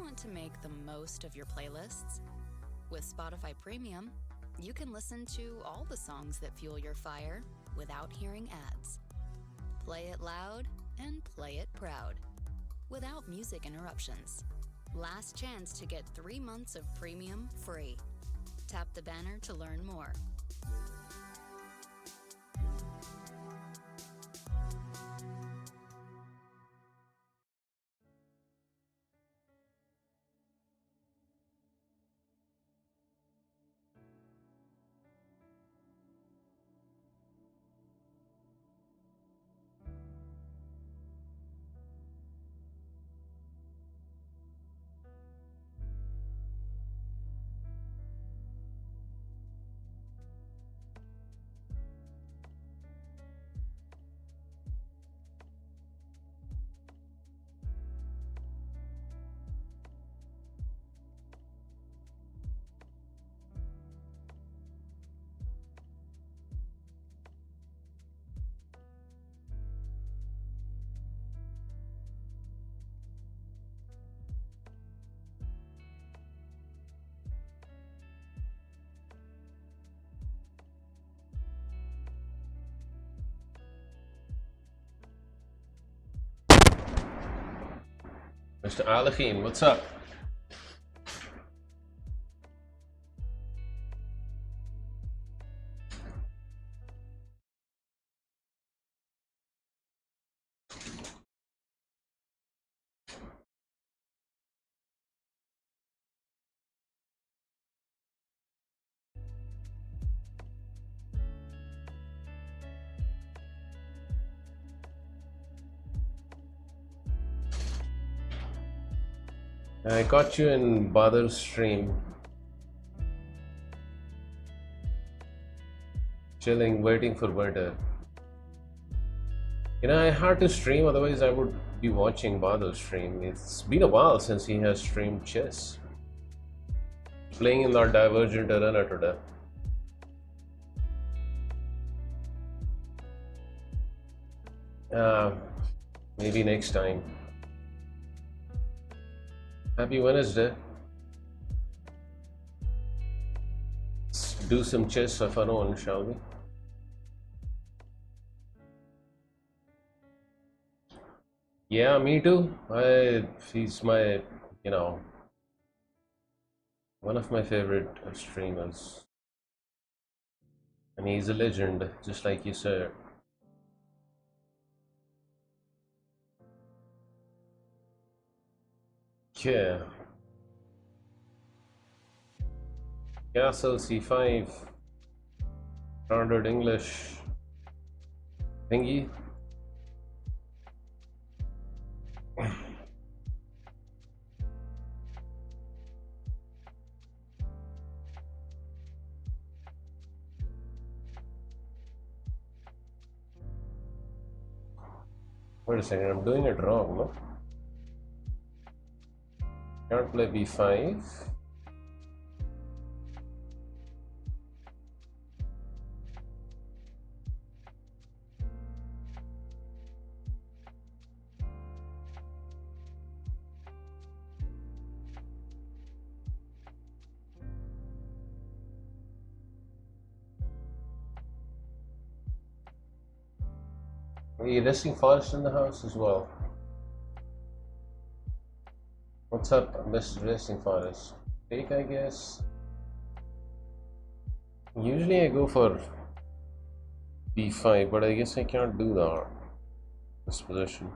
want to make the most of your playlists? With Spotify Premium, you can listen to all the songs that fuel your fire without hearing ads. Play it loud and play it proud, without music interruptions. Last chance to get 3 months of premium free. Tap the banner to learn more. Mr. Alakhin, what's up? I caught you in Badr's stream. Chilling, waiting for winter. You know, I had to stream, otherwise I would be watching Badr's stream. It's been a while since he has streamed chess. Playing in that Divergent Arena today. Maybe next time. Happy Wednesday. Let's do some chess of our own, shall we? Yeah, me too. He's my, one of my favorite streamers. And he's a legend, just like you said. Yeah. Castle C5. Standard English. Thingy. Wait a second, I'm doing it wrong, no? Can't play B5. Are you resting Forest in the house as well? What's up, Mr. Resting Forest? Take, I guess. Usually I go for B5, but I guess I can't do that. This position.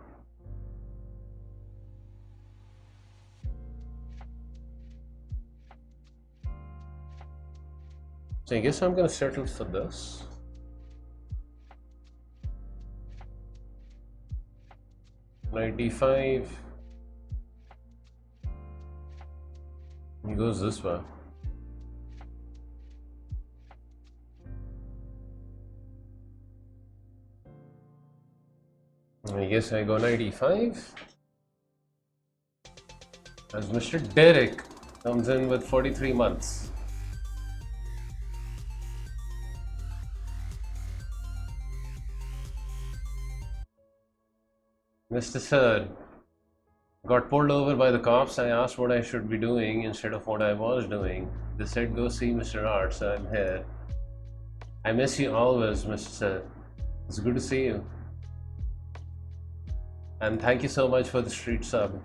So I guess I'm gonna settle for this. Knight D5. He goes this way. I guess I go knight E5. As Mr. Derek comes in with 43 months. Mr. Sir. Got pulled over by the cops. I asked what I should be doing instead of what I was doing. They said, go see Mr. Art, so I'm here. I miss you always, Mr. Seth. It's good to see you. And thank you so much for the street sub.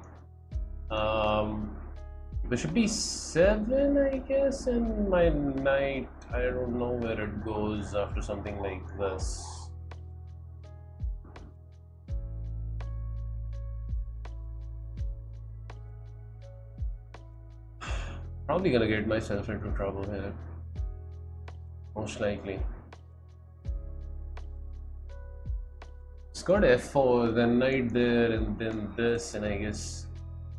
There should be 7, I guess, in my night. I don't know where it goes after something like this. Probably gonna get myself into trouble here. Most likely. It's got F4, then night there, and then this, and I guess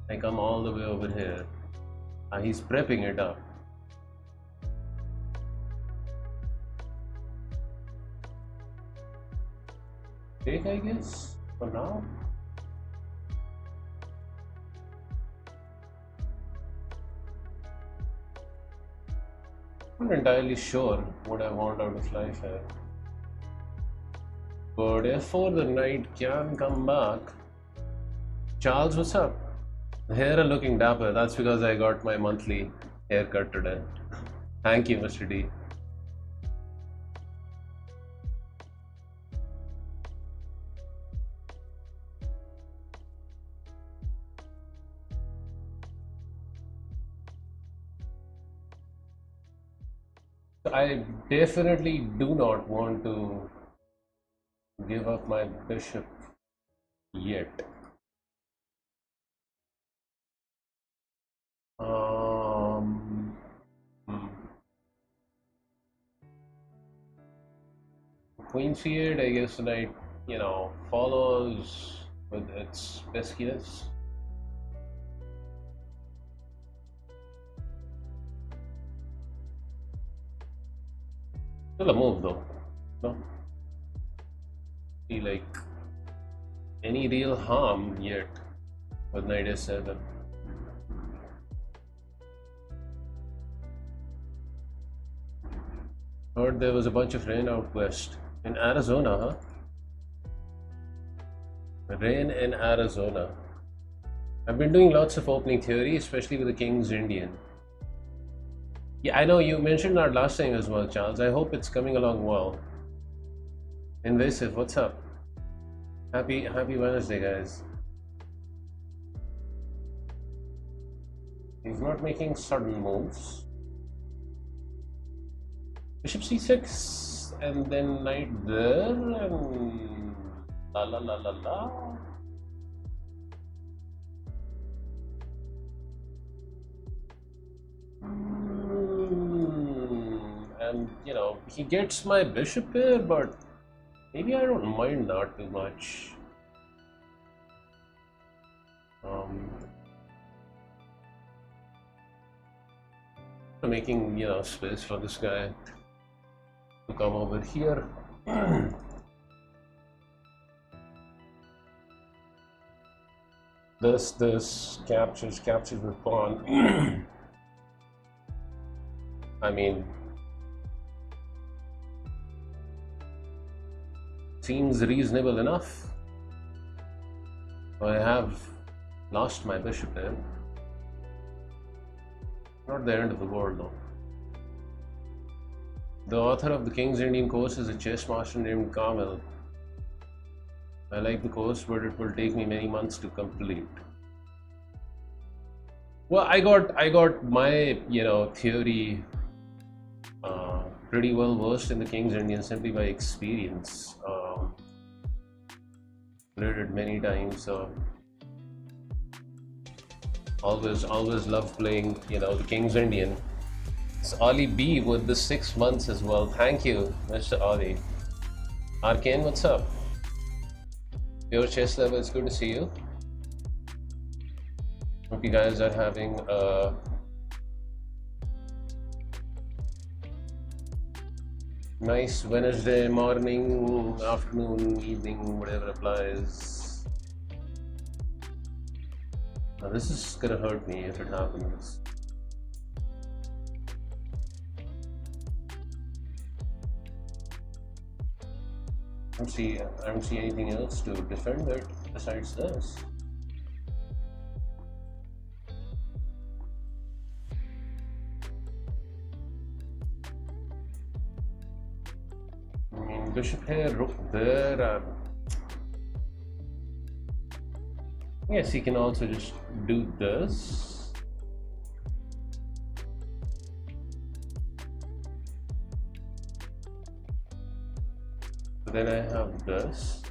I come all the way over here. He's prepping it up. Take, I guess, for now. I'm not entirely sure what I want out of life here. But F4 the knight can come back. Charles, what's up? The hair are looking dapper. That's because I got my monthly haircut today. Thank you, Mr. D. I definitely do not want to give up my bishop yet. Queen c8, I guess, knight, follows with its peskiness. Still a move though, no? See, like any real harm yet with knight s7. Heard there was a bunch of rain out west in Arizona, huh? Rain in Arizona. I've been doing lots of opening theory, especially with the King's Indian. Yeah, I know you mentioned that last time as well, Charles. I hope it's coming along well. Invasive, what's up? Happy Wednesday, guys. He's not making sudden moves. Bishop c6 and then knight there and la la la la la. And he gets my bishop here, but maybe I don't mind that too much. Making space for this guy to come over here. This captures the pawn. I mean, seems reasonable enough. I have lost my bishop there. Not the end of the world though. The author of the King's Indian course is a chess master named Kamil. I like the course, but it will take me many months to complete. Well, I got my theory pretty well versed in the King's Indian simply by experience. Read it many times, so always love playing the King's Indian. It's Ollie B with the 6 months as well. Thank you, Mr. Ollie. Arcane, what's up? Pure chess level, it's good to see you. Hope you guys are having a nice Wednesday morning, afternoon, evening, whatever applies. Now this is gonna hurt me if it happens. I don't see anything else to defend it besides this. bishop here, rook there. Yes, he can also just do this. So then I have this.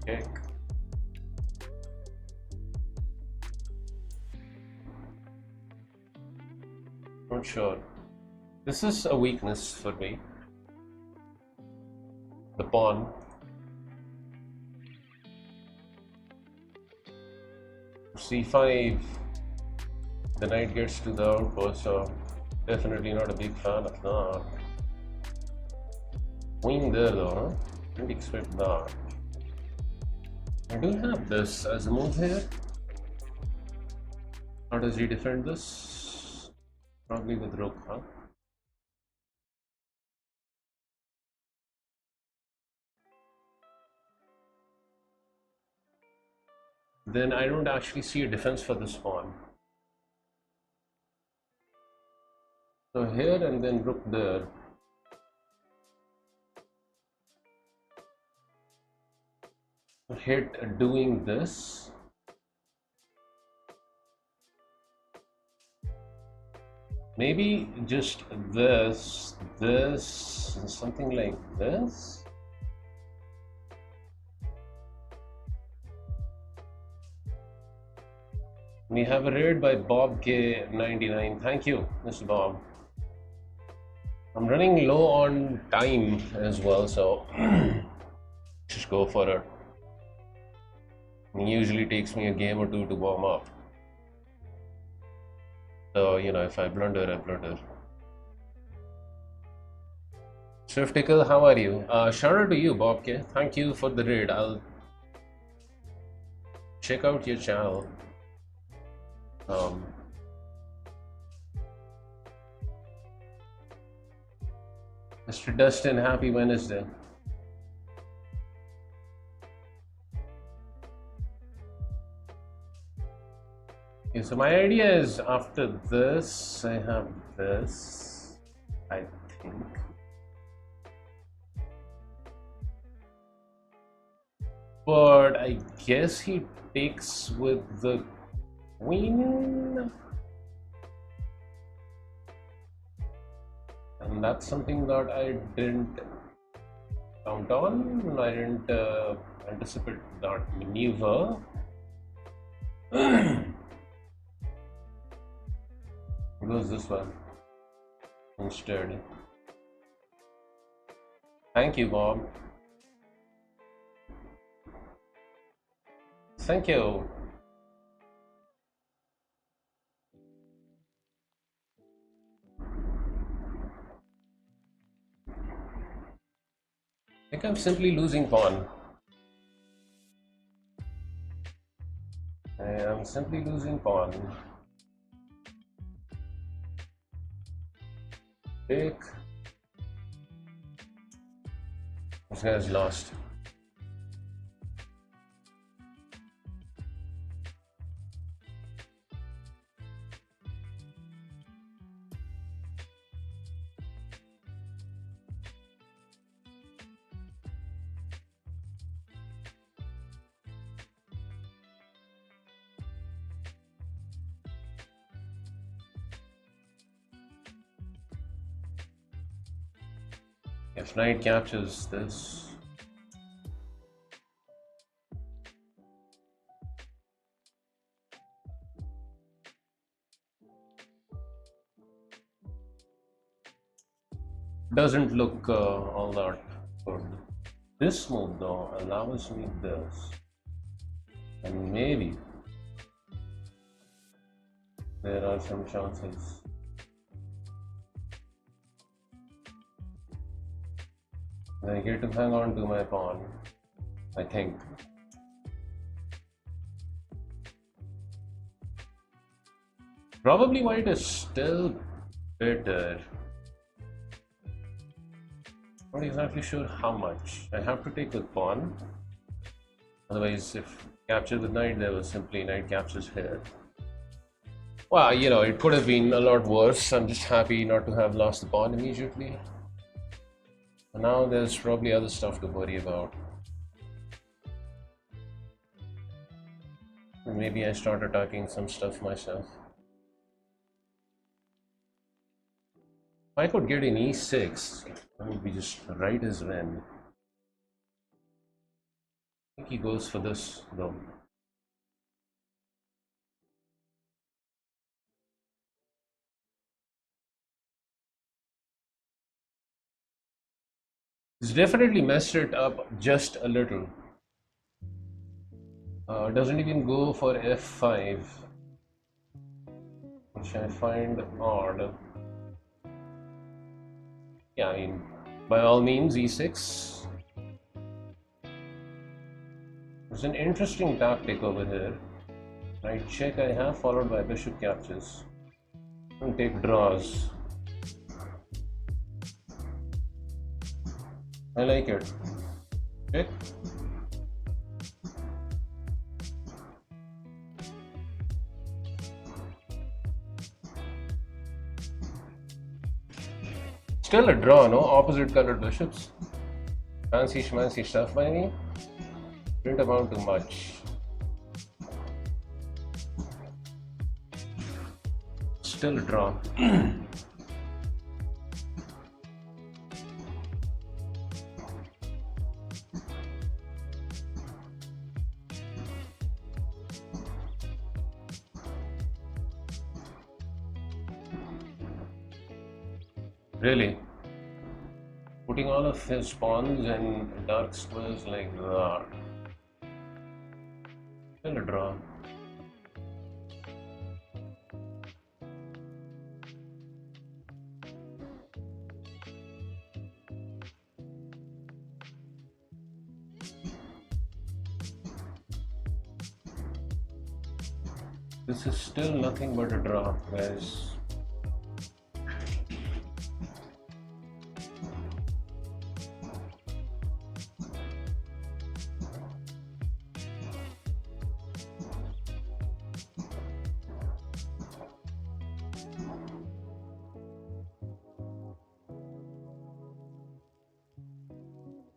Kick. Not sure. This is a weakness for me. The pawn. C5. The knight gets to the outpost, so definitely not a big fan of that. Queen there though, huh? Didn't expect that. I do have this as a move here. How does he defend this? Probably with rook, huh? Then I don't actually see a defense for this pawn. So here and then rook there. Hit doing this. Maybe just this, and something like this. We have a raid by Bob K99. Thank you, Mr. Bob. I'm running low on time as well, so just go for it. It usually takes me a game or two to warm up. So, you know, if I blunder, I blunder. Swiftical, how are you? Shout out to you, Bob K. Thank you for the raid. I'll check out your channel. Mr. Dustin, happy Wednesday. Okay, so my idea is after this, I have this, I think. But I guess he takes with the queen. And that's something that I didn't count on. I didn't anticipate that maneuver. It goes this one instead. Thank you, Bob. Thank you. I think I'm simply losing pawn. I am simply losing pawn. Take. This guy's lost. If knight captures this, doesn't look all that good. This move though allows me this, and maybe there are some chances. I get to hang on to my pawn, I think. Probably white is still better. Not exactly sure how much. I have to take with pawn. Otherwise, if capture the knight, there was simply knight captures here. Well, you know, it could have been a lot worse. I'm just happy not to have lost the pawn immediately. Now there's probably other stuff to worry about. Maybe I start attacking some stuff myself. If I could get in e6, that would be just right as when. I think he goes for this though. It's definitely messed it up just a little. Doesn't even go for f5, which I find odd. Yeah, I mean, by all means, e6. There's an interesting tactic over here. Knight check I have, followed by bishop captures. And take draws. I like it. Check. Still a draw, no? Opposite colored bishops. Fancy schmancy stuff by me. Didn't amount to much. Still a draw. Really? Putting all of his pawns in dark squares like that. Still a draw. This is still nothing but a draw, guys.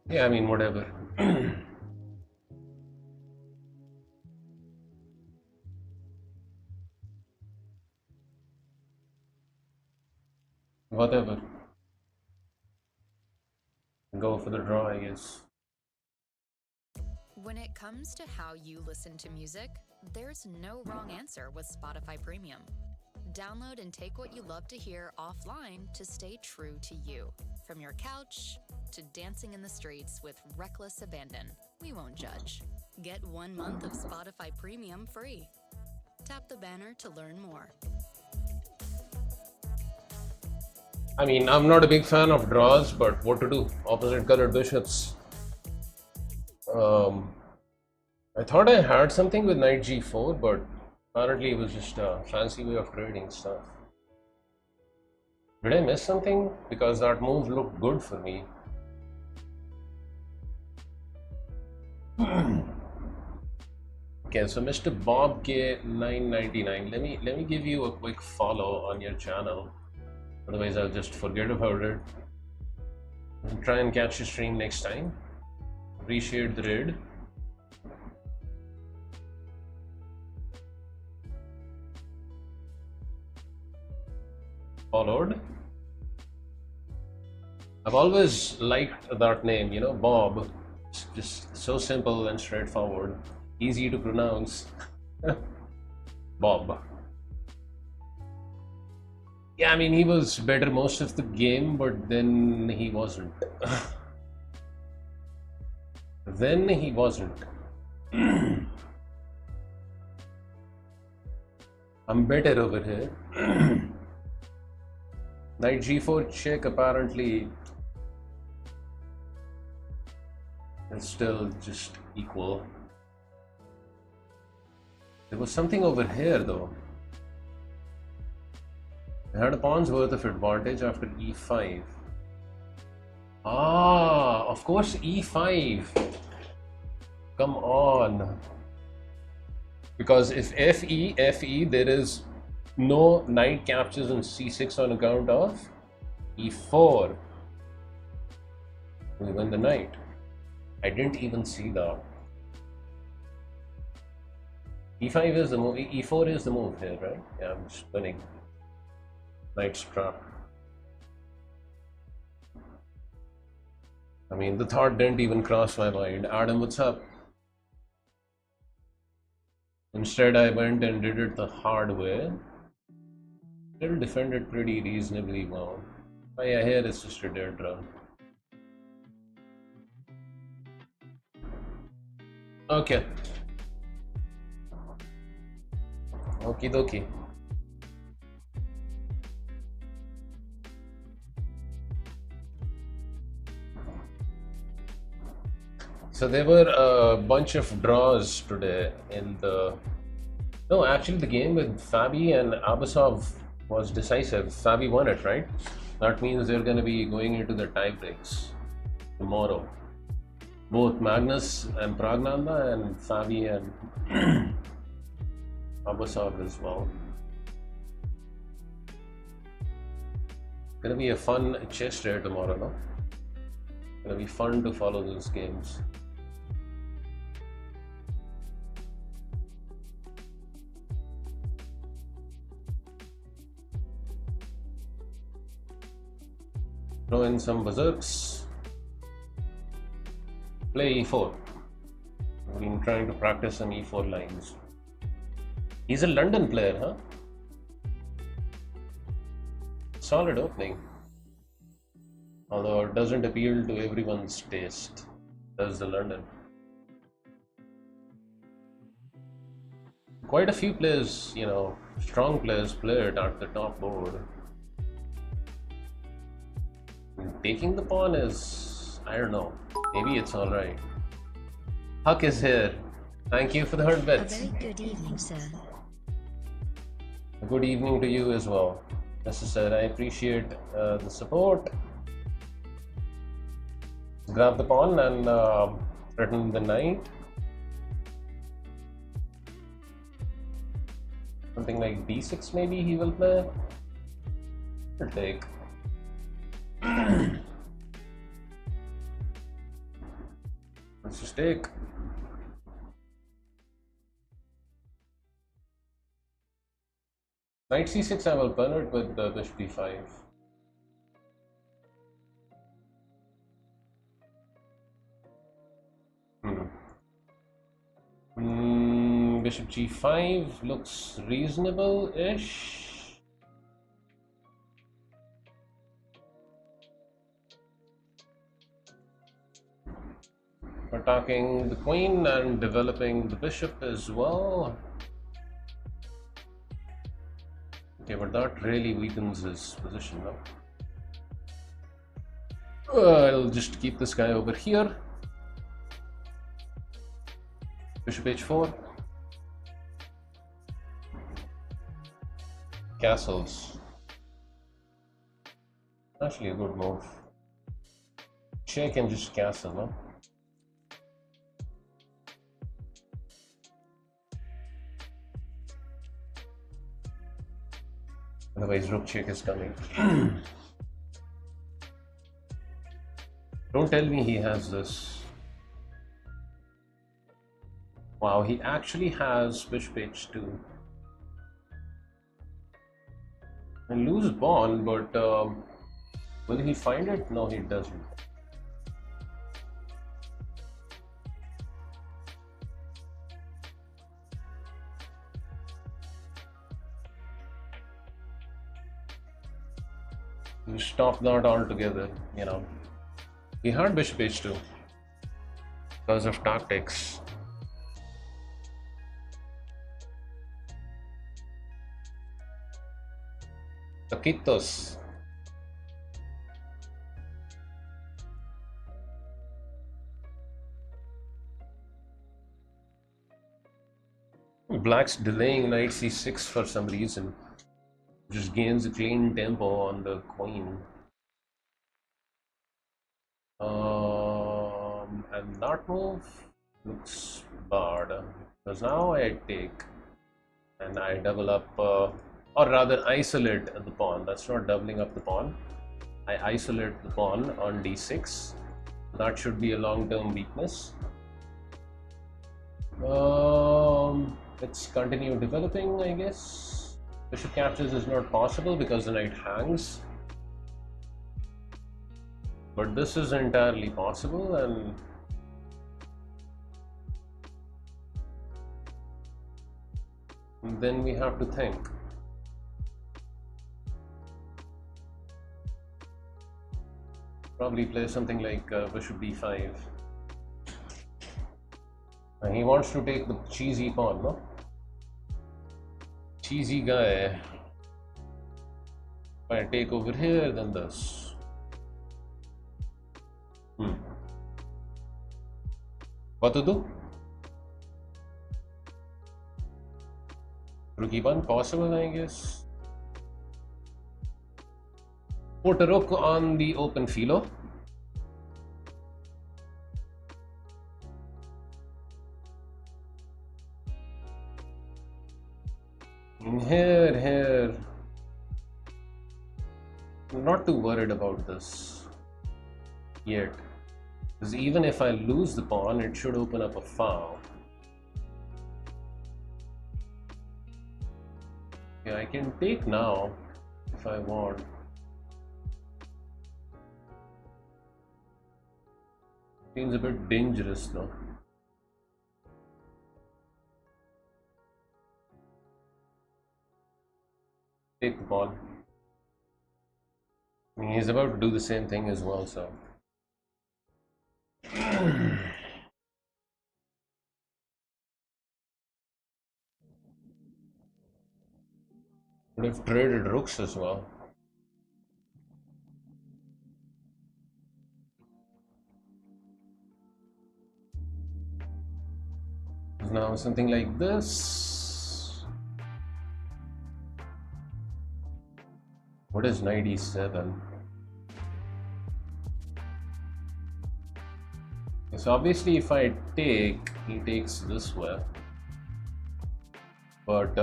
Yeah, I mean, whatever. Whatever. Go for the draw, I guess. When it comes to how you listen to music, there's no wrong answer with Spotify Premium. Download and take what you love to hear offline to stay true to you. From your couch to dancing in the streets with reckless abandon, we won't judge. Get 1 month of Spotify Premium free. Tap the banner to learn more. I mean, I'm not a big fan of draws, but what to do? Opposite colored bishops. I thought I had something with knight g4, but apparently it was just a fancy way of trading stuff. Did I miss something? Because that move looked good for me. Okay, so Mr. Bob K999, let me give you a quick follow on your channel. Otherwise, I'll just forget about it. I'll try and catch your stream next time. Appreciate the raid. Followed. I've always liked that name, you know, Bob. It's just so simple and straightforward, easy to pronounce. Bob. Yeah, I mean, he was better most of the game, but then he wasn't. Then he wasn't. I'm better over here. Knight g4 check apparently is still just equal. There was something over here though. I had a pawn's worth of advantage after e5. Ah, of course e5. Come on. Because if fe, there is no knight captures on c6 on account of e4. We win the knight. I didn't even see that. E5 is the move. E4 is the move here, right? Yeah, I'm just winning. Knight's trap. I mean, the thought didn't even cross my mind. Adam, what's up? Instead, I went and did it the hard way. Still defended pretty reasonably well. Oh yeah, here it's just a dead run. Okay. Okie dokie. So there were a bunch of draws today in the... No, actually the game with Fabi and Abasov was decisive. Fabi won it, right? That means they're going to be going into the tie breaks tomorrow. Both Magnus and Pragnanda and Fabi and Abasov as well. Gonna be a fun chess day tomorrow, no? Gonna be fun to follow those games. Throw in some berserks. Play e4. I've been trying to practice some e4 lines. He's a London player, huh? Solid opening. Although it doesn't appeal to everyone's taste. Does the London. Quite a few players, you know, strong players play it at the top board. Taking the pawn is, I don't know, maybe it's alright. Huck is here. Thank you for the 100 bits. A very good evening, sir. A good evening to you as well. As I said, I appreciate the support. Grab the pawn and threaten the knight. Something like d6 maybe he will play. I'll take. Let's just take. Knight c6 I will pin it with bishop d5. Bishop g5 looks reasonable-ish. Attacking the queen and developing the bishop as well. Okay, but that really weakens his position now. I'll just keep this guy over here. Bishop h4. Castles. Actually a good move. Check and just castle, no? Otherwise, rook check is coming. Don't tell me he has this. Wow, he actually has bishop h2. And lose pawn, but will he find it? No, he doesn't. You stop that altogether, you know. He had bishop h2 because of tactics. Taquitos. Black's delaying knight c6 for some reason. Just gains a clean tempo on the queen. And that move looks bad because now I take and I double up, or rather isolate the pawn. That's not doubling up the pawn. I isolate the pawn on d6. That should be a long-term weakness. Let's continue developing, I guess. Bishop captures is not possible because the knight hangs. But this is entirely possible, and then we have to think. Probably play something like bishop d5. He wants to take the cheesy pawn, no? Cheesy guy. If I take over here, then this. What to do? Rook e1 possible, I guess. Put a rook on the open filo. Here. I'm not too worried about this yet. Because even if I lose the pawn, it should open up a foul. Yeah, I can take now if I want. Seems a bit dangerous though. Take the pawn. I mean, he's about to do the same thing as well, so. Would have traded rooks as well. Now something like this. What is knight e7? So obviously if I take, he takes this way. But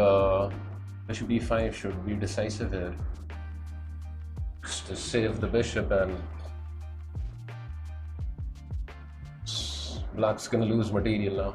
bishop e5 should be decisive here. Just to save the bishop, and black's gonna lose material now.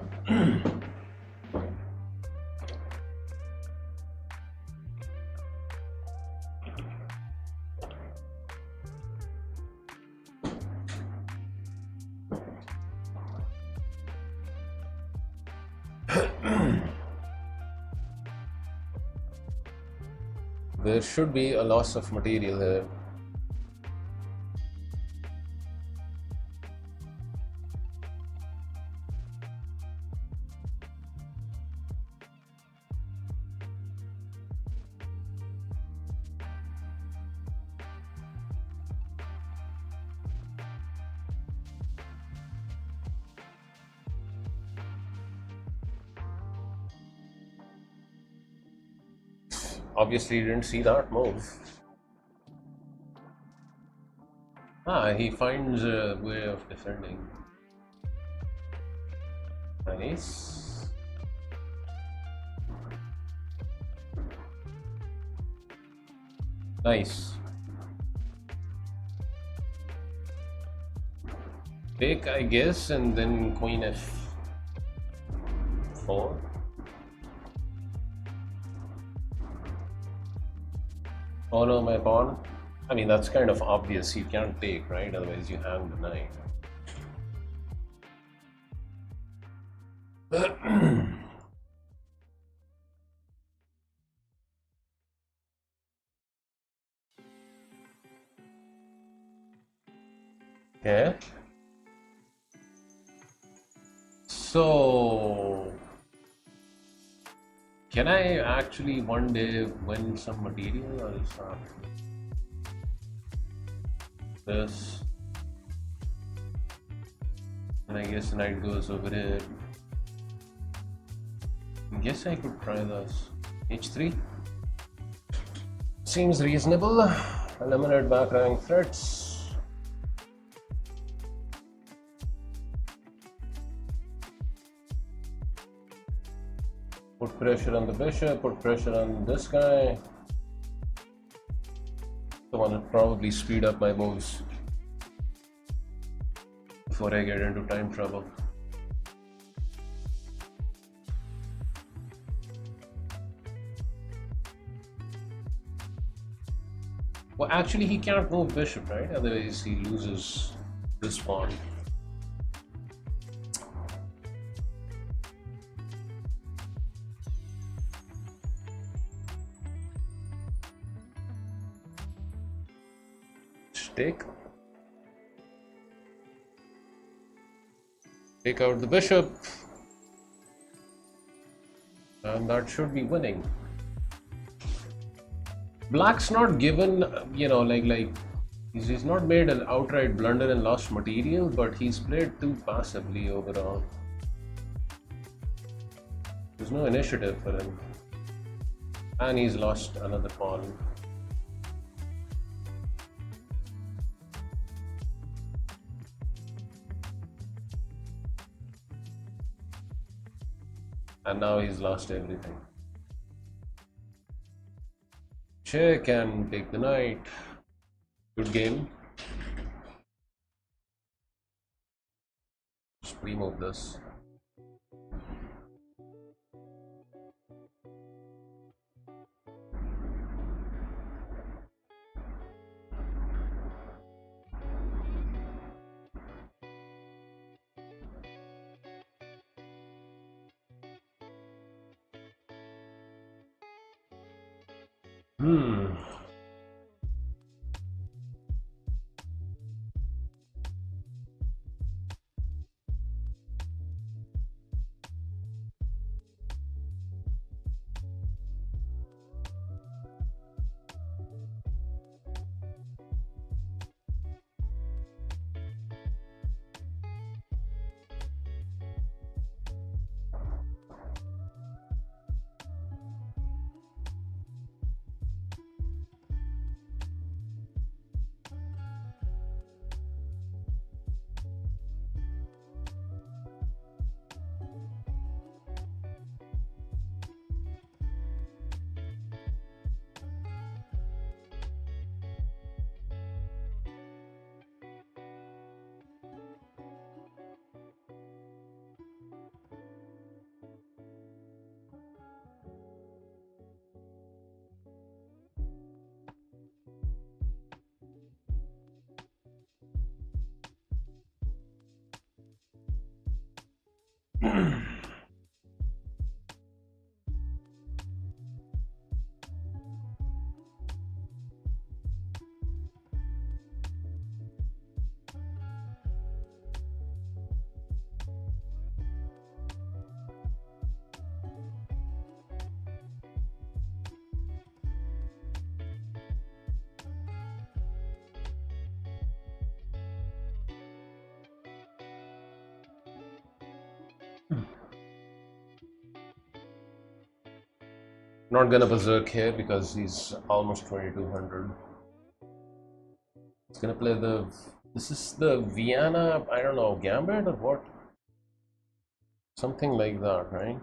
There should be a loss of material here. Obviously, didn't see that move. He finds a way of defending. Nice. Nice. Take, I guess, and then queen f4. Oh no, my pawn. I mean, that's kind of obvious. You can't take, right? Otherwise, you hang the knight. Okay. So, can I actually one day win some material, or is that this? And I guess the knight goes over here. I guess I could try this. H3 seems reasonable. Eliminate back rank threats. Put pressure on the bishop, put pressure on this guy. The one that probably speed up my moves. before I get into time trouble. Well, actually, he can't move bishop, right? Otherwise, he loses this pawn. Take out the bishop, and that should be winning. Black's not given, you know, like he's not made an outright blunder and lost material, but he's played too passively overall. There's no initiative for him, and he's lost another pawn. And now he's lost everything. Check and take the knight. Good game. Just remove this. Not gonna berserk here because he's almost 2200. He's gonna play this is the Vienna, I don't know, Gambit or what? Something like that, right?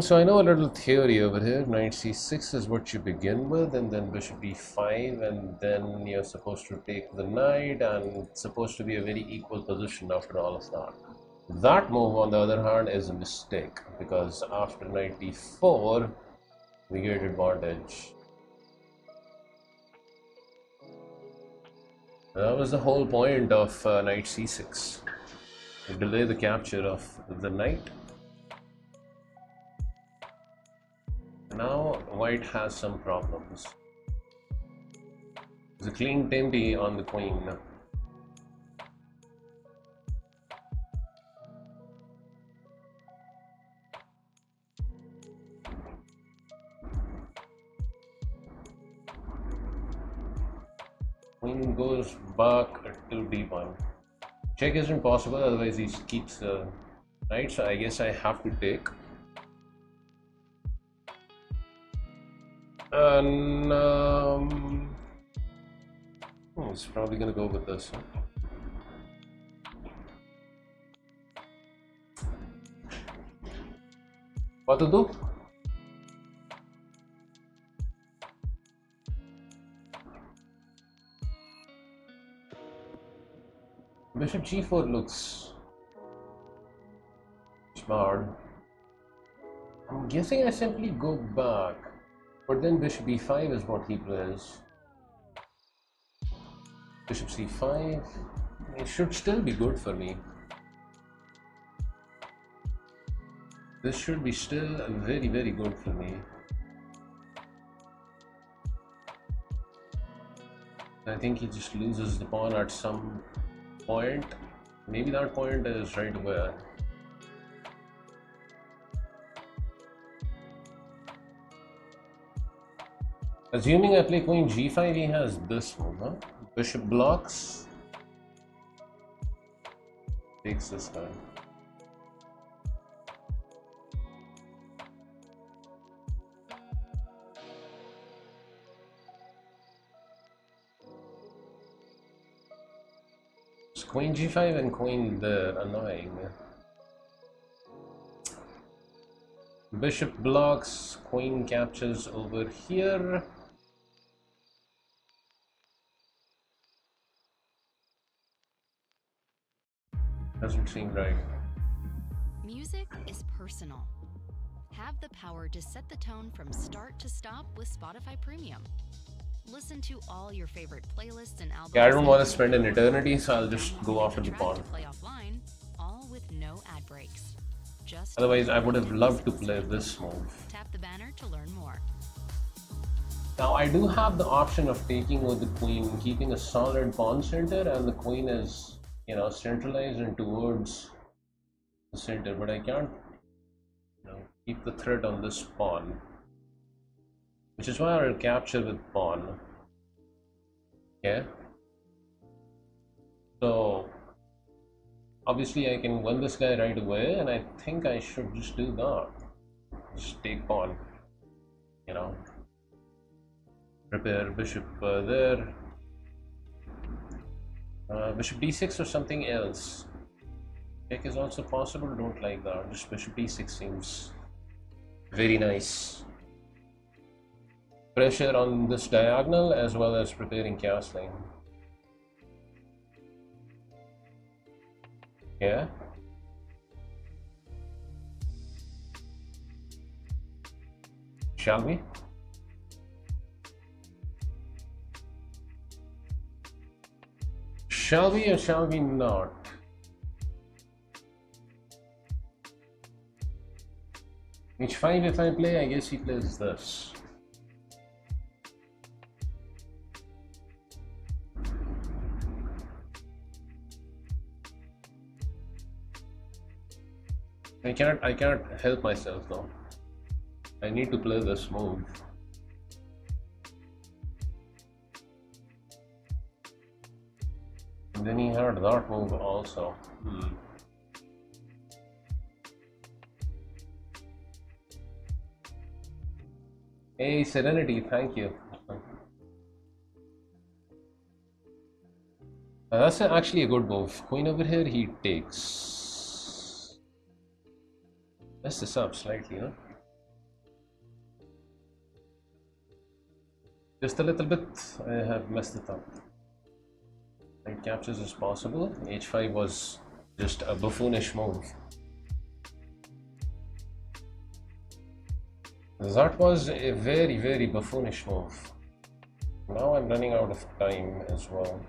So I know a little theory over here. Knight c6 is what you begin with, and then bishop d5, and then you're supposed to take the knight, and it's supposed to be a very equal position after all of that. That move, on the other hand, is a mistake, because after knight d4, we get advantage. That was the whole point of knight c6, to delay the capture of the knight. Now white has some problems. There's a clean tempty on the queen. Queen goes back to d1. Check isn't possible, otherwise he keeps the knight, so I guess I have to take. And he's probably gonna go with this. What to do? Bishop g4 looks smart. I'm guessing I simply go back, but then bishop b5 is what he plays. Bishop c5, it should still be good for me. This should be still very, very good for me. I think he just loses the pawn at some point. Maybe that point is right away. Assuming I play queen g5, he has this move, huh? Bishop blocks. Takes this guy. It's queen g5 and queen there, annoying. Bishop blocks, queen captures over here. Doesn't seem right. Music is personal. Have the power to set the tone from start to stop with Spotify Premium. Listen to all your favorite playlists and albums. Yeah, I don't want to spend an eternity, so I'll just go after the pawn. Play offline, all with no ad breaks. Just Otherwise, I would have loved to play this move. Tap the banner to learn more. Now, I do have the option of taking with the queen, keeping a solid pawn center, and the queen is, you know, centralized and towards the center, but I can't, you know, keep the threat on this pawn, which is why I'll capture with pawn. Okay, so obviously I can win this guy right away, and I think I should just do that. Just take pawn, you know, prepare bishop there. Bishop d6 or something else. Check is also possible, don't like that. Just bishop d6 seems very nice. Pressure on this diagonal as well as preparing castling. Yeah. Shall we? Shall we or shall we not? h5 if I play, I guess he plays this. I can't help myself though. I need to play this move. And then he had that move also. Hey Serenity, thank you. That's actually a good move. Queen over here, he takes. Mess this up slightly, huh? Just a little bit, I have messed it up. Knight captures is possible. h5 was just a buffoonish move. That was a very, very buffoonish move. Now I'm running out of time as well.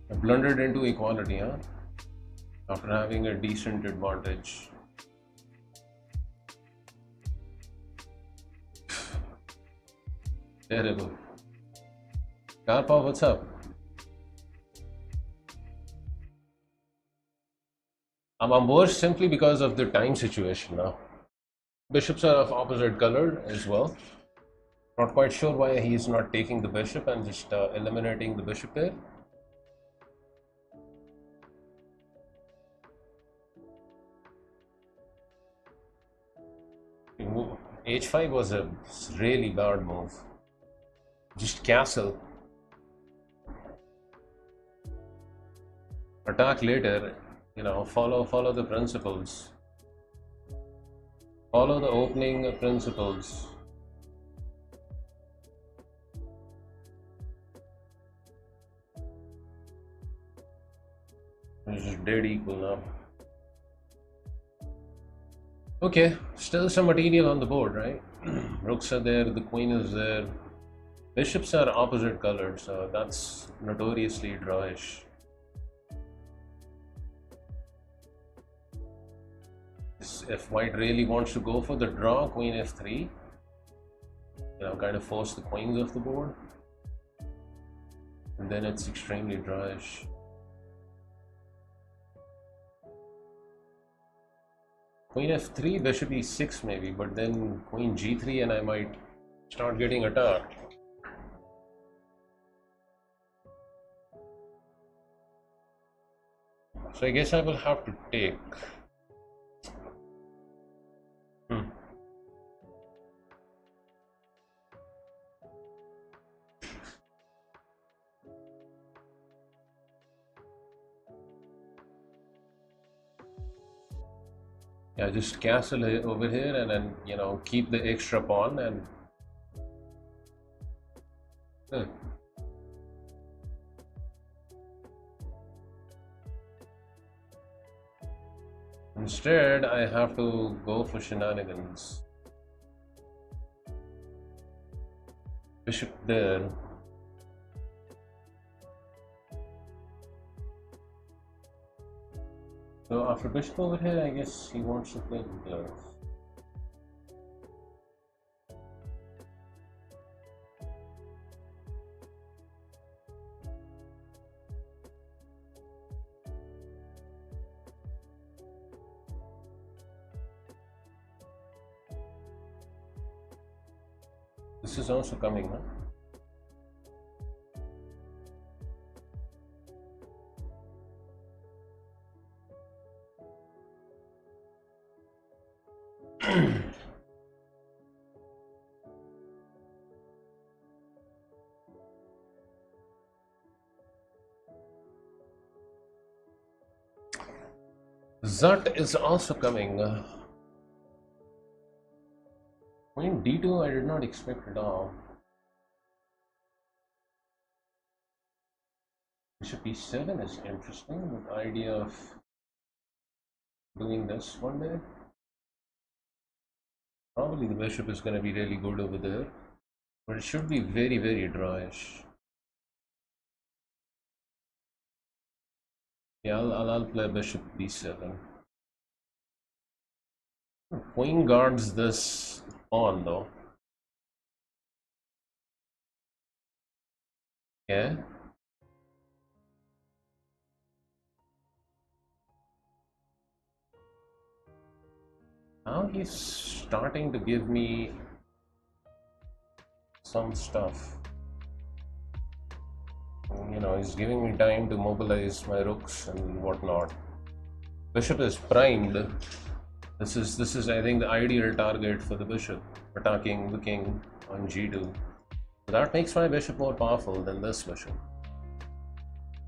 I blundered into equality, huh? After having a decent advantage. Terrible. Karpa, what's up? I'm worse simply because of the time situation now. Bishops are of opposite color as well. Not quite sure why he's not taking the bishop and just eliminating the bishop there. h5 was a really bad move. Just castle. Attack later, you know, follow the principles. Follow the opening principles. It's just dead equal now. Okay, still some material on the board, right? Rooks are there, the queen is there. Bishops are opposite colored, so that's notoriously drawish. If white really wants to go for the draw, queen f3, you know, kind of force the queens off the board, and then it's extremely drawish. Queen f3, bishop e6 maybe, but then queen g3 and I might start getting attacked. So I guess I will have to take. Yeah, just castle over here and then, you know, keep the extra pawn and instead I have to go for shenanigans. Bishop there. So after bishop over here, I guess he wants to play the gloves. This is also coming, huh? Zut is also coming. Queen d2 I did not expect at all. Bishop e7 is interesting. The idea of doing this one day. Probably the bishop is going to be really good over there, but it should be very, very drawish. Yeah, I'll play bishop b7. Queen guards this pawn though. Yeah. Now he's starting to give me some stuff. You know, he's giving me time to mobilize my rooks and whatnot. Bishop is primed. This is I think the ideal target for the bishop, attacking the king on g2. So that makes my bishop more powerful than this bishop.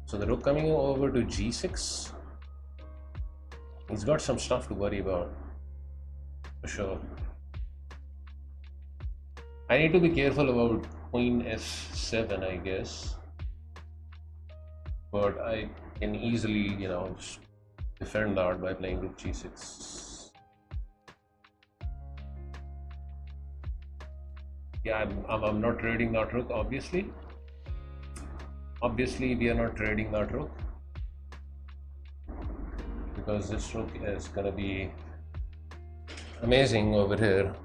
So the rook coming over to g6. He's got some stuff to worry about, for sure. I need to be careful about queen f7, I guess. But I can easily, you know, just defend that by playing rook g6. Yeah, I'm not trading that rook, obviously. Obviously, we are not trading that rook, because this rook is gonna be amazing over here.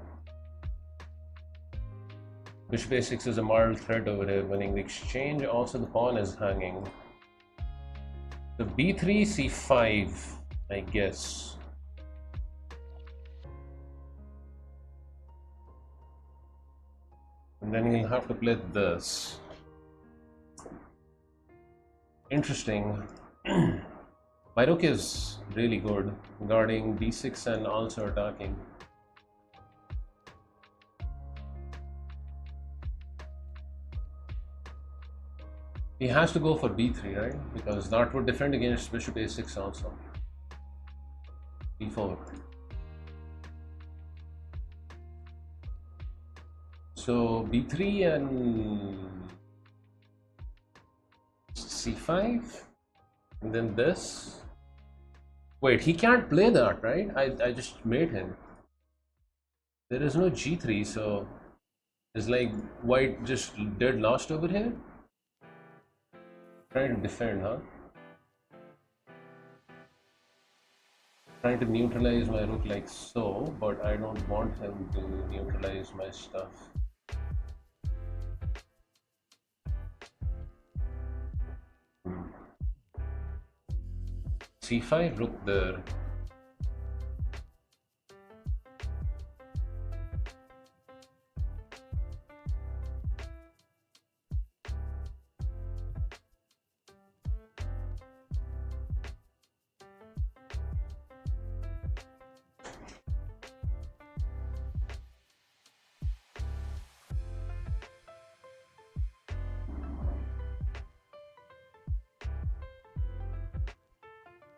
Bishop a6 is a moral threat over here, winning the exchange. Also, the pawn is hanging. So b3, c5, I guess. And then he'll have to play this. Interesting. My rook is really good, guarding d6 and also attacking. He has to go for b3, right? Because that would defend against bishop a6 also. b4. So b3 and c5, and then this. Wait, he can't play that, right? I just made him. There is no g3, so it's like white just dead lost over here. Trying to defend, huh? Trying to neutralize my rook like so, but I don't want him to neutralize my stuff. c5, rook there.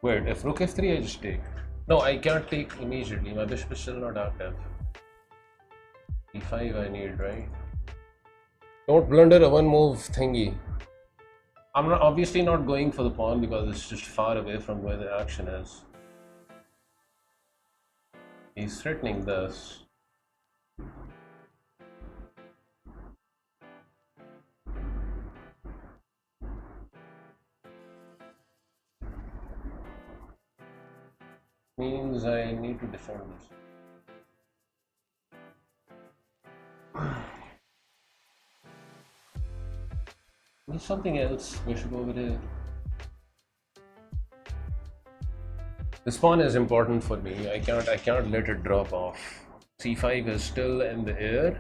Wait, if rook f3, I just take. No, I can't take immediately. My bishop is still not active. e5 I need, right? Don't blunder a one move thingy. I'm not, obviously not going for the pawn because it's just far away from where the action is. He's threatening this. Means I need to defend this. There's something else we should go over here. This pawn is important for me. I can't let it drop off. c5 is still in the air.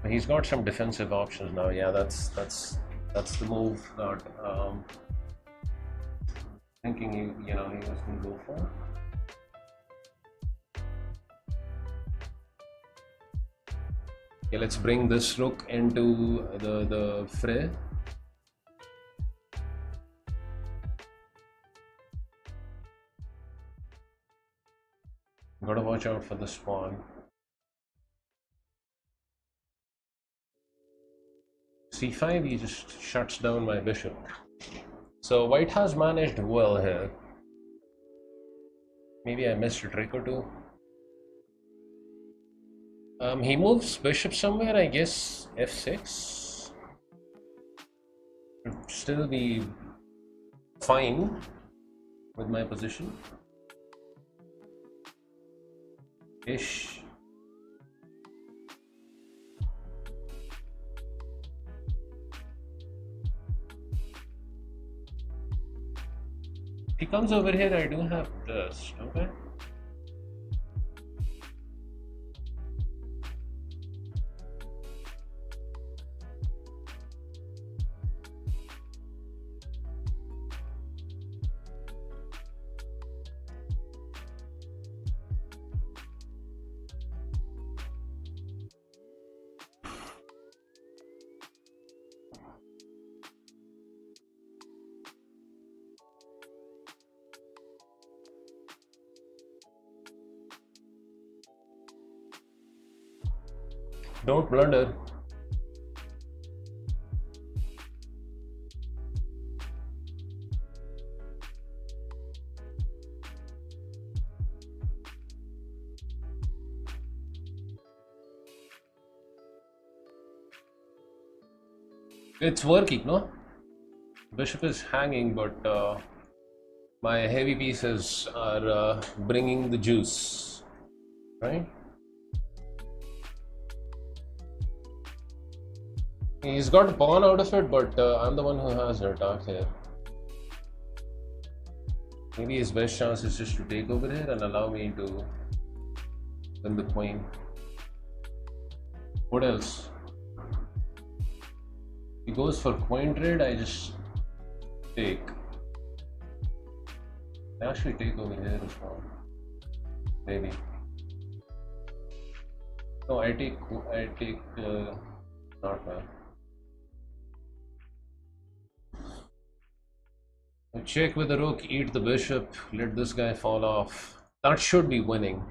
He's got some defensive options now. Yeah, that's the move that thinking he was going to go for. Okay, let's bring this rook into the fray. Gotta watch out for this pawn. c5, he just shuts down my bishop. So white has managed well here. Maybe I missed a trick or two. He moves bishop somewhere, I guess f6. Should still be fine with my position. Ish. If he comes over here, I do have this, don't I? Don't blunder. It's working, no? Bishop is hanging, but my heavy pieces are bringing the juice, right? He's got a pawn out of it, but I'm the one who has the attack here. Maybe his best chance is just to take over here and allow me to win the queen. What else? He goes for coin trade, I just take. I actually take over here as well. Maybe. No, I take not well. Check with the rook, eat the bishop, let this guy fall off. That should be winning.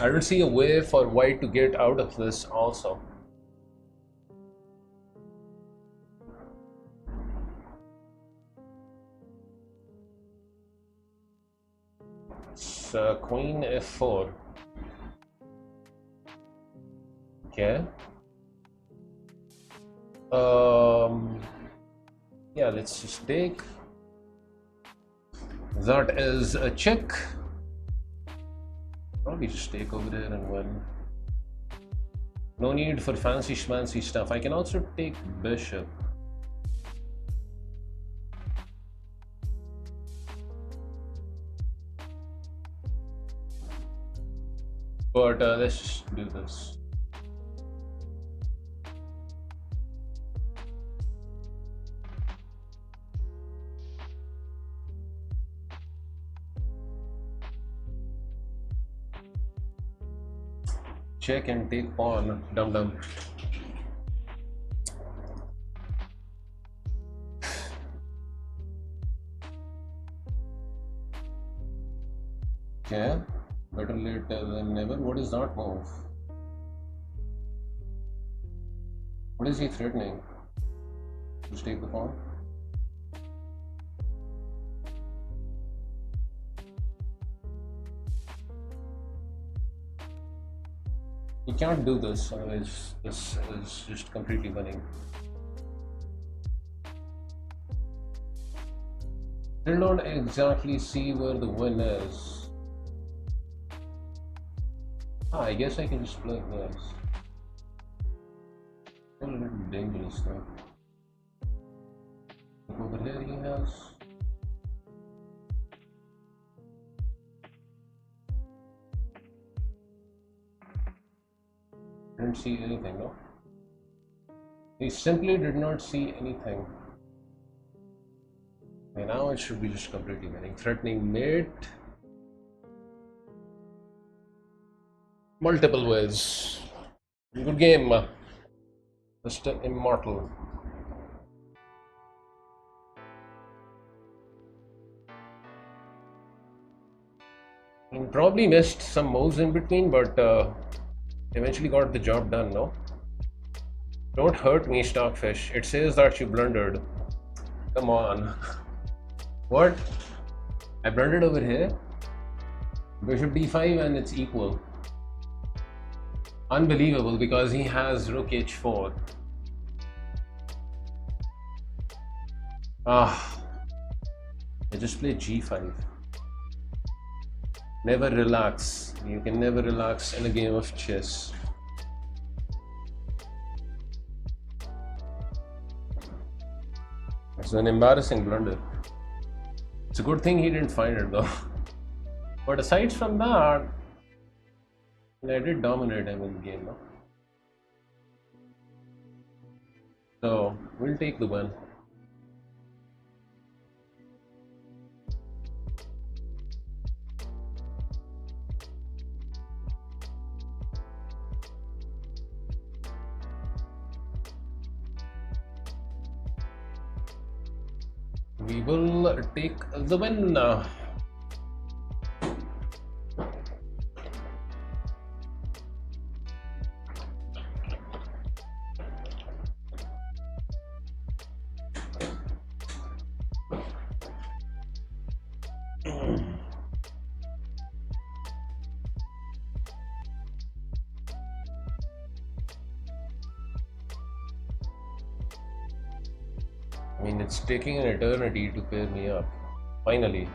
I don't see a way for white to get out of this also. So queen f4. Okay. Yeah, let's just take. That is a check. Probably just take over there and win. No need for fancy schmancy stuff. I can also take bishop. But let's just do this. Check and take pawn, dum dum. Okay, better late than never. What is that move? What is he threatening? Just take the pawn. You can't do this, otherwise this is just completely winning. Still don't exactly see where the win is. I guess I can just play this. Still a little dangerous though. Over here he has. Didn't see anything, no? He simply did not see anything. Okay, now it should be just completely winning. Threatening mate. Multiple ways. Good game, Mr. Immortal. He probably missed some moves in between, but eventually got the job done, no? Don't hurt me, Stockfish. It says that you blundered. Come on. What? I blundered over here? Bishop d5 and it's equal. Unbelievable, because he has rook h4. I just play g5. Never relax. You can never relax in a game of chess. It's an embarrassing blunder. It's a good thing he didn't find it though. But aside from that, I did dominate him in the game, no? So we'll take the win. We will take the win. I mean, it's taking an eternity to pair me up. Finally.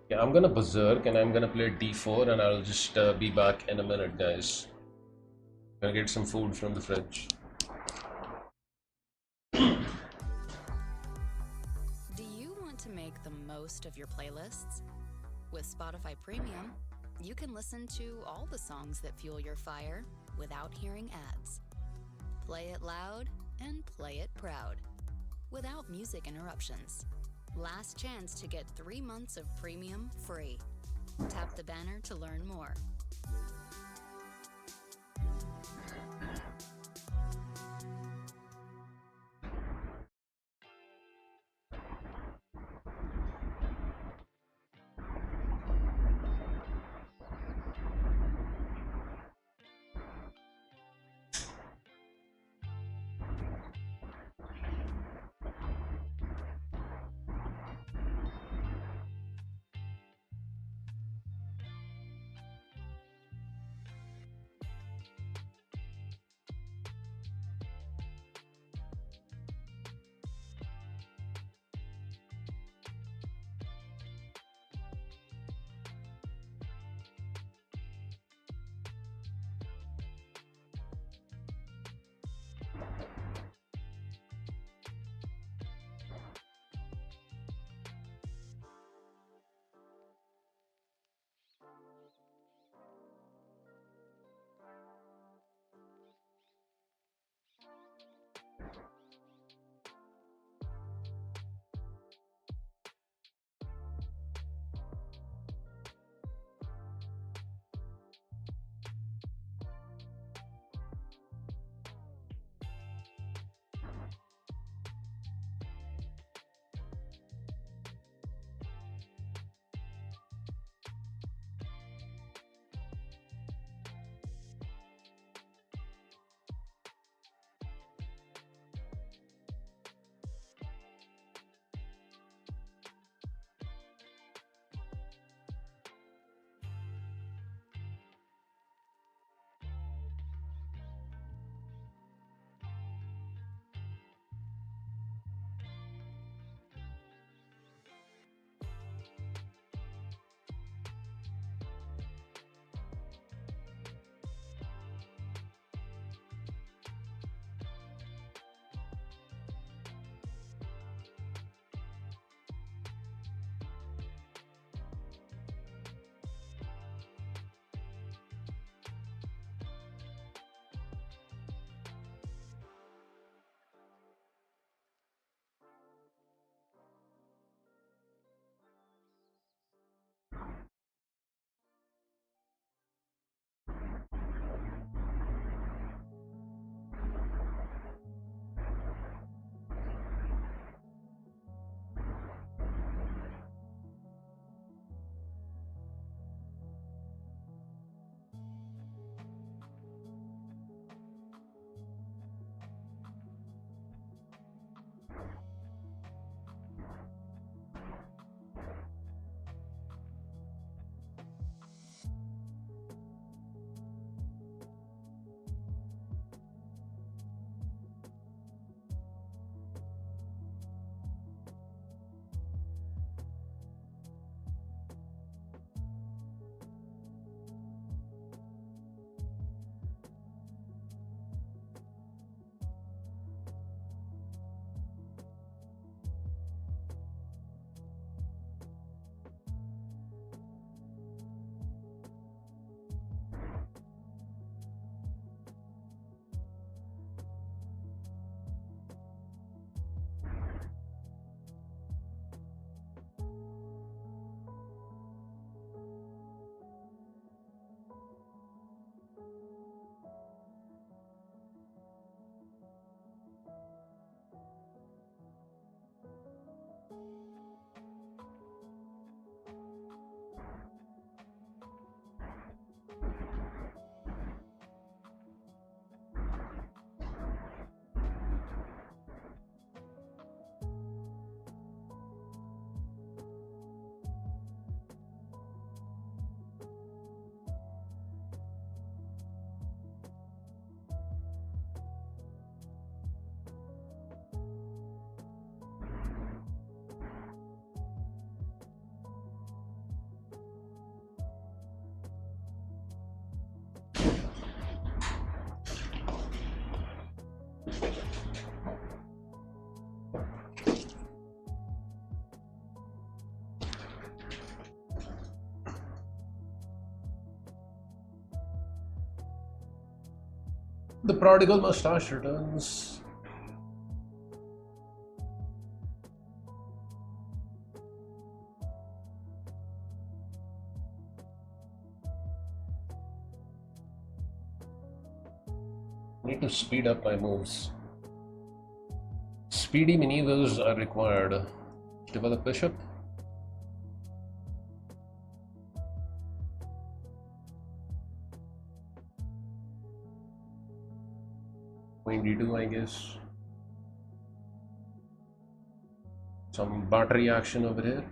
Yeah, I'm gonna berserk and I'm gonna play d4 and I'll just be back in a minute, guys. Gonna get some food from the fridge. Do you want to make the most of your playlists? With Spotify Premium, you can listen to all the songs that fuel your fire without hearing ads. Play it loud and play it proud, without music interruptions. Last chance to get 3 months of premium free. Tap the banner to learn more. The prodigal mustache returns. Need to speed up my moves. Speedy maneuvers are required. Develop bishop. Queen d2, I guess. Some battery action over here.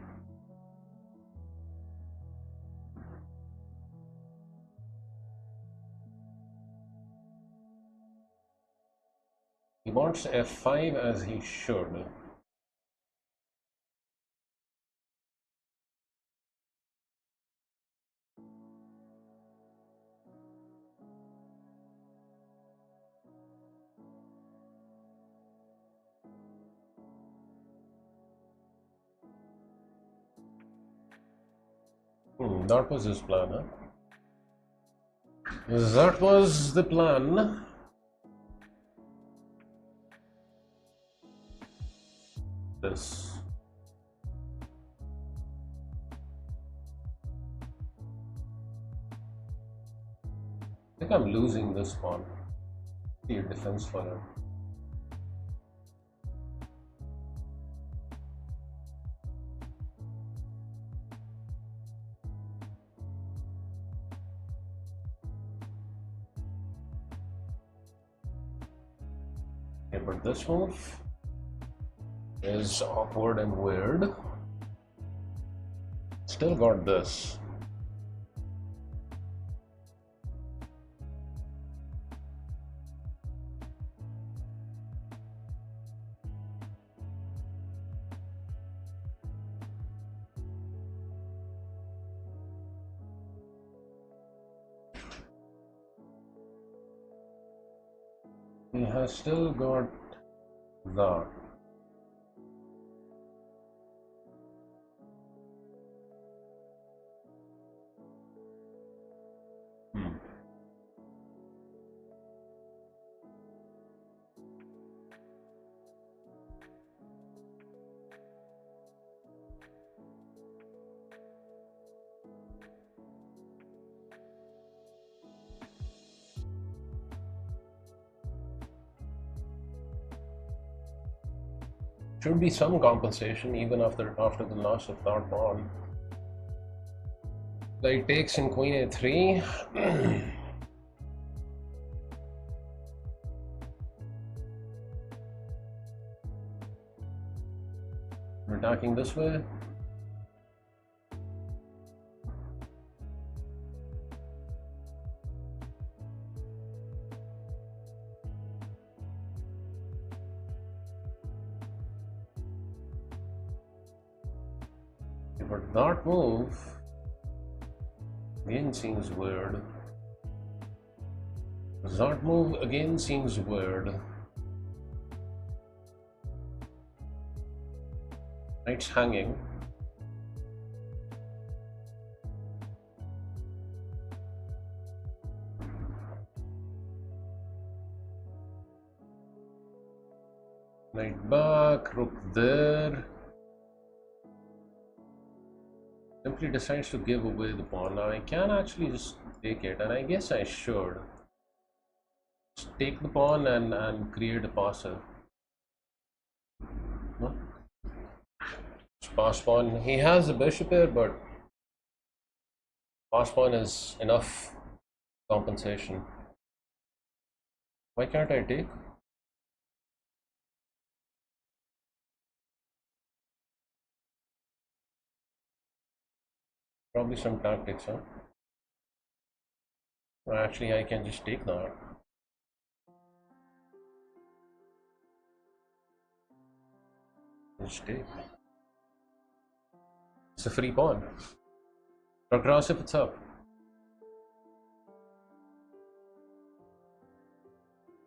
He wants f5 as he should. That was his plan, huh? That was the plan. This. I think I'm losing this pawn. See a defense for him. Okay, but this move is awkward and weird. Still got this. He has still got that. Should be some compensation even after the loss of that pawn. Like takes in queen a3. We're attacking this way. But that move again seems weird. That move again seems weird. Knight's hanging. Knight back, rook there. Simply decides to give away the pawn. Now I can actually just take it, and I guess I should. Just take the pawn and create a passer. No? Pass pawn. He has the bishop here, but pass pawn is enough compensation. Why can't I take? Probably some tactics, huh? Well, actually, I can just take that. Just take. It's a free pawn. Progress if it's up.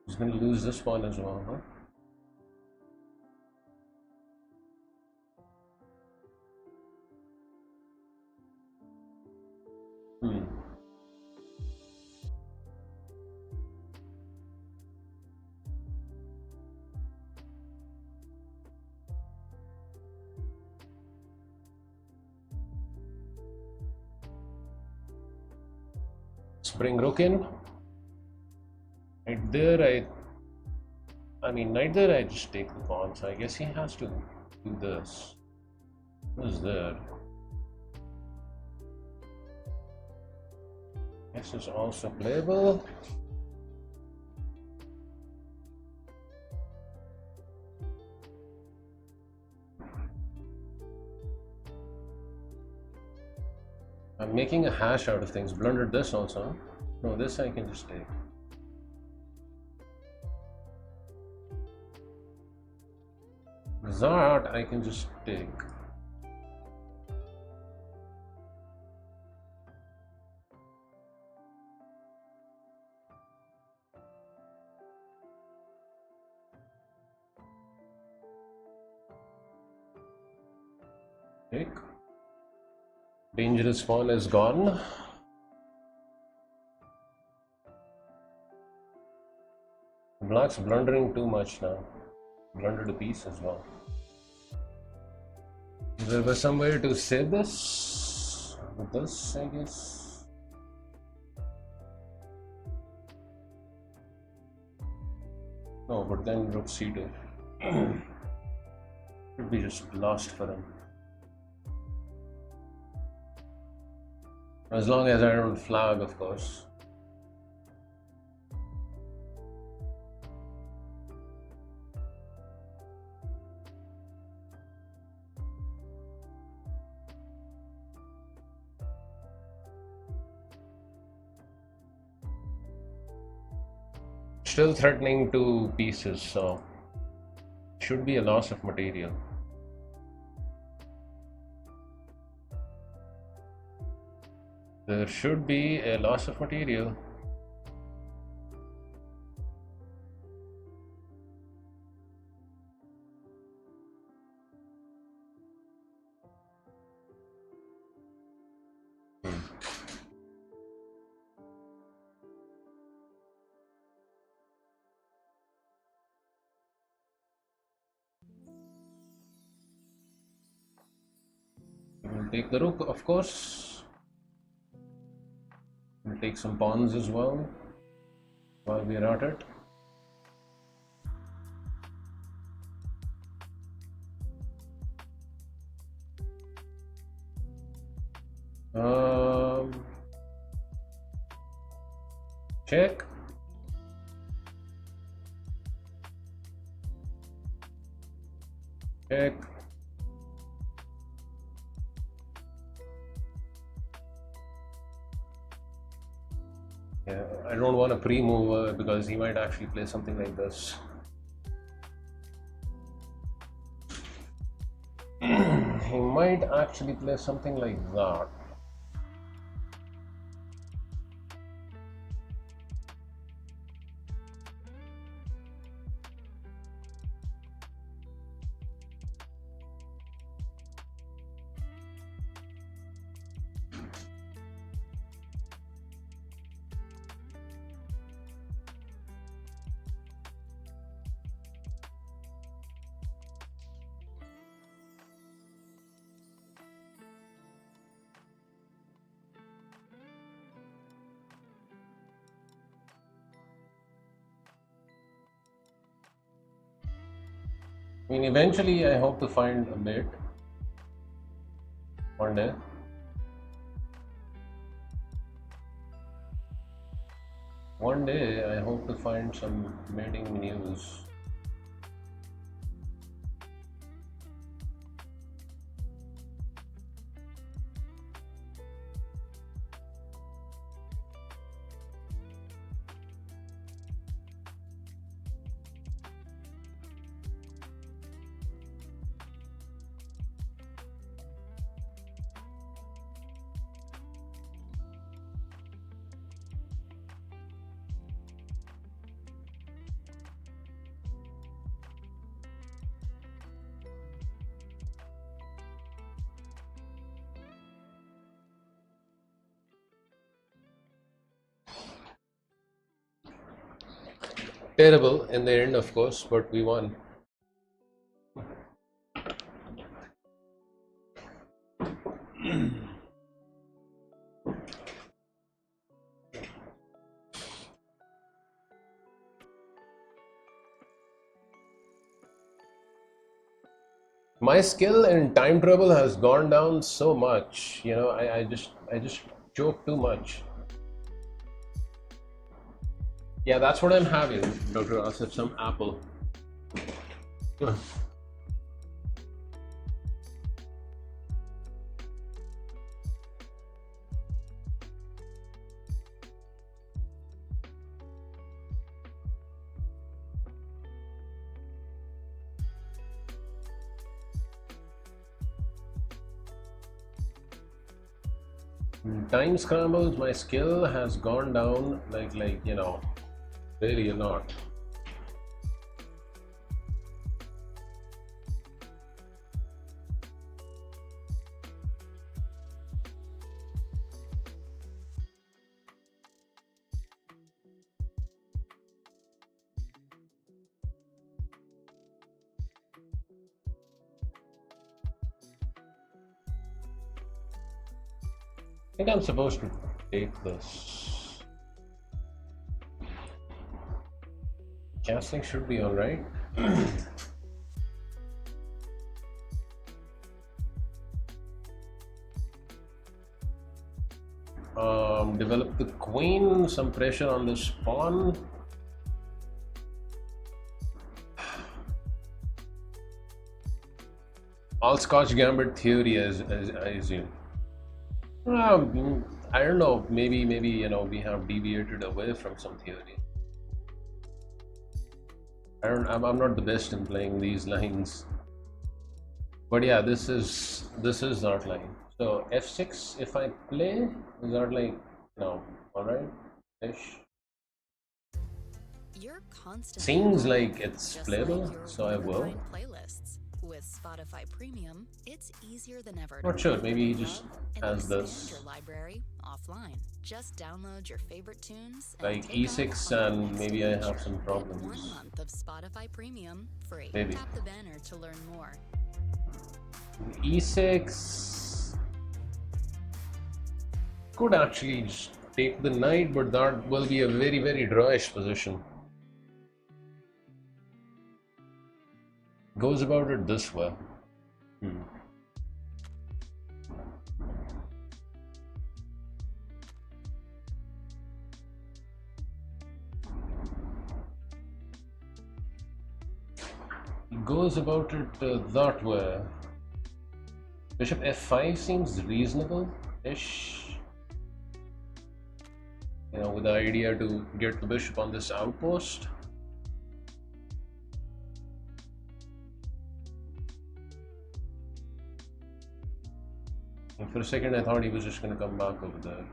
He's going to lose this pawn as well, huh? Spring rook in. Right there, I mean, right there I just take the pawn, so I guess he has to do this. What is there? This is also playable. I'm making a hash out of things. Blundered this also. No, this I can just take. That I can just take. Take. Dangerous pawn is gone. Black's blundering too much now. Blundered a piece as well. There was some way to save this with this, I guess. No, but then rook c2. Should be just lost for him. As long as I don't flag, of course. Still threatening 2 pieces, so should be a loss of material. There should be a loss of material. We'll take the rook, of course. We'll take some pawns as well while we're at it. Check. Check. Yeah, I don't want a pre-mover because he might actually play something like this. He might actually play something like that. I mean, eventually I hope to find a mate one day. One day I hope to find some mating news. Terrible in the end, of course, but we won. My skill in time travel has gone down so much. You know, I just joke too much. Yeah, that's what I'm having, Dr. Asif, some apple. Time scrambles, my skill has gone down like you know, really a lot. I think I'm supposed to take this. Casting should be alright. Develop the queen, some pressure on this pawn. All Scotch Gambit theory, as I assume. I don't know. Maybe you know we have deviated away from some theory. I'm not the best in playing these lines, but yeah, this is that line. So f6. If I play, is that like no? All right, ish. You're constantly Seems like it's just playable, like your so I will. favorite playlists. With Spotify Premium, it's easier than ever Not to sure. find Maybe what he you just love and has expand this your library offline. Just download your favorite tunes and like take e6, off on your and next maybe I have adventure. some Get problems. 1 month of Spotify Premium free. Maybe Tap the banner to learn more. e6 could actually just take the knight, but that will be a very drawish position. Goes about it this way. Goes about it that way. Bishop f5 seems reasonable-ish. You know, with the idea to get the bishop on this outpost. And for a second I thought he was just going to come back over there.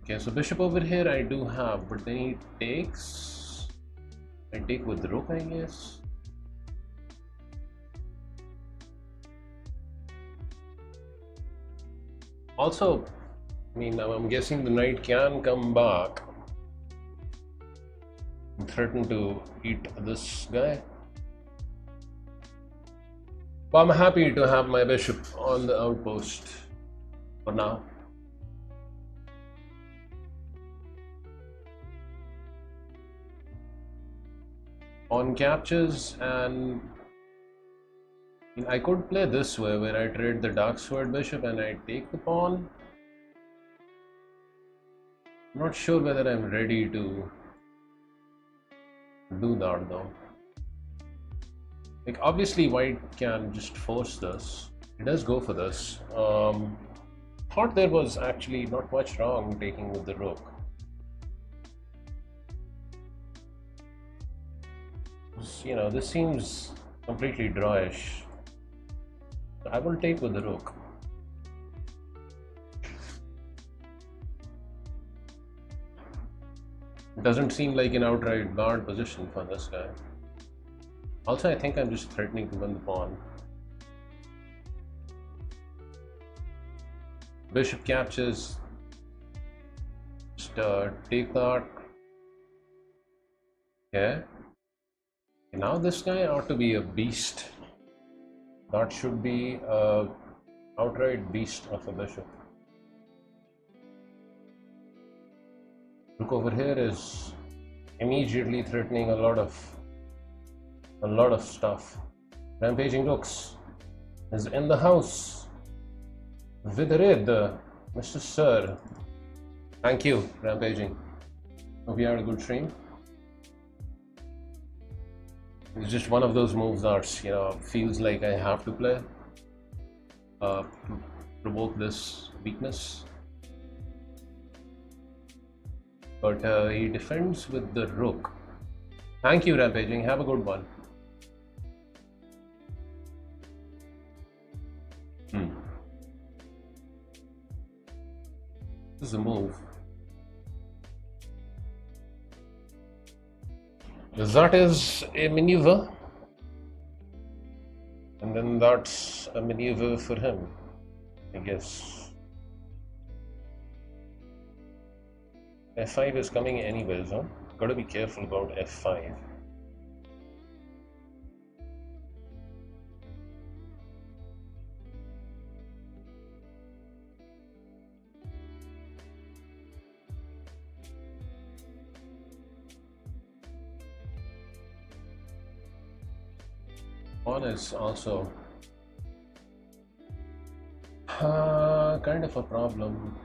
Okay, so bishop over here I do have, but then he takes. I take with rook, I guess. Also, I mean, I'm guessing the knight can come back and threaten to eat this guy. But I'm happy to have my bishop on the outpost for now. Pawn captures, and I could play this way where I trade the dark sword bishop and I take the pawn. I'm not sure whether I'm ready to do that though. Like obviously white can just force this. It does go for this. Thought there was actually not much wrong taking with the rook. You know, this seems completely drawish. I will take with the rook. It doesn't seem like an outright guard position for this guy. Also, I think I'm just threatening to win the pawn. Bishop captures. Just take that. Okay. And now this guy ought to be a beast. That should be a outright beast of a bishop. Rook over here is immediately threatening a lot of a lot of stuff. Rampaging Rooks is in the house. Vidrid, Mr. Sir. Thank you, Rampaging. Hope you had a good stream. It's just one of those moves that, you know, feels like I have to play. Provoke this weakness. But he defends with the rook. Thank you, Rampaging. Have a good one. This is a move. That is a maneuver. And then that's a maneuver for him, I guess. F5 is coming anyways, huh? Gotta be careful about F5. One is also kind of a problem.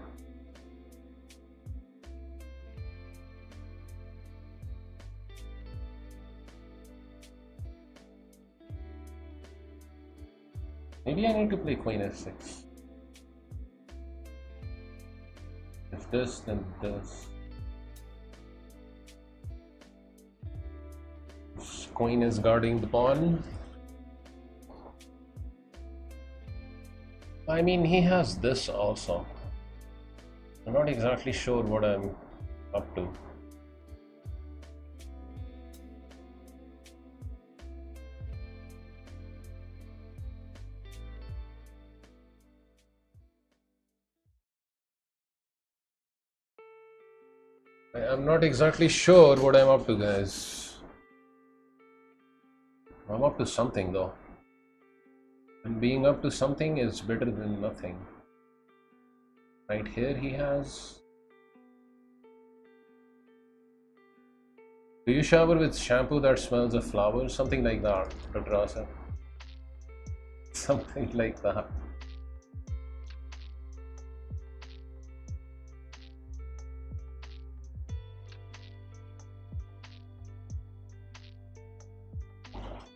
Maybe I need to play Queen F6. If this, then this. Queen is guarding the pawn. I mean, he has this also. I'm not exactly sure what I'm up to. I'm not exactly sure what I'm up to, guys. I'm up to something though. And being up to something is better than nothing. Right here he has. Do you shower with shampoo that smells of flowers? Something like that, Dr. Asa. Something like that.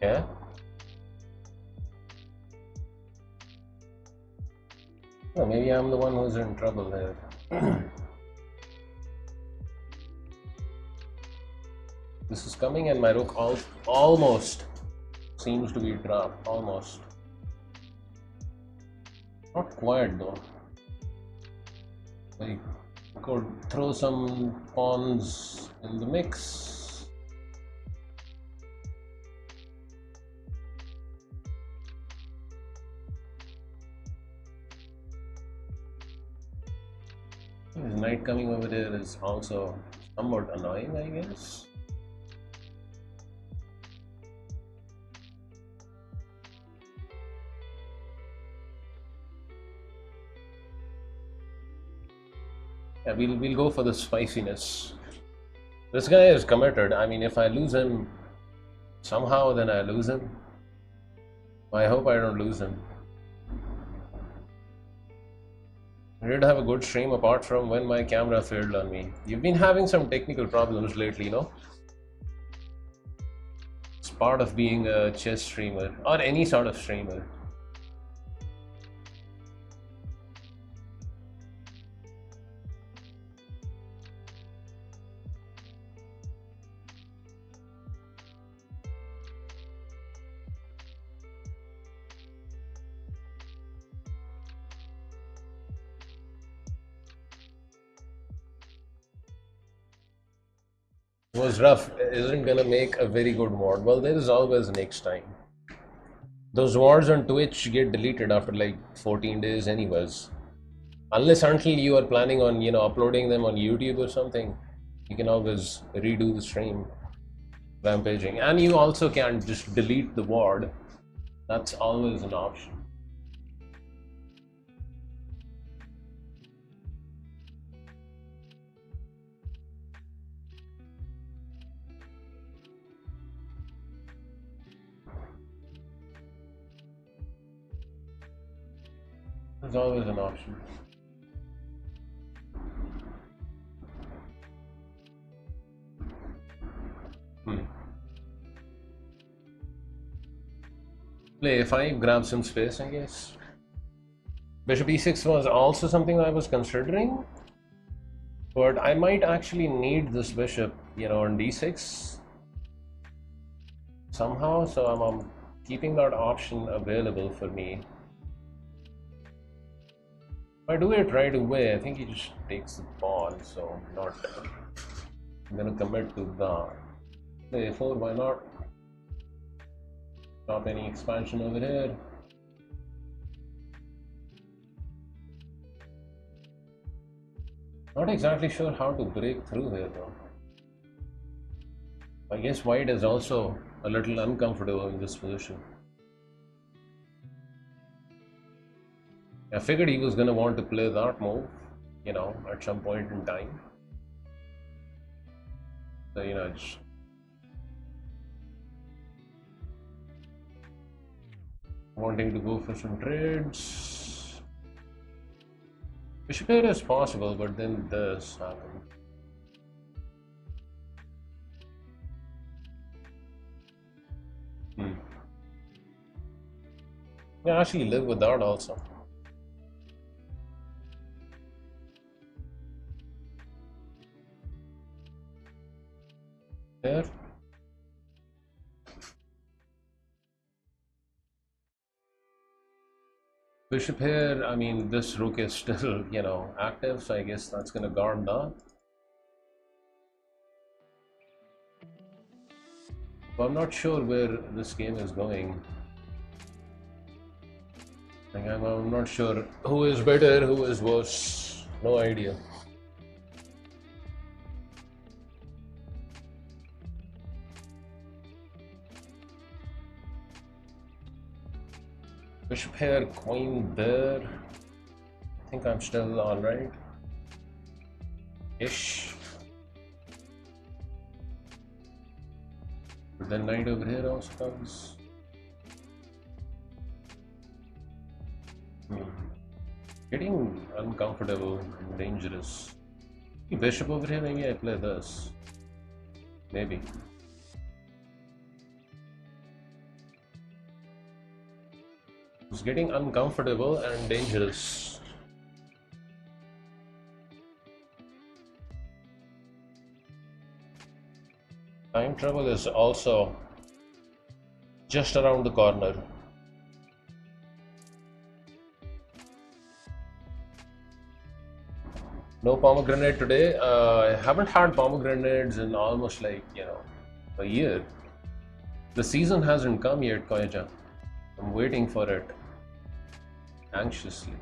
Yeah? Oh, maybe I'm the one who's in trouble here. This is coming and my rook almost seems to be dropped. Almost. Not quite though. I could throw some pawns in the mix. His knight coming over there is also somewhat annoying, I guess. Yeah, we'll go for the spiciness. This guy is committed. I mean, if I lose him somehow, then I lose him. I hope I don't lose him. I did have a good stream apart from when my camera failed on me. You've been having some technical problems lately, no? It's part of being a chess streamer or any sort of streamer. Was rough isn't gonna make a very good ward. Well, there is always next time. Those wards on Twitch get deleted after like 14 days anyways. Unless until you are planning on, uploading them on YouTube or something, you can always redo the stream. Rampaging. And you also can just delete the ward. That's always an option. There's always an option. Play a5, grab some space, I guess. Bishop e6 was also something I was considering, but I might actually need this bishop, you know, on d6 somehow, so I'm keeping that option available for me. If I do it right away, I think he just takes the pawn, so I'm gonna commit to that. Play a4, why not? Stop any expansion over here. Not exactly sure how to break through here though. I guess white is also a little uncomfortable in this position. I figured he was gonna want to play that move, you know, at some point in time. So, you know, just wanting to go for some trades. Bishop here is possible, but then this happened. Yeah, actually live with that also. Here. Bishop here, I mean, this rook is still, you know, active, so I guess that's gonna guard that. But I'm not sure where this game is going. Like, I'm not sure who is better, who is worse. No idea. Bishop here, queen there. I think I'm still alright. Ish. But then knight over here also comes. Getting uncomfortable and dangerous. Bishop over here, maybe I play this. Maybe. It's getting uncomfortable and dangerous. Time travel is also just around the corner. No pomegranate today. I haven't had pomegranates in almost like, you know, a year. The season hasn't come yet, Koyaja. I'm waiting for it anxiously.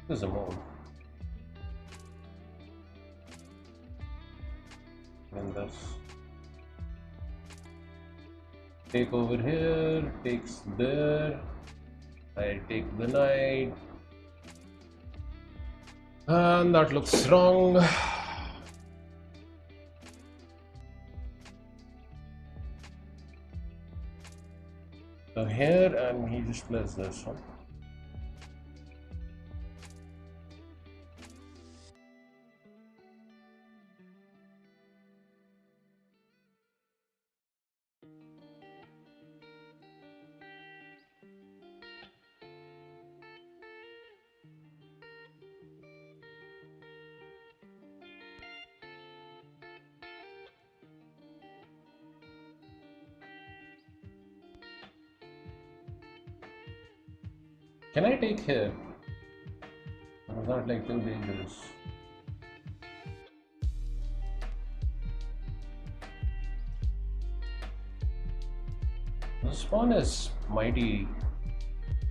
There's a move. And that's take over here, takes there. I take the knight. And that looks wrong. So here, and he just plays this one. Can I take here? Or is that like too dangerous? This pawn is mighty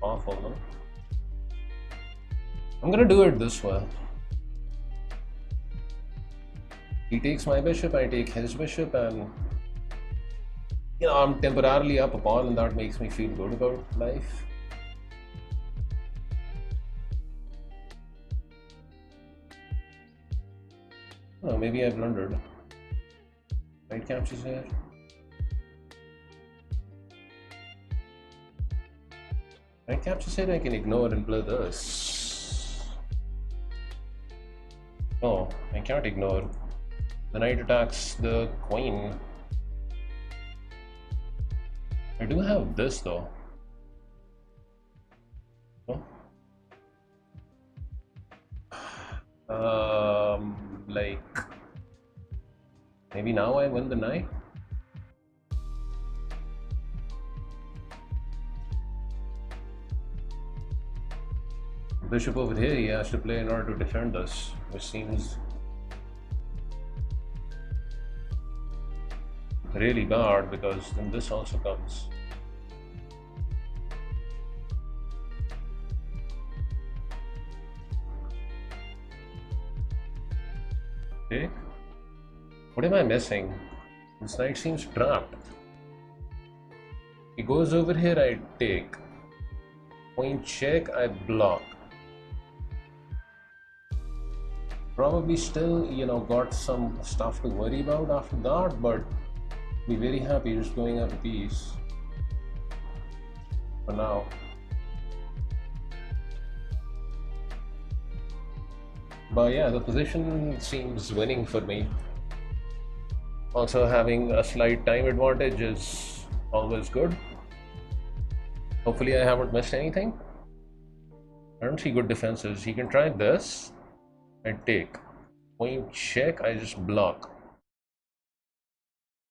awful, no? I'm gonna do it this way. He takes my bishop, I take his bishop, and you know, I'm temporarily up a pawn, and that makes me feel good about life. Oh, maybe I blundered. Right captures here. Right captures here I can ignore and play this. No, I can't ignore. The knight attacks the queen. I do have this though. No? Like maybe now I win the knight. Bishop over here he has to play in order to defend us, which seems really bad because then this also comes. Okay. What am I missing? This knight seems trapped. He goes over here, I take. Queen check, I block. Probably still, got some stuff to worry about after that, but be very happy just going up a piece for now. But yeah, the position seems winning for me. Also, having a slight time advantage is always good. Hopefully I haven't missed anything. I don't see good defenses. He can try this. I take. Queen check, I just block.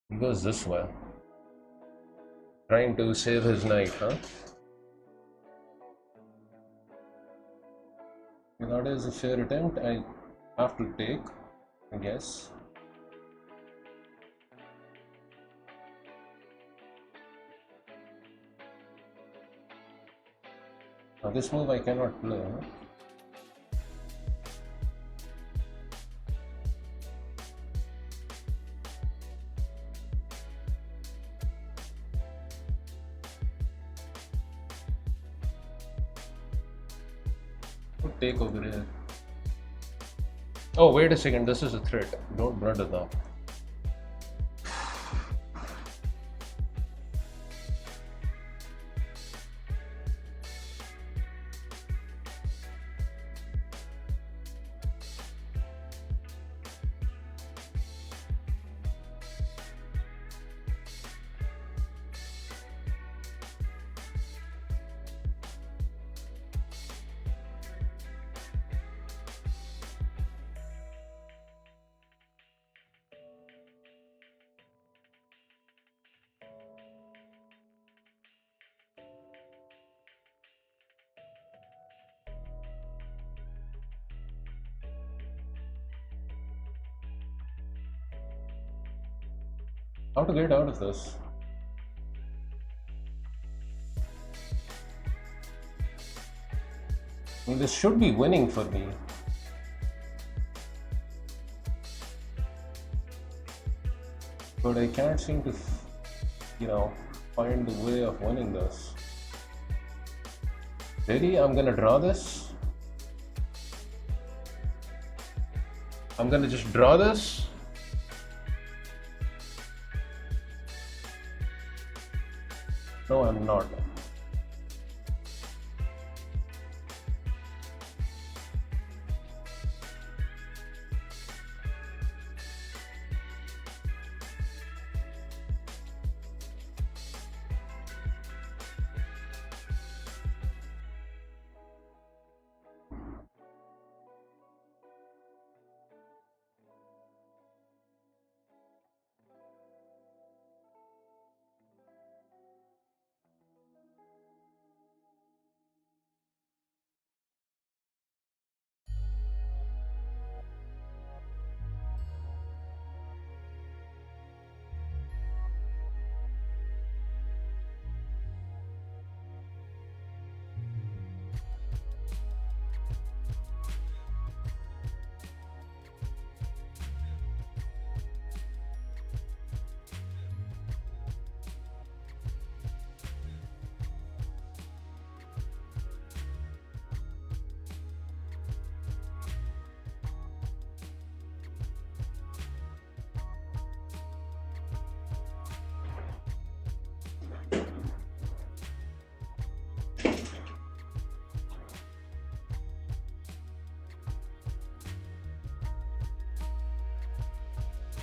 He goes this way. Trying to save his knight, huh? That is a fair attempt. I have to take, I guess. Now this move I cannot play, huh? Take over here. Oh, wait a second, this is a threat. Don't blunder now. How to get out of this? I mean, this should be winning for me. But I can't seem to, find the way of winning this. Really? I'm gonna draw this? I'm gonna just draw this? No, I'm not.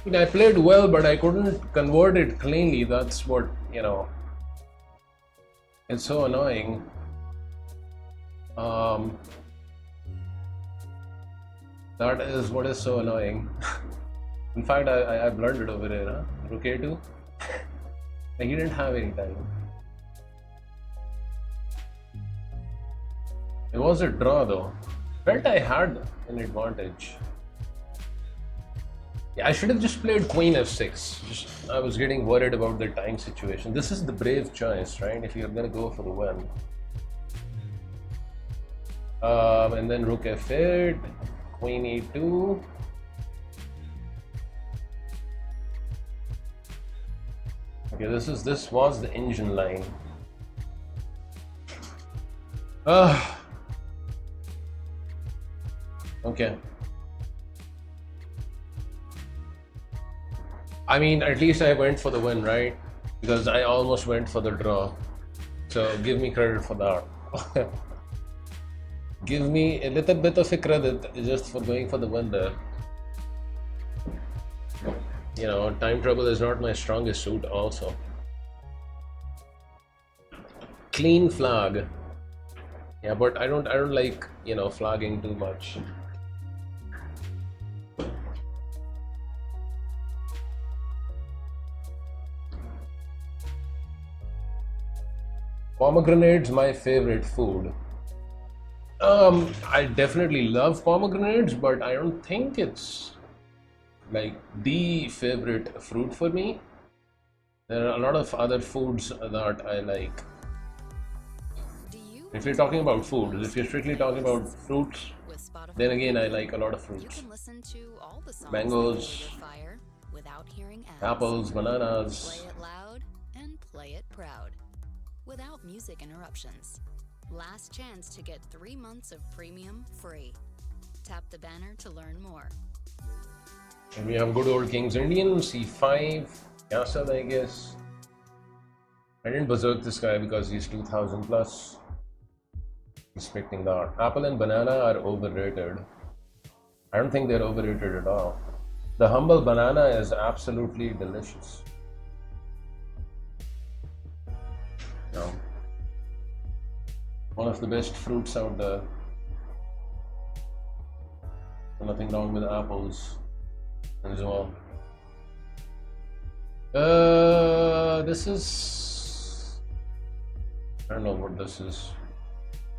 mean, I played well, but I couldn't convert it cleanly. That's what, it's so annoying. That is what is so annoying. In fact, I blundered over here, huh? Rook A2. Like, he didn't have any time. It was a draw though. Felt I had an advantage. Yeah, I should have just played Queen F6. I was getting worried about the time situation. This is the brave choice, right? If you're gonna go for the win. And then Rook F8, Queen E2. Okay, this was the engine line. Okay. I mean, at least I went for the win, right? Because I almost went for the draw. So give me credit for that. Give me a little bit of a credit just for going for the win there. Time trouble is not my strongest suit also. Clean flag. Yeah, but I don't like, flagging too much. Pomegranate's my favorite food. I definitely love pomegranates, but I don't think it's like the favorite fruit for me. There are a lot of other foods that I like. If you're talking about food, if you're strictly talking about fruits, then again I like a lot of fruits. Mangoes, apples, bananas. Play it loud and play it proud. Without music interruptions. Last chance to get 3 months of premium free. Tap the banner to learn more. And we have good old King's Indian, C5, Castle, I guess. I didn't berserk this guy because he's 2000 plus. Respecting that. Apple and banana are overrated. I don't think they're overrated at all. The humble banana is absolutely delicious. One of the best fruits out there. Nothing wrong with apples as well. This is... I don't know what this is.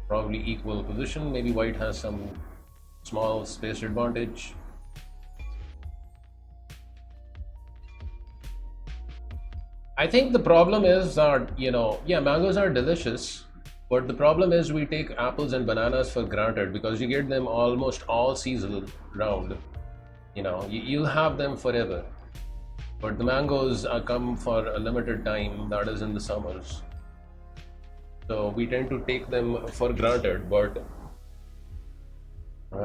Probably equal position. Maybe white has some small space advantage. I think the problem is that, mangoes are delicious. But the problem is we take apples and bananas for granted because you get them almost all season round. You'll have them forever. But the mangoes come for a limited time, that is in the summers. So we tend to take them for granted, but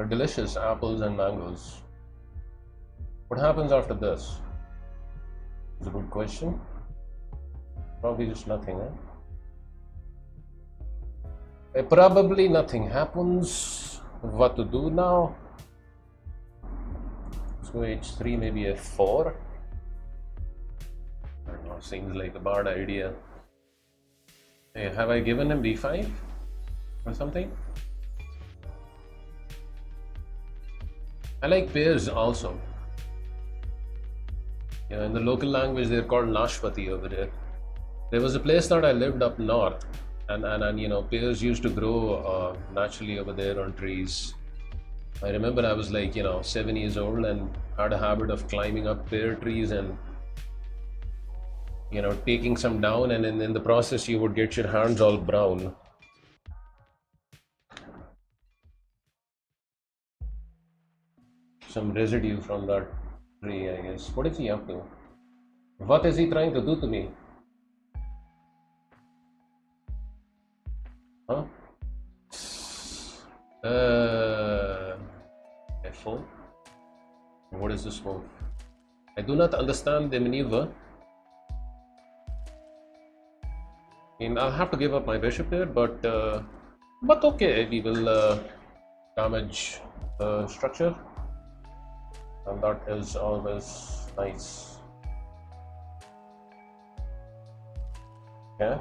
delicious apples and mangoes. What happens after this? It's a good question. Probably just nothing, eh? Probably nothing happens. What to do now? Let's go H3, maybe F4. I don't know, seems like a bad idea. Hey, have I given him B5 or something? I like pairs also. In the local language they're called Nashpati over there. There was a place that I lived up north. And pears used to grow naturally over there on trees. I remember I was like 7 years old and had a habit of climbing up pear trees and taking some down, and in the process you would get your hands all brown. Some residue from that tree, I guess. What is he up to? What is he trying to do to me? Huh? F4? What is this move? I do not understand the maneuver. I'll have to give up my bishop here, but okay, we will damage the structure. and that is always nice. Yeah.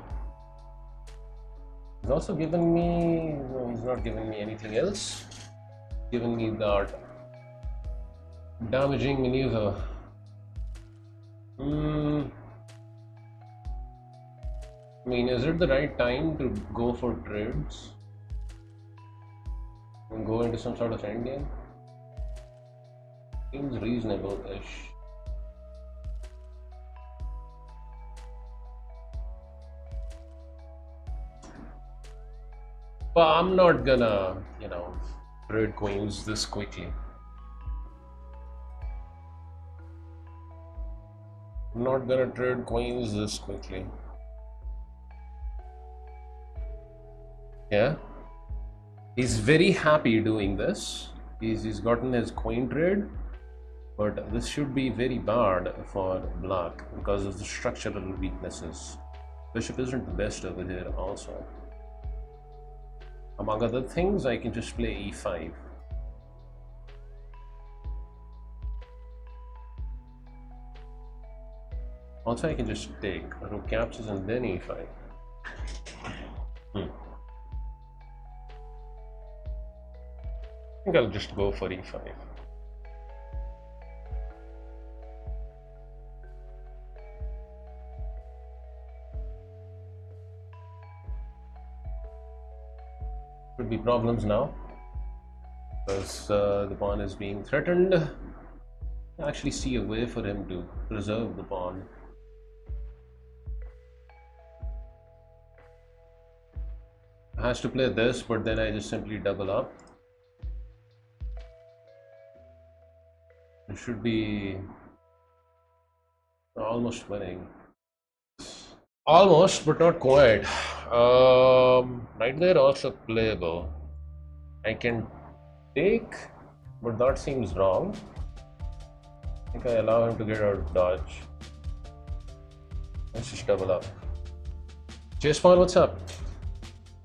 He's also given me, no, he's not given me anything else. Given me that damaging maneuver. I mean, is it the right time to go for trades and go into some sort of endgame? Seems reasonable-ish. But I'm not gonna, trade queens this quickly. I'm not gonna trade queens this quickly. Yeah, he's very happy doing this. He's gotten his queen trade, but this should be very bad for black because of the structural weaknesses. Bishop isn't the best over here also. Among other things, I can just play e5. Also, I can just take rook captures and then e5. I think I'll just go for e5. Could be problems now because the pawn is being threatened. I actually see a way for him to preserve the pawn. Has to play this, but then I just simply double up. It should be almost winning. Almost, but not quite. Right there also playable. I can take, but that seems wrong. I think I allow him to get out of dodge. Let's just double up. Chase pawn, what's up?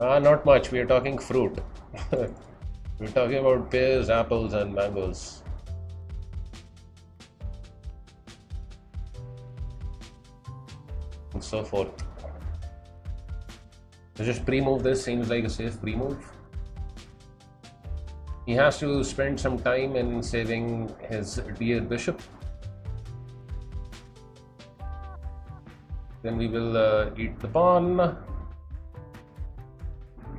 Not much. We are talking fruit. We're talking about pears, apples, and mangoes. And so forth. So just pre-move this, seems like a safe pre-move. He has to spend some time in saving his dear bishop. Then we will eat the pawn.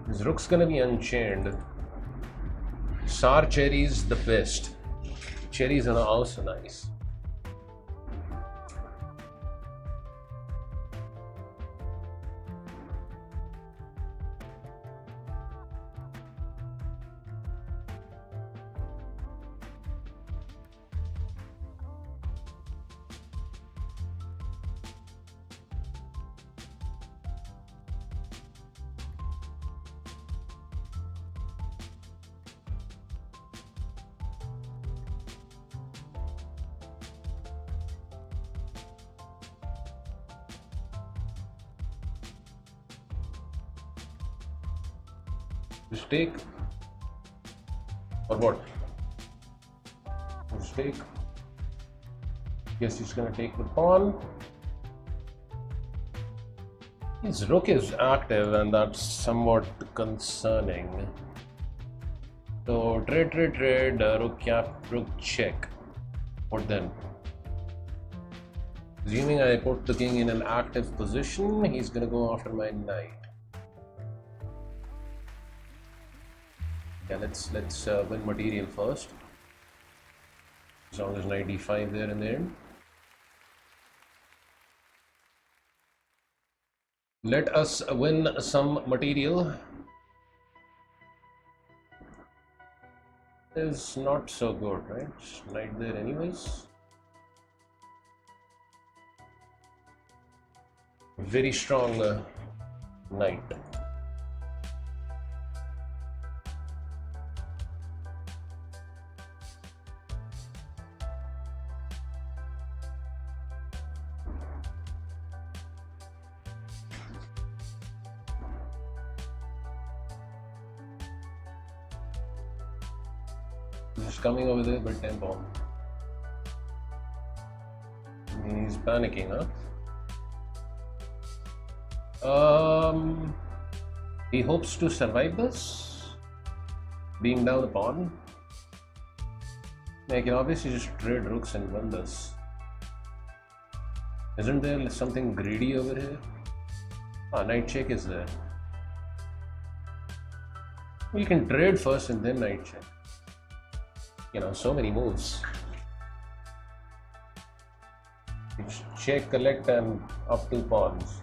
His rook's gonna be unchained. Sour cherries the best. Cherries are also nice. Just take or what? Just take. Guess he's gonna take the pawn. His rook is active, and that's somewhat concerning. So trade, rook cap, rook check. What then? Assuming I put the king in an active position, he's gonna go after my knight. Yeah, let's win material first. As long as knight d5 there and there. Let us win some material. Is not so good, right? Just knight there anyways. Very strong knight. Just coming over there with tempo. panicking, huh? He hopes to survive this, being down the pawn. I can obviously just trade rooks and win this. Isn't there something greedy over here? Ah, knight check is there. We can trade first and then knight check. You know, so many moves. Check, collect, and up 2 pawns.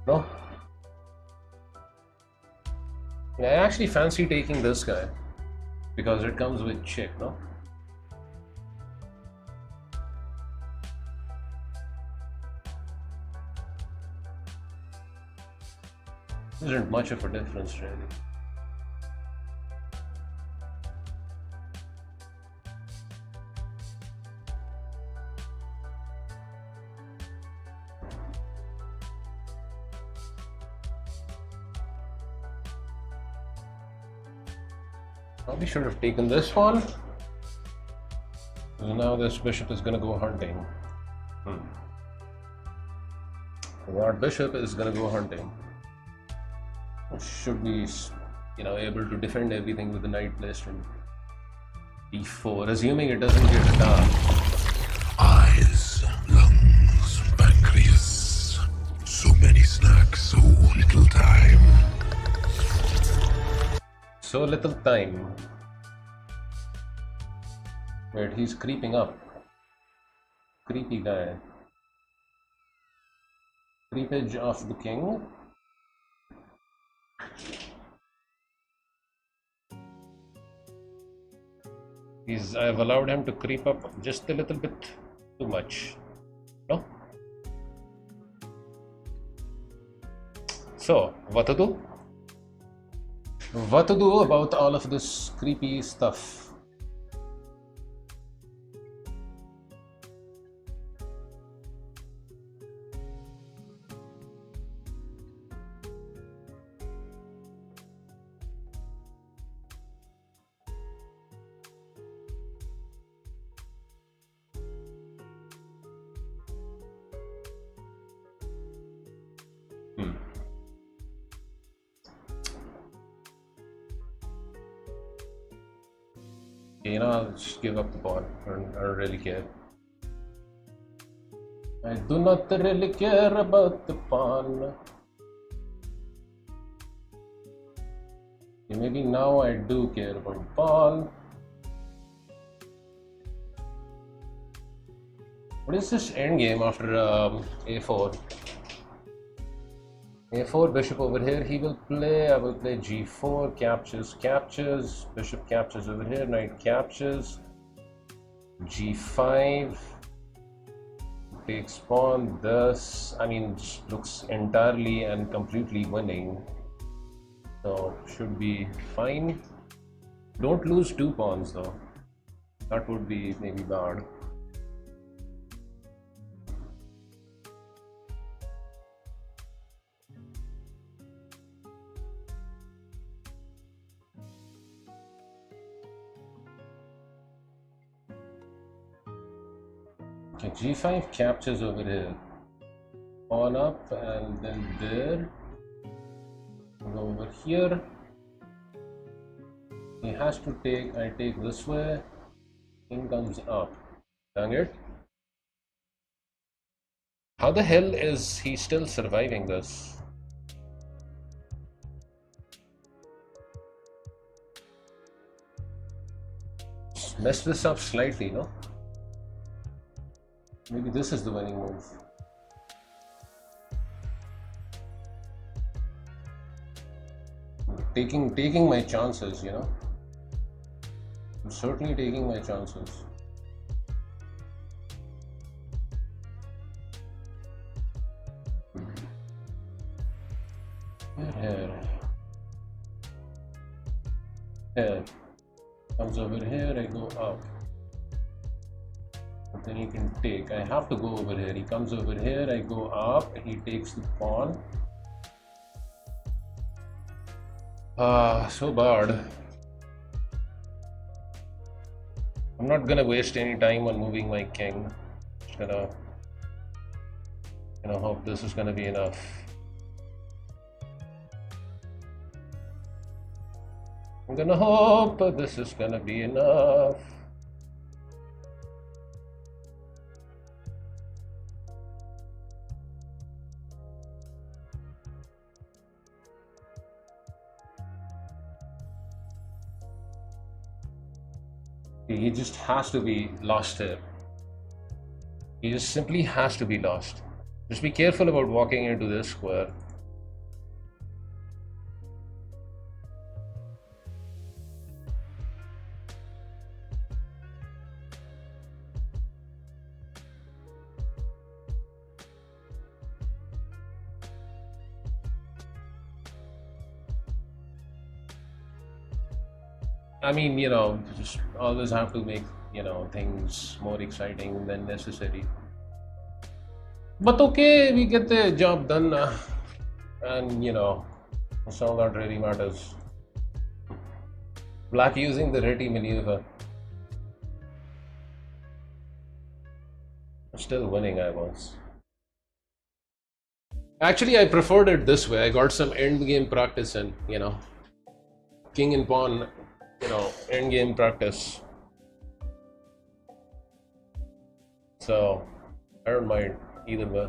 No? I actually fancy taking this guy because it comes with check, no? Isn't much of a difference, really. Probably should have taken this one. So now this bishop is going to go hunting. Our bishop is going to go hunting. Should be, you know, able to defend everything with the knight placed in e4, assuming it doesn't get dark. Eyes, lungs, pancreas. So many snacks, so little time. So little time. Wait, he's creeping up. Creepy guy. Creepage of the king. I've allowed him to creep up just a little bit too much. No? So, what to do? What to do about all of this creepy stuff? You know, I'll just give up the pawn. I don't really care. I do not really care about the pawn. Okay, maybe now I do care about the pawn. What is this endgame after a4? a4, bishop over here, he will play, I will play g4, captures, captures, bishop captures over here, knight captures, g5, takes pawn, thus, I mean, looks entirely and completely winning, so should be fine. Don't lose 2 pawns though, that would be maybe bad. Okay, g5 captures over here, pawn up and then there, go over here, he has to take, I take this way, king comes up, dang it. How the hell is he still surviving this? Just mess this up slightly, no? Maybe this is the winning move. Taking my chances, you know. I'm certainly taking my chances. Here. Comes over here, I go up. But then he can take. I have to go over here. He comes over here, I go up, he takes the pawn. So bad. I'm not gonna waste any time on moving my king. Just gonna, hope this is gonna be enough. I'm gonna hope this is gonna be enough. He just has to be lost here. He just simply has to be lost. Just be careful about walking into this square. I mean, just always have to make, things more exciting than necessary. But okay, we get the job done, and that's all that really matters. Black using the ready maneuver. Still winning, I was. Actually, I preferred it this way. I got some end game practice in, king and pawn, end game practice. So I don't mind either way.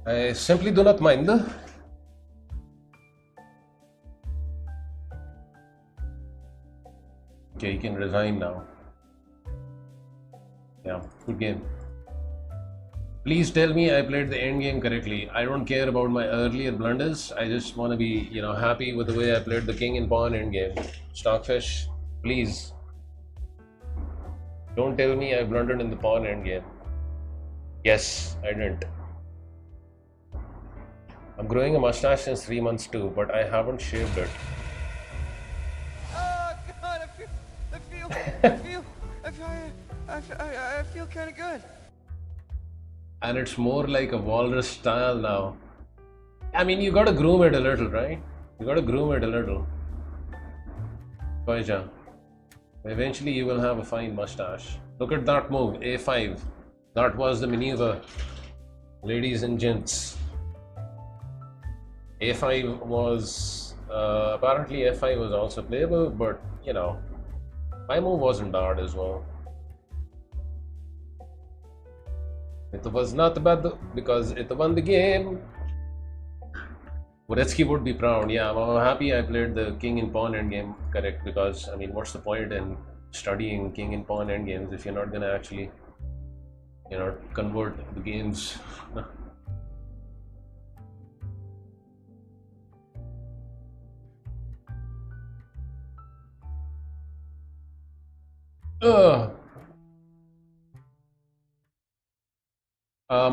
I simply do not mind. Okay, you can resign now. Yeah, good game. Please tell me I played the end game correctly. I don't care about my earlier blunders. I just want to be, happy with the way I played the king and pawn end game. Stockfish, please. Don't tell me I blundered in the pawn end game. Yes, I didn't. I'm growing a mustache since 3 months too, but I haven't shaved it. Oh God, I feel kind of good. And it's more like a walrus style now. I mean, you gotta groom it a little, right? You gotta groom it a little. Koija. Eventually you will have a fine mustache. Look at that move, A5. That was the maneuver. Ladies and gents. A5 was... apparently F5 was also playable, but, my move wasn't bad as well. It was not bad because it won the game. Boretsky would be proud. Yeah, I'm happy I played the king and pawn endgame correct, because I mean, what's the point in studying king and pawn endgames if you're not gonna actually, convert the games?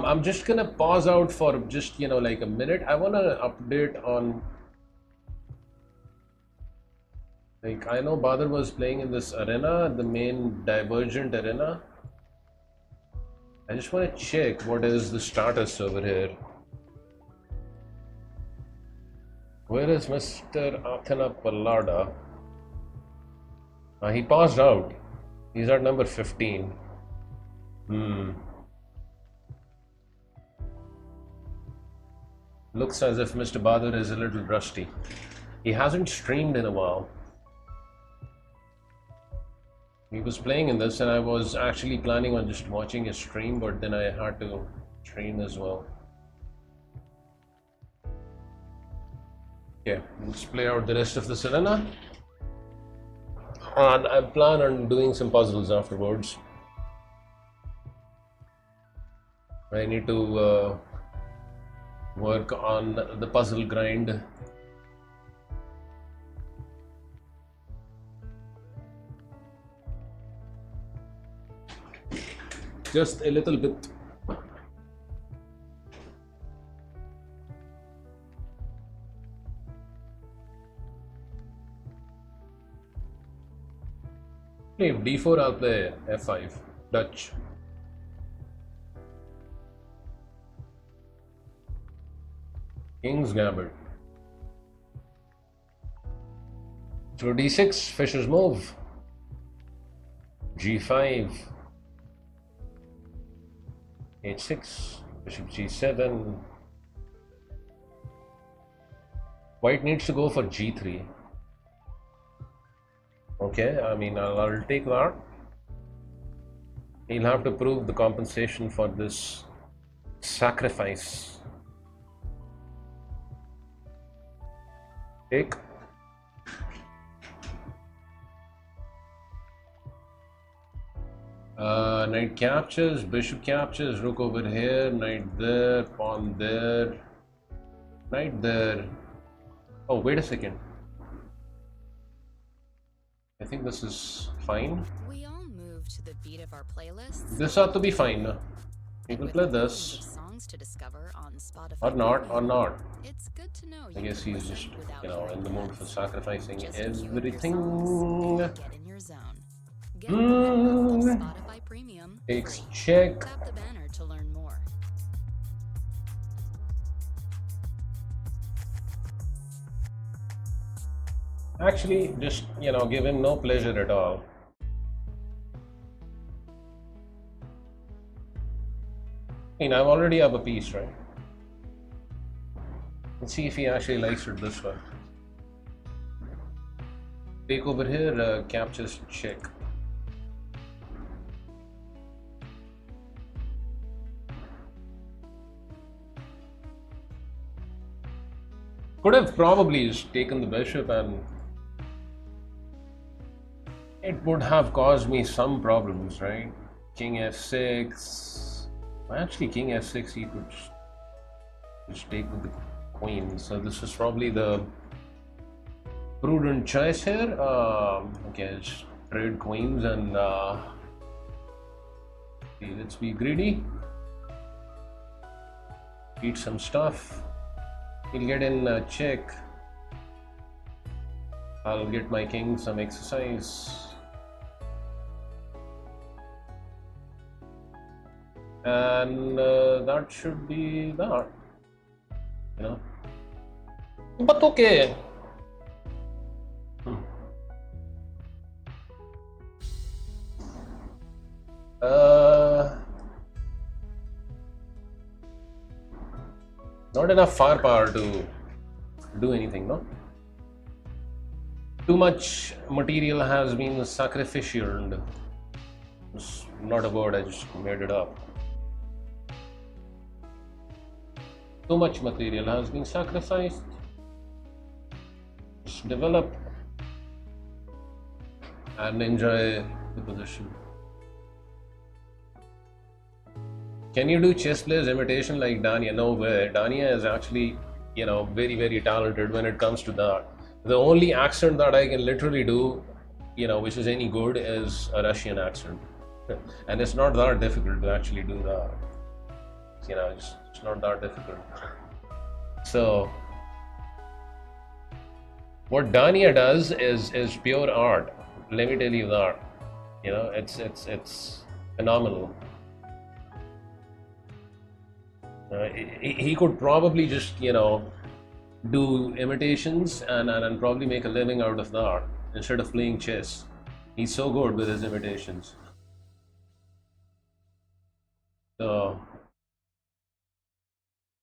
I'm just gonna pause out for just like a minute. I wanna update on, like, I know Badr was playing in this arena, the main Divergent arena. I just want to check what is the status over here. Where is Mr. Athena Pallada? He paused out. He's at number 15. Looks as if Mr. Badr is a little rusty. He hasn't streamed in a while. He was playing in this and I was actually planning on just watching his stream, but then I had to stream as well. Okay, let's play out the rest of the arena. And I plan on doing some puzzles afterwards. I need to work on the puzzle grind. Just a little bit. If D4, I'll play F5. Dutch. King's Gambit. Through d6, Fisher's move. g5. h6. Bishop g7. White needs to go for g3. Okay, I mean, I'll take that. He'll have to prove the compensation for this sacrifice. Take. Knight captures, bishop captures, rook over here, knight there, pawn there, knight there. Oh, wait a second. I think this is fine. We all move to the beat of our playlists. This ought to be fine. We will play this. Songs to discover on Spotify Or not, or not. It's good to know. I guess he's just, you know, in the mood for sacrificing Just everything. get in your zone. Get Spotify Premium. Takes free. check. Tap the banner to learn more. Actually, just, you know, give him no pleasure at all. I mean, I've already have a piece, right? Let's see if he actually likes it this way. Take over here, captures check. Could have probably just taken the bishop, and it would have caused me some problems, right? King f6. Actually, king f6, he could just take with the queen. So this is probably the prudent choice here. Okay, just trade queens and okay, let's be greedy. Eat some stuff. He'll get in check. I'll get my king some exercise. And that should be that, you know. But okay. Not enough firepower to do anything, no? Too much material has been sacrificialed. It's not a word, I just made it up. Too much material has been sacrificed. Just develop and enjoy the position. Can you do chess players imitation like Dania? No way. Dania is actually, you know, very, very talented when it comes to that. The only accent that I can literally do, you know, which is any good, is a Russian accent. And it's not that difficult to actually do that. You know, it's not that difficult. So what Dania does is pure art. Let me tell you that. You know, it's phenomenal. He could probably just, you know, do imitations and probably make a living out of that instead of playing chess. He's so good with his imitations. So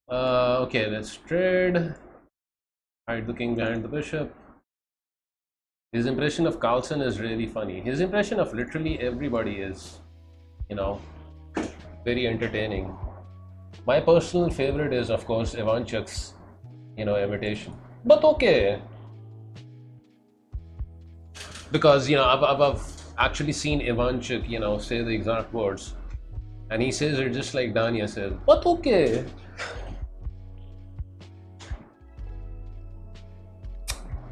okay, let's trade. Hide the king behind the bishop. His impression of Carlsen is really funny. His impression of literally everybody is, you know, very entertaining. My personal favorite is, of course, Ivanchuk's, you know, imitation. But okay, because, you know, I've actually seen Ivanchuk, you know, say the exact words, and he says it just like Dania says. But okay.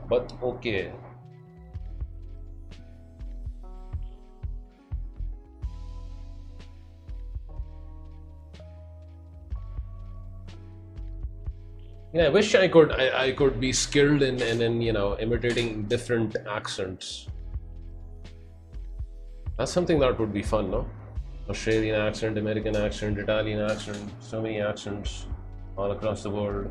But okay. Yeah, I wish I could be skilled in you know, imitating different accents. That's something that would be fun, no? Australian accent, American accent, Italian accent, so many accents all across the world.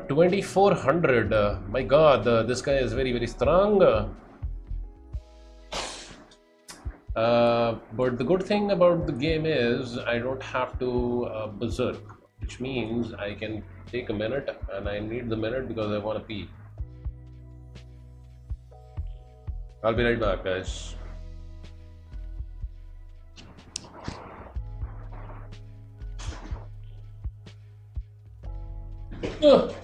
2400. My god, this guy is very, very strong. But the good thing about the game is I don't have to berserk, which means I can take a minute, and I need the minute because I want to pee. I'll be right back, guys. Ugh.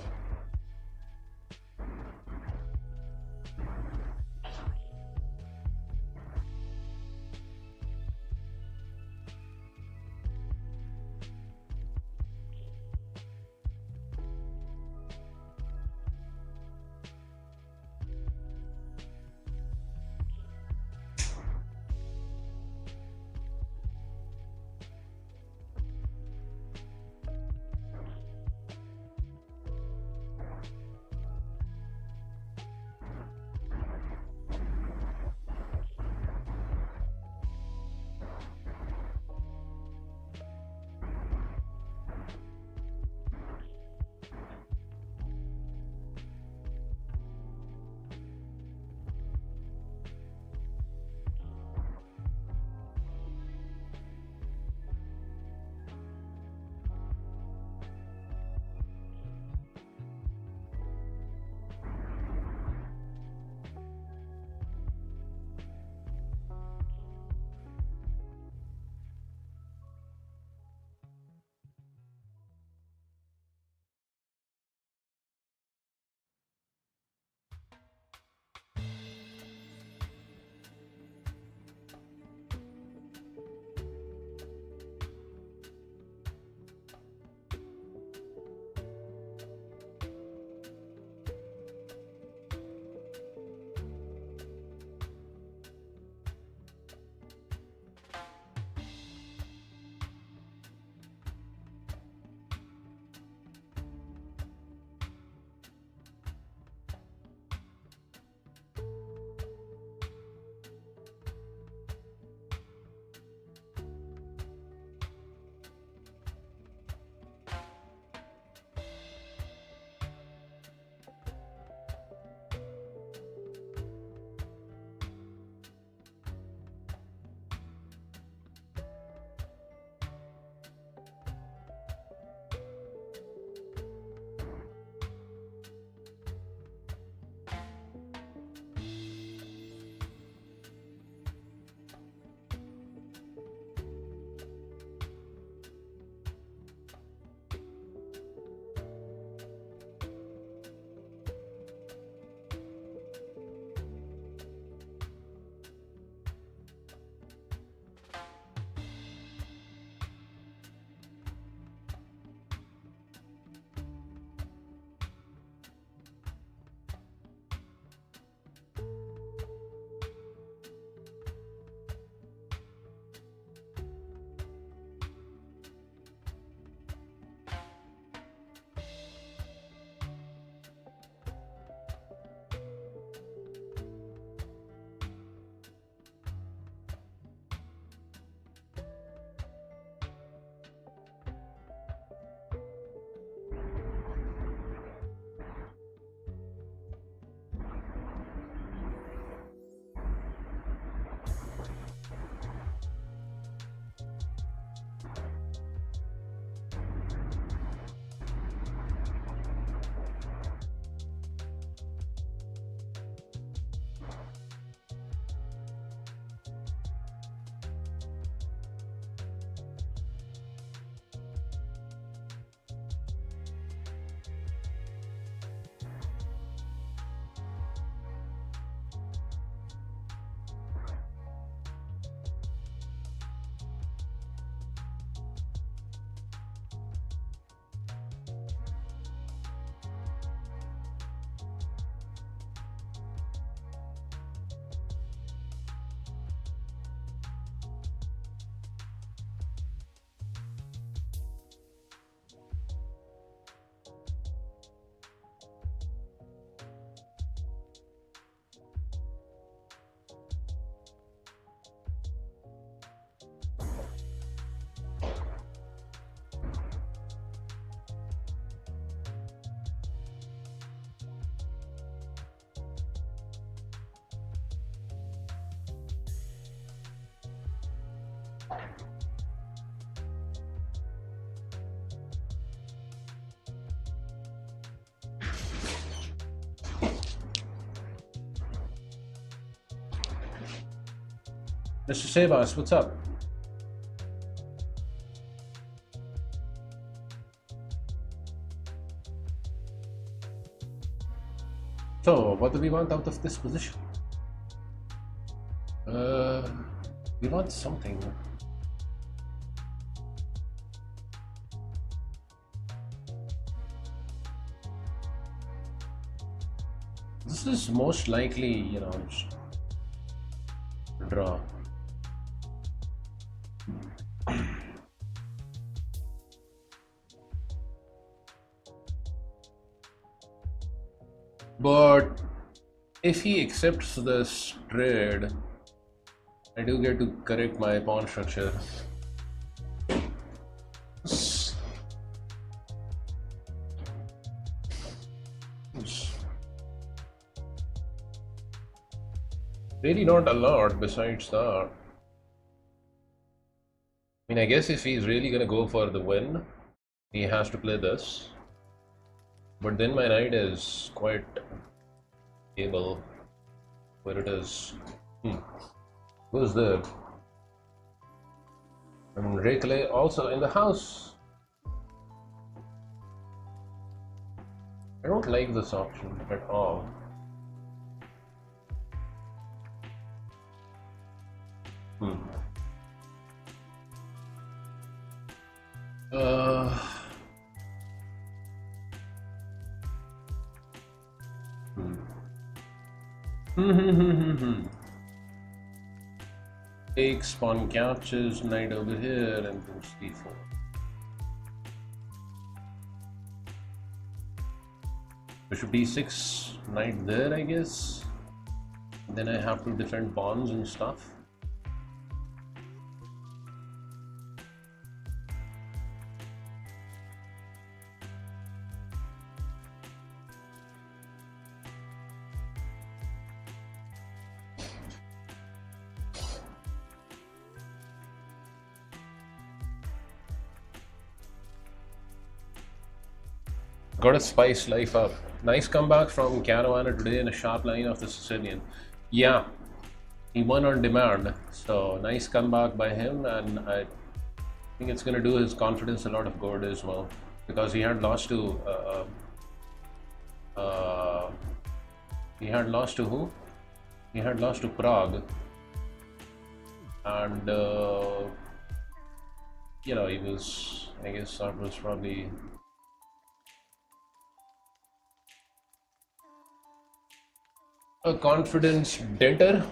Mr. Sebas, what's up? So, what do we want out of this position? We want something. This is most likely, you know, draw. But if he accepts this trade, I do get to correct my pawn structure. Really not a lot besides that. I mean, I guess if he's really gonna go for the win, he has to play this. But then my knight is quite able. Where it is. Who's there? And Rekle also in the house. I don't like this option at all. Takes, pawn captures, knight over here, and goes d4. Bishop d6, knight there, I guess. Then I have to defend pawns and stuff. Gotta spice life up. Nice comeback from Caruana today in a sharp line of the Sicilian. Yeah, he won on demand. So nice comeback by him, and I think it's gonna do his confidence a lot of good as well, because he had lost to who? He had lost to Prague, and you know, he was. I guess that was probably. A confidence denter.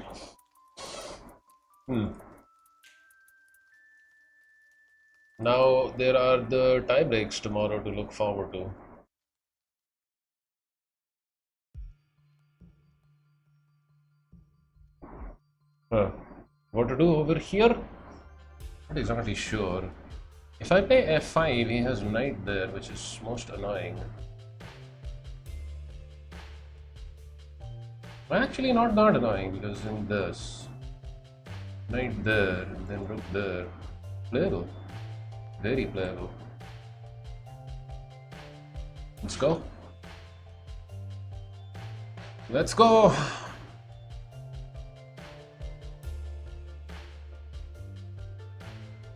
Now there are the tie breaks tomorrow to look forward to. What to do over here? Not exactly sure. If I play f5, he has knight there, which is most annoying. Well, actually not that annoying, because in this, knight there, and then rook there, playable, very playable. Let's go. Let's go.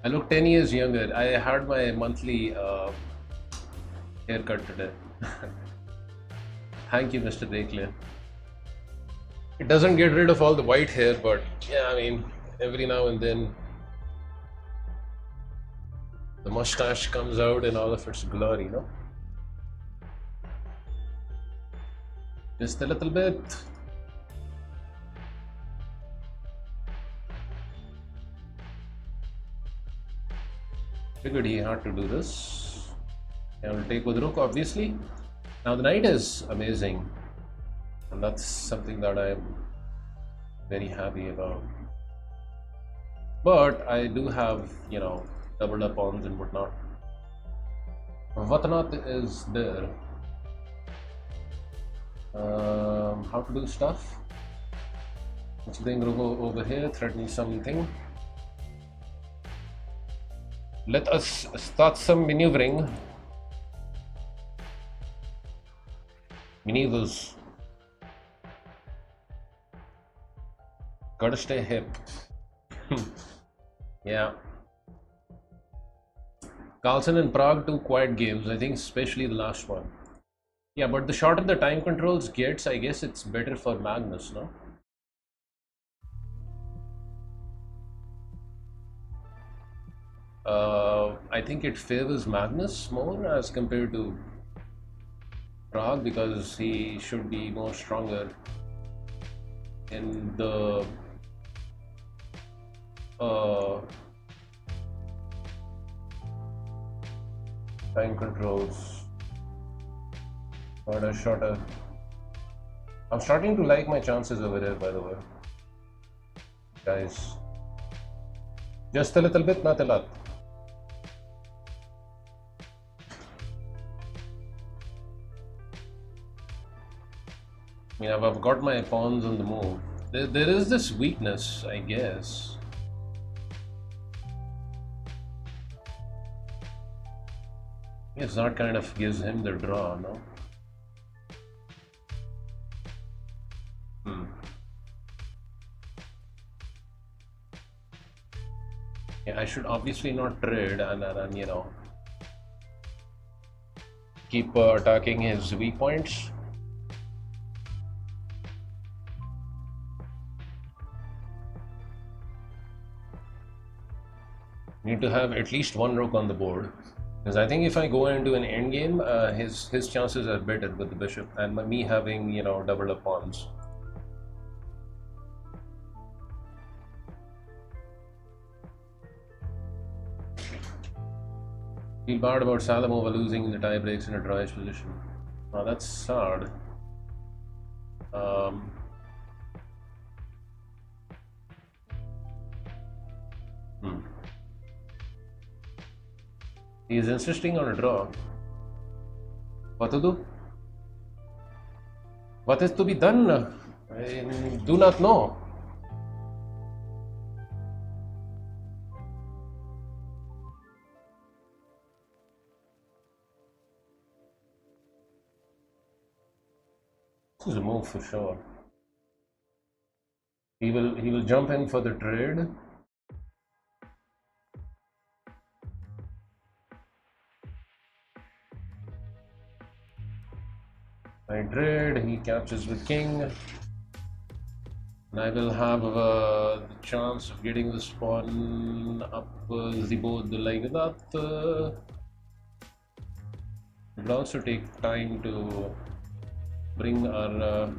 I look 10 years younger. I had my monthly haircut today. Thank you, Mr. Rekle. It doesn't get rid of all the white hair, but yeah, I mean, every now and then the mustache comes out in all of its glory, no? Just a little bit. Figured he had to do this. I will take with rook, obviously. Now the knight is amazing, and that's something that I'm very happy about. But I do have, you know, doubled up pawns and whatnot. Whatnot is there. How to do stuff. Let's bring rook over here, threaten something. let us start some maneuvering. Maneuvers. Gotta stay hip. Yeah. Carlson and Prague, two quiet games, I think, especially the last one. Yeah, but the shorter the time controls gets, I guess it's better for Magnus, no? I think it favors Magnus more as compared to Prague because he should be more stronger in the time controls. Shorter. I'm starting to like my chances over there, by the way, guys. Just a little bit, not a lot. I mean, I've got my pawns on the move. There is this weakness, I guess. It's not kind of gives him the draw, no? Yeah, I should obviously not trade and you know, keep attacking his weak points. Need to have at least one rook on the board, because I think if I go into an end game, his chances are better with the bishop and me having, you know, double up pawns. Feel bad about Salamova losing in the tie breaks in a drawish position. Now that's sad. He is insisting on a draw. What to do? What is to be done? I do not know. This is a move for sure. He will jump in for the trade. I trade, he captures with king, and I will have the chance of getting the pawn up the board like that. It will also take time to bring our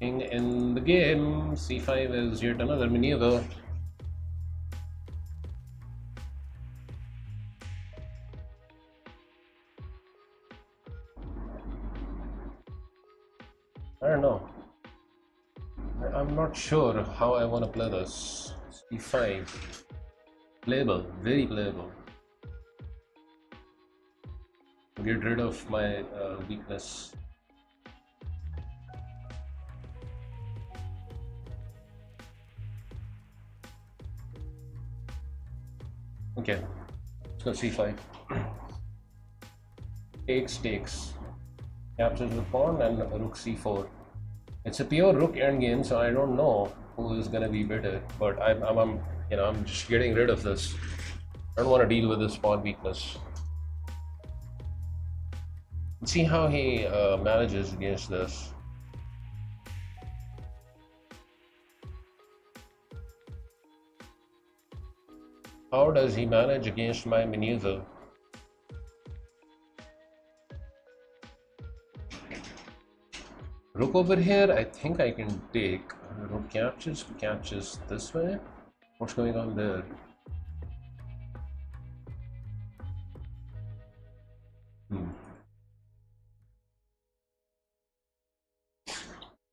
king in the game. C5 is yet another maneuver. I don't know. I'm not sure how I want to play this. C5. Playable, very playable. Get rid of my weakness. Okay, let's go C5. Takes. Captures the pawn and rook c4. It's a pure rook endgame, so I don't know who is gonna be better. But I'm just getting rid of this. I don't want to deal with this pawn weakness. Let's see how he manages against this. How does he manage against my maneuver? Rook over here, I think I can take. Rook captures this way. What's going on there?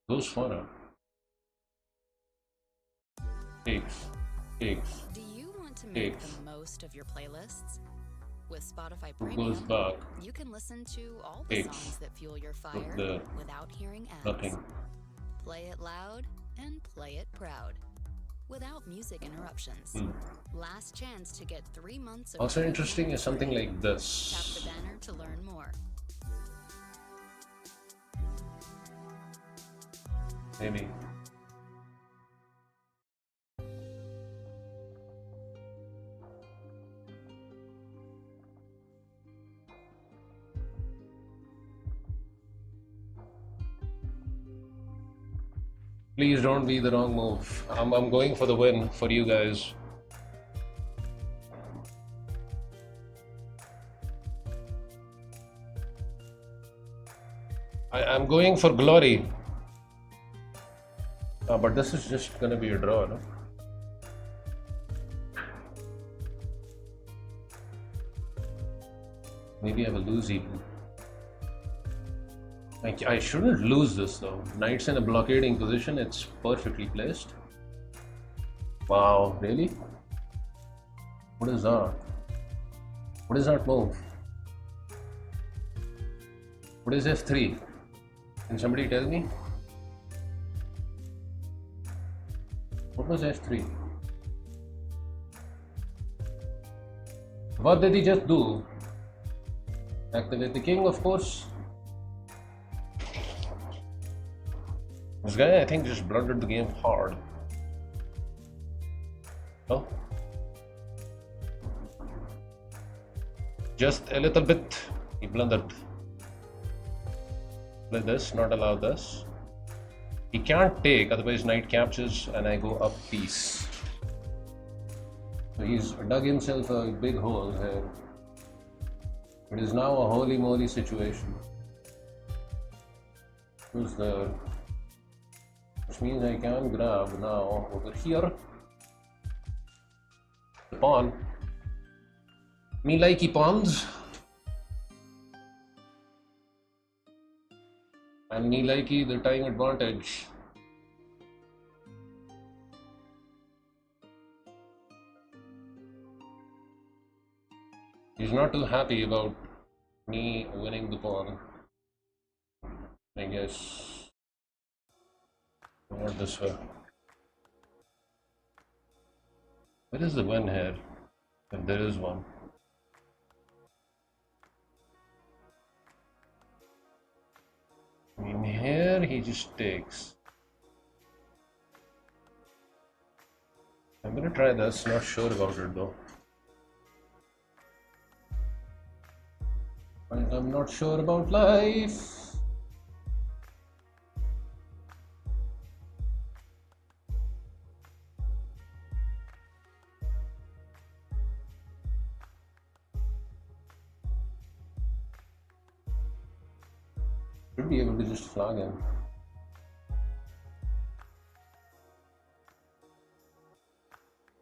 Goes for her. Takes. Do you want to make the most of your playlists? With Spotify Premium, you can listen to all the songs that fuel your fire without hearing ads. Nothing. Play it loud and play it proud without music interruptions. Last chance to get 3 months of Also interesting is something like Tap this. the banner to learn more. Maybe. Please don't be the wrong move. I'm going for the win for you guys. I'm going for glory. But this is just gonna be a draw, no? Maybe I will lose even. I shouldn't lose this though. Knight's in a blockading position, it's perfectly placed. Wow, really? What is that? What is that move? What is F3? Can somebody tell me? What was F3? What did he just do? Activate the king, of course. This guy, I think, just blundered the game hard. Oh. Just a little bit. He blundered. Play this, not allow this. He can't take, otherwise knight captures and I go up piece. So he's dug himself a big hole here. It is now a holy moly situation. Who's there? Which means I can grab now over here the pawn. Me likey pawns. And me likey the time advantage. He's not too happy about me winning the pawn, I guess. Not this way. Where is the win here? If there is one. I mean, here he just takes. I'm gonna try this, not sure about it though. I'm not sure about life. Should be able to just flag him.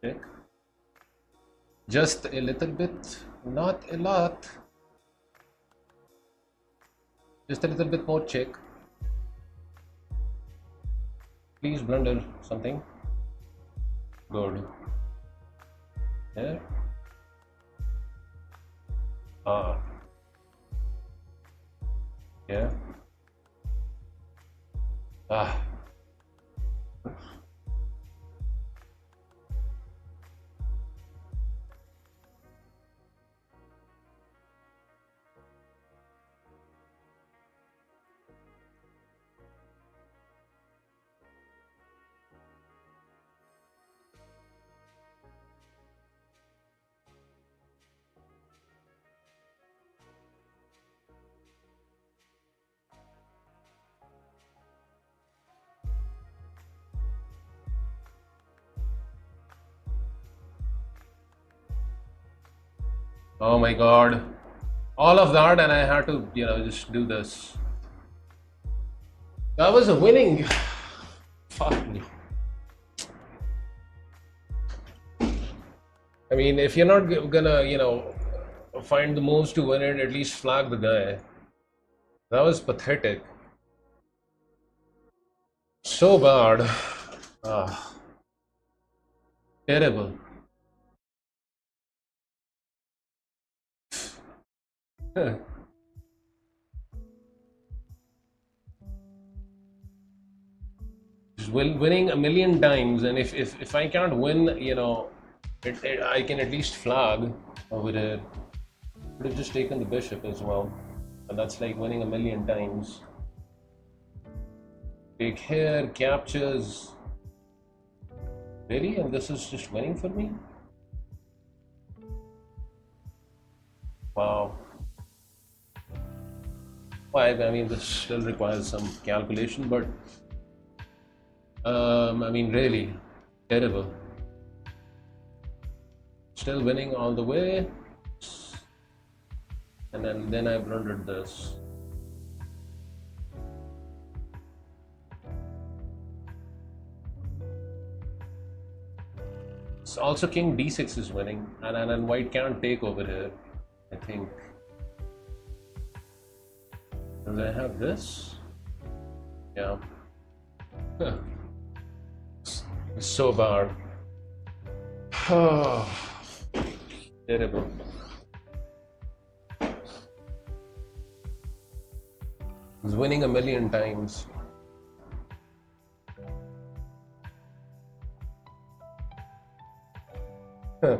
Check. Just a little bit, not a lot. Just a little bit more check. Please blunder something. Good. There. Ah. Yeah. Ah. Oh my god. All of that and I had to, just do this. That was a winning. Fuck me. I mean, if you're not gonna, find the moves to win it, at least flag the guy. That was pathetic. So bad. Ah. Terrible. Just Just winning a million times, and if I can't win, you know, I can at least flag over there. Could have just taken the bishop as well, and that's like winning a million times. Take here, captures. Really? And this is just winning for me? Wow. Well, I mean, this still requires some calculation, but I mean, really terrible. Still winning all the way, and then I blundered this. So also King D6 is winning, and White can't take over here, I think. Do I have this? Yeah. Huh. It's so bad. Oh, terrible. He's winning a million times. Huh.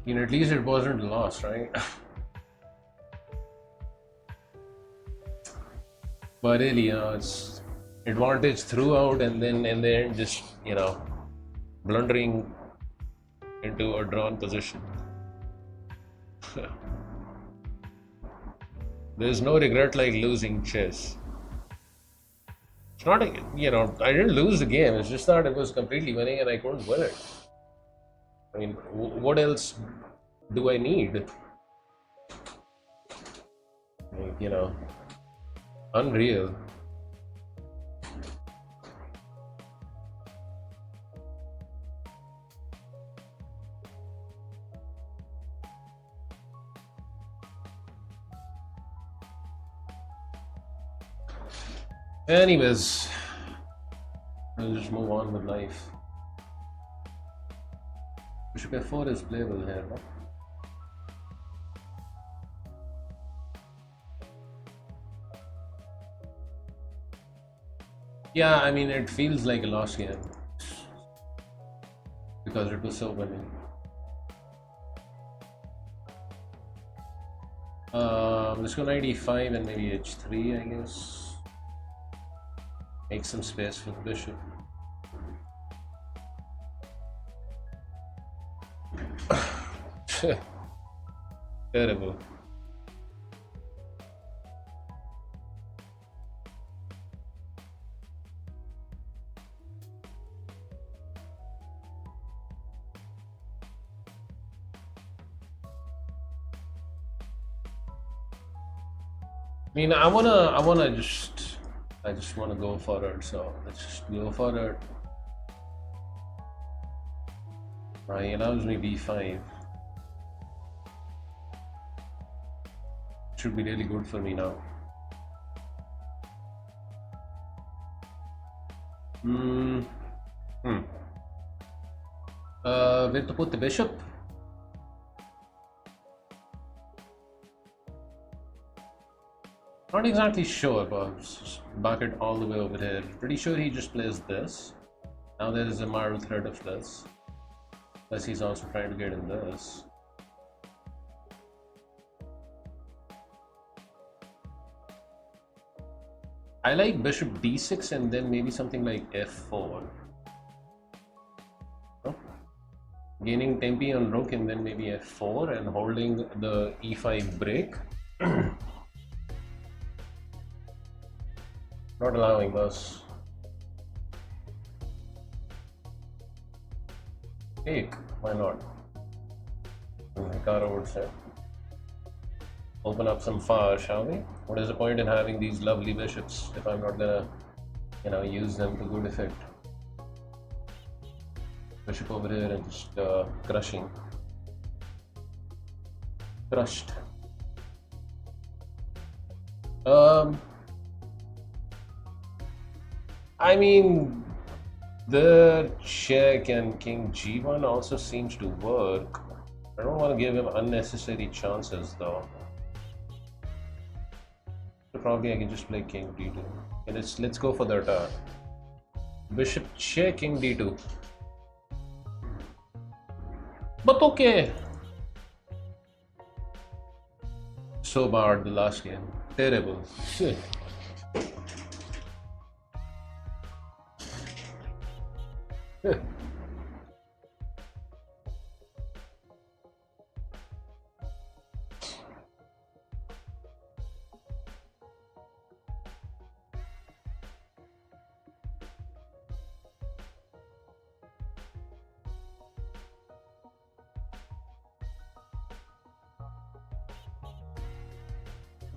I mean, at least it wasn't lost, right? But really, you know, it's advantage throughout, and then in the end, just, you know, blundering into a drawn position. There's no regret like losing chess. It's not, you know, I didn't lose the game. It's just that it was completely winning and I couldn't win it. I mean, what else do I need? Like, you know, unreal. Anyways, I'll just move on with life. Bishop f4 is playable here, no? Yeah, I mean, it feels like a lost game because it was so winning. Let's go knight e5 and maybe h3, I guess. Make some space for the bishop. Terrible. I mean, I just wanna go for it, so let's just go for it. Right, he allows me b5. Should be really good for me now. Where to put the bishop? Not exactly sure, but just back it all the way over here. Pretty sure he just plays this. Now there is a moral threat of this. Plus he's also trying to get in this. I like bishop d6 and then maybe something like f4. Oh. Gaining tempi on rook and then maybe f4 and holding the e5 break. Not allowing this. Take, why not? Hikaru would say. Open up some fire, shall we? What is the point in having these lovely bishops if I'm not gonna, you know, use them to good effect? Bishop over here and just crushing. Crushed. I mean, The check and king g1 also seems to work. I don't want to give him unnecessary chances though. So probably I can just play king d2. And let's go for the attack. Bishop check, king d2. But okay. So bad the last game. Terrible. Shit.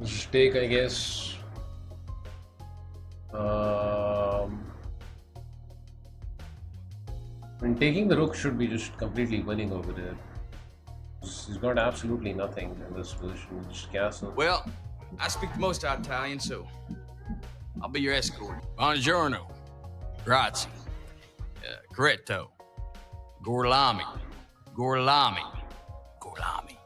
Just take, I guess. And taking the rook should be just completely winning over there. He's got absolutely nothing in this position. Just castle. Well, I speak most Italian, so I'll be your escort. Buongiorno, grazie, corretto, gorlami, gorlami, gorlami.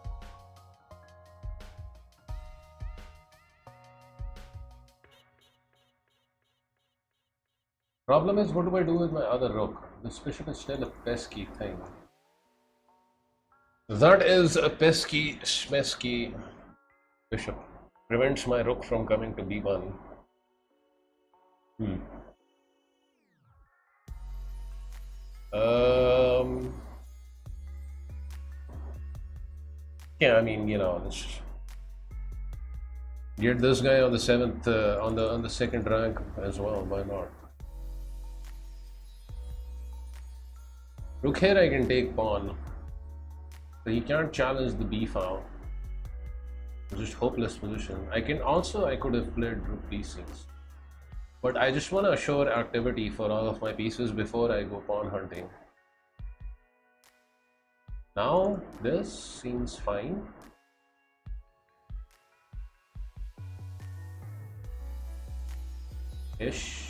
Problem is, what do I do with my other rook? This bishop is still a pesky thing. That is a pesky, smesky bishop. Prevents my rook from coming to b1. Yeah, I mean, you know, get this guy on the 7th, on the second rank as well. Why not? Rook here I can take pawn. So he can't challenge the b file. Just hopeless position. I could have played rook d6. But I just want to assure activity for all of my pieces before I go pawn hunting. Now this seems fine. Ish.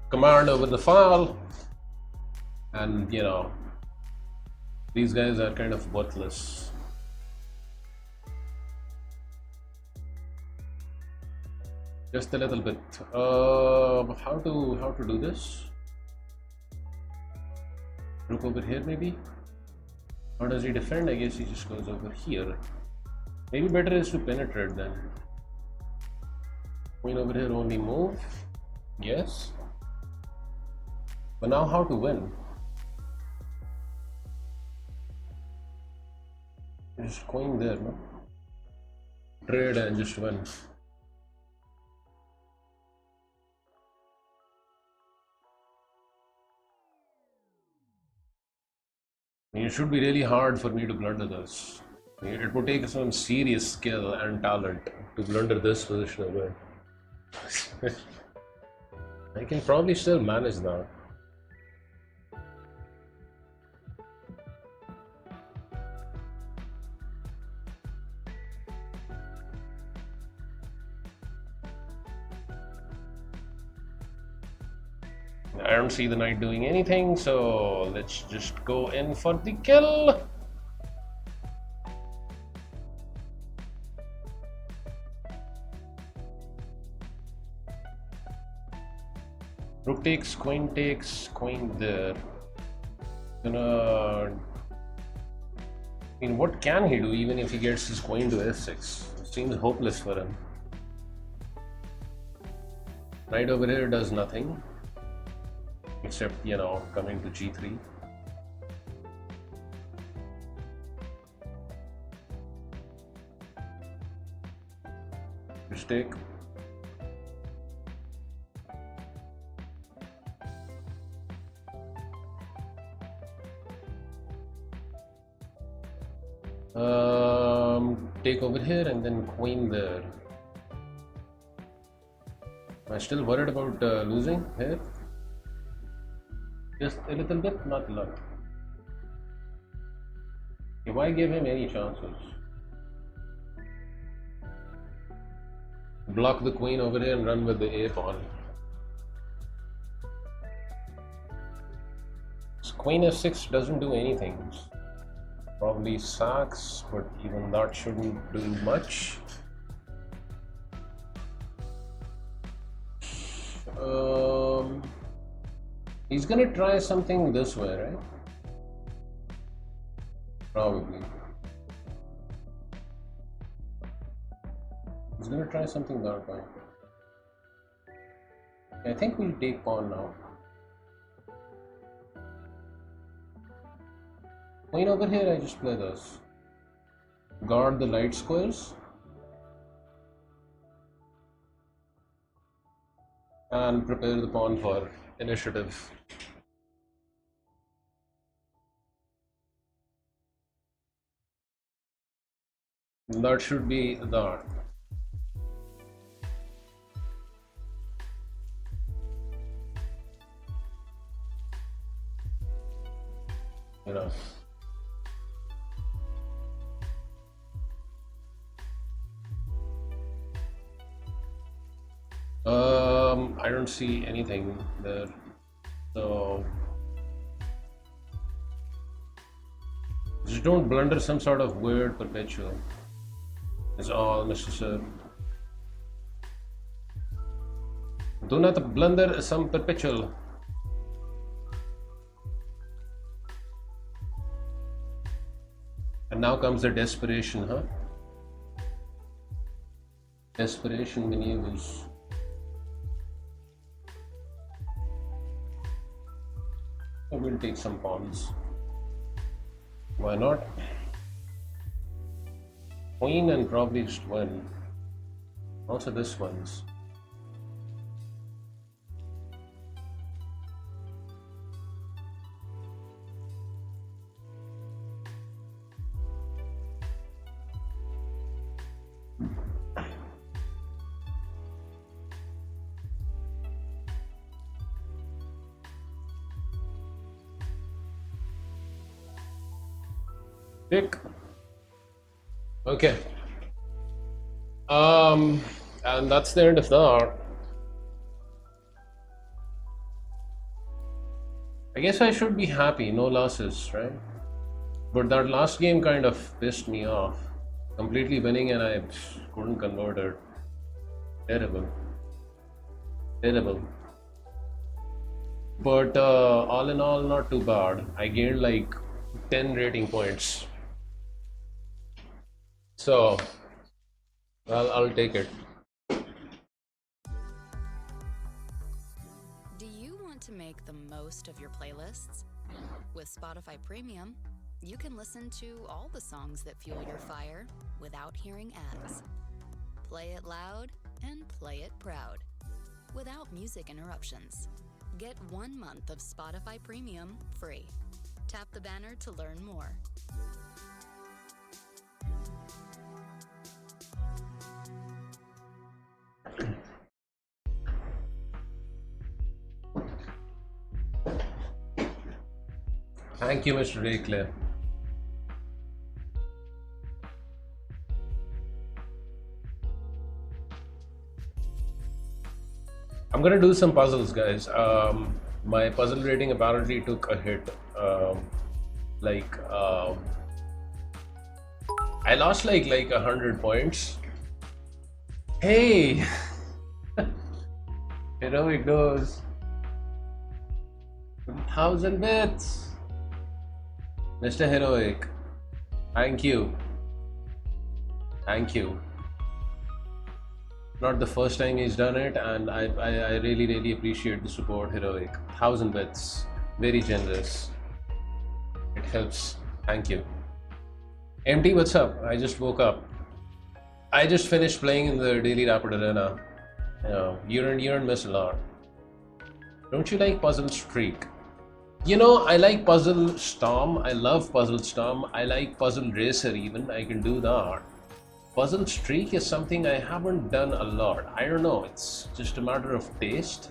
Command over the file, and you know, these guys are kind of worthless. Just a little bit. How to do this? Rook over here maybe? How does he defend? I guess he just goes over here. Maybe better is to penetrate then. Queen over here only move. Yes. But now how to win? Just queen there, no? Trade and just win. It should be really hard for me to blunder this. It would take some serious skill and talent to blunder this position away. I can probably still manage that. I don't see the knight doing anything, so let's just go in for the kill. Rook takes, queen there. I mean, what can he do even if he gets his queen to f6? It seems hopeless for him. Knight over here does nothing. Except, you know, coming to g3. Mistake. Take over here and then queen there. Am I still worried about losing here? Just a little bit, not a lot. Okay, why give him any chances? Block the queen over here and run with the a pawn. This queen f6 doesn't do anything. Probably sacks, but even that shouldn't do much. He's gonna try something this way, right? Probably. He's gonna try something that way. I think we'll take pawn now. Queen over here, I just play this. Guard the light squares. And prepare the pawn for initiative. That should be that. You know. I don't see anything there, so just don't blunder some sort of weird perpetual. Is all, Mr. Sir. Do not blunder some perpetual. And now comes the desperation, huh? Desperation maneuvers. We'll take some pawns. Why not? Queen and probably just one. Also this one's. Pick. Okay. And that's the end of that. I guess I should be happy, no losses, right? But that last game kind of pissed me off. Completely winning and I couldn't convert it. Terrible. Terrible. But all in all, not too bad. I gained like 10 rating points. So, I'll take it. Do you want to make the most of your playlists? With Spotify Premium, you can listen to all the songs that fuel your fire without hearing ads. Play it loud and play it proud, without music interruptions. Get 1 month of Spotify Premium free. Tap the banner to learn more. Thank you, Mr. Raycliffe. I'm gonna do some puzzles, guys. My puzzle rating apparently took a hit. I lost like 100 points. Hey, heroic goes 1,000 bits. Mr. Heroic, thank you. Thank you. Not the first time he's done it, and I really appreciate the support, Heroic. 1,000 bits, very generous. It helps. Thank you. MT, what's up? I just woke up. I just finished playing in the Daily Rapid Arena. You don't miss a lot. Don't you like Puzzle Streak? You know, I like Puzzle Storm. I love Puzzle Storm. I like Puzzle Racer even. I can do that. Puzzle streak is something I haven't done a lot. I don't know, it's just a matter of taste.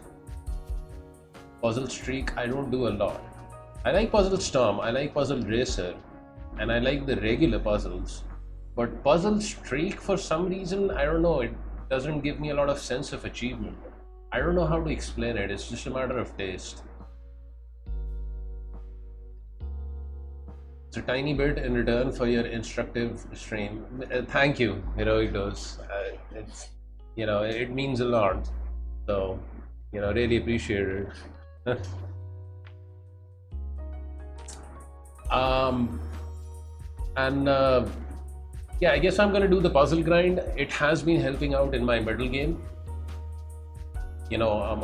Puzzle streak, I don't do a lot. I like Puzzle Storm, I like Puzzle Racer, and I like the regular puzzles. But Puzzle Streak, for some reason, I don't know, it doesn't give me a lot of sense of achievement. I don't know how to explain it, it's just a matter of taste. It's a tiny bit in return for your instructive stream. Thank you, Heroic Dose. It's, it means a lot. So, really appreciate it. Yeah, I guess I'm gonna do the puzzle grind. It has been helping out in my middle game. I'm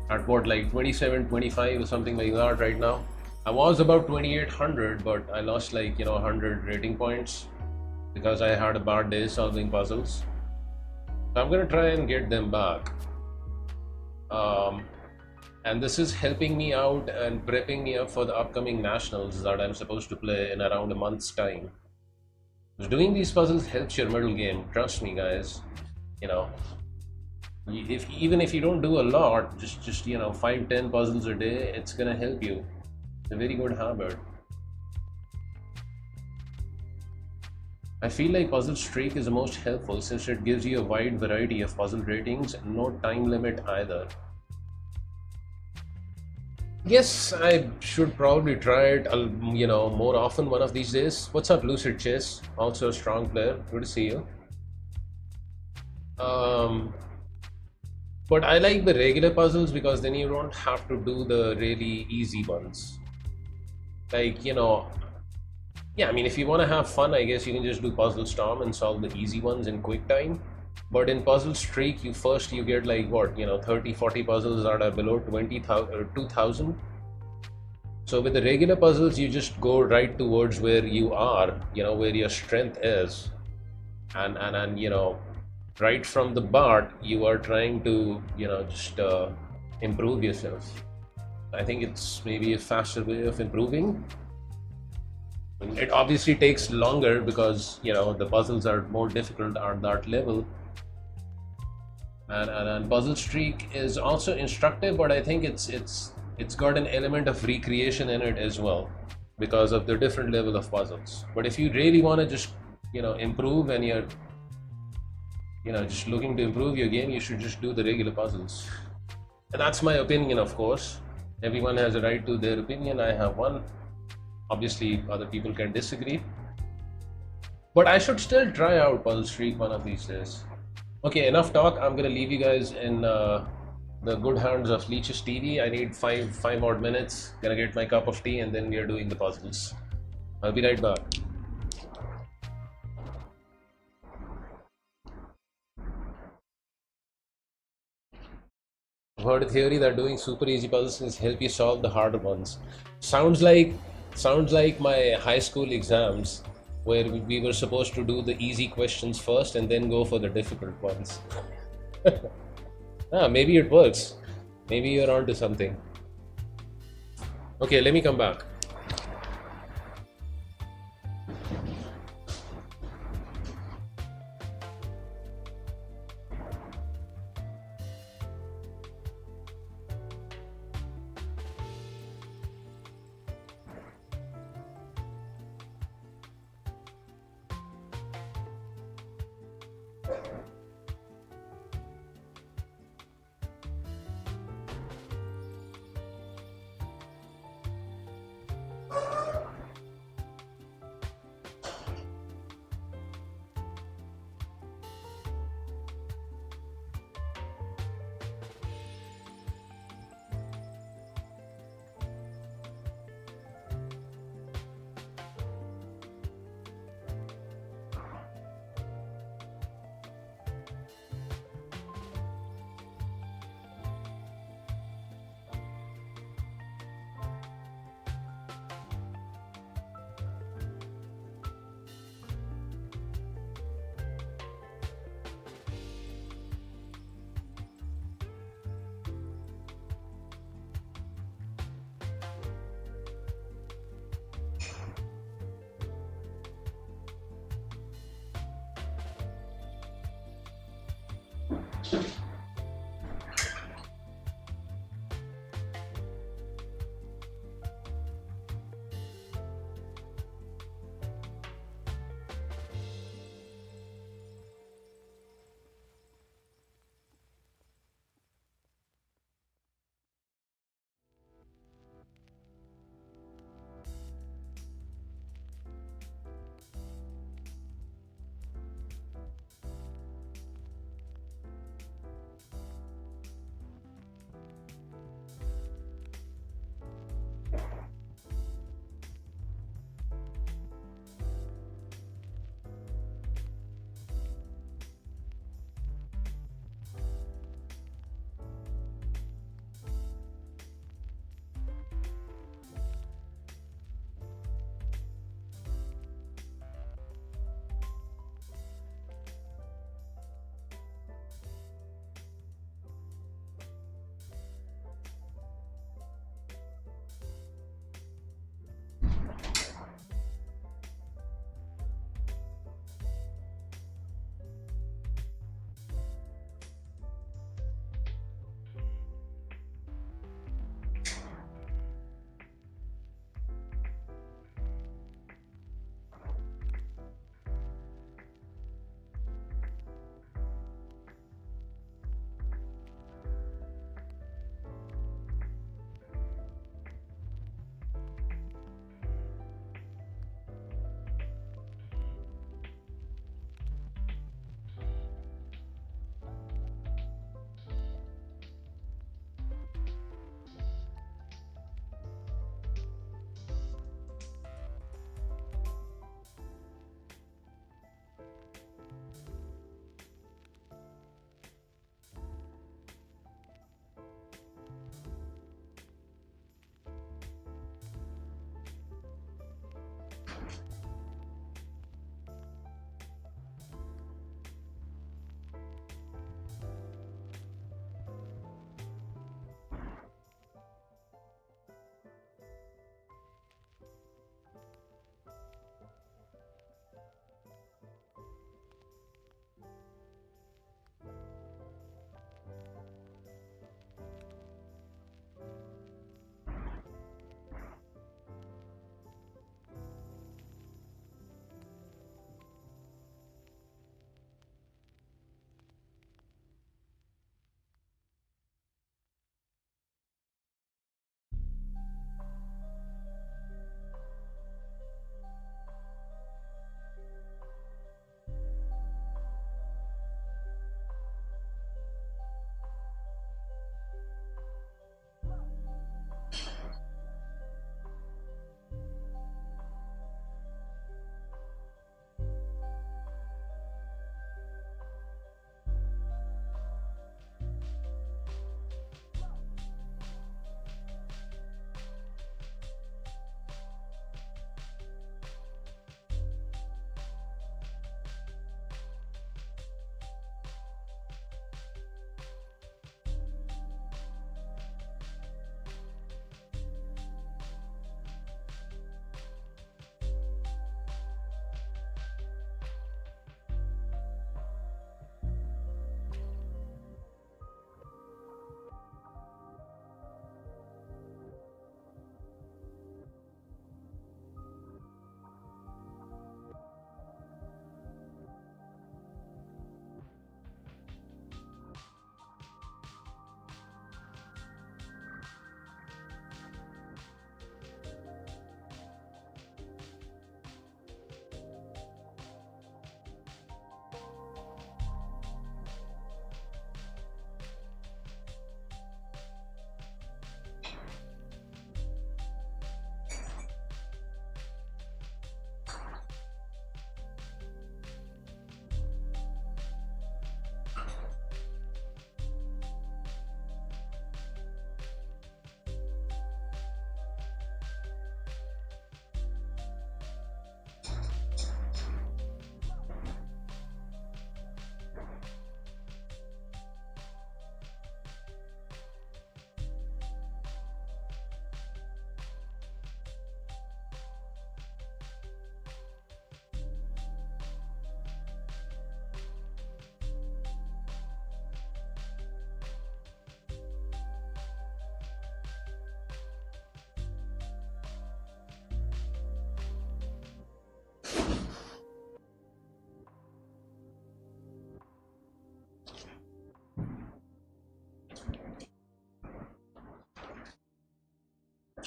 at what, like 27, 25 or something like that right now. I was about 2800, but I lost like 100 rating points because I had a bad day solving puzzles. So I'm gonna try and get them back. And this is helping me out and prepping me up for the upcoming nationals that I'm supposed to play in around a month's time. Doing these puzzles helps your middle game. Trust me, guys. Even if you don't do a lot, just 5-10 puzzles a day, it's gonna help you. It's a very good habit. I feel like Puzzle Streak is the most helpful since it gives you a wide variety of puzzle ratings and no time limit either. Yes, I should probably try it, more often one of these days. What's up, Lucid Chess? Also a strong player. Good to see you. But I like the regular puzzles because then you don't have to do the really easy ones. Like, yeah, I mean, if you want to have fun, I guess you can just do Puzzle Storm and solve the easy ones in quick time. But in Puzzle Streak, you get like what, 30, 40 puzzles that are below 2,000. So with the regular puzzles, you just go right towards where you are, where your strength is. And right from the bat, you are trying to, just improve yourself. I think it's maybe a faster way of improving. It obviously takes longer because, the puzzles are more difficult at that level. And Puzzle Streak is also instructive, but I think it's got an element of recreation in it as well because of the different level of puzzles. But if you really want to just improve and you're just looking to improve your game, you should just do the regular puzzles. And that's my opinion, of course. Everyone has a right to their opinion. I have one. Obviously other people can disagree, but I should still try out Puzzle Streak one of these days. Okay, enough talk. I'm gonna leave you guys in the good hands of Leeches TV. I need five odd minutes. Gonna get my cup of tea and then we are doing the puzzles. I'll be right back. I've heard a theory that doing super easy puzzles help you solve the harder ones. Sounds like my high school exams where we were supposed to do the easy questions first and then go for the difficult ones. Maybe it works. Maybe you're onto something. Okay, let me come back.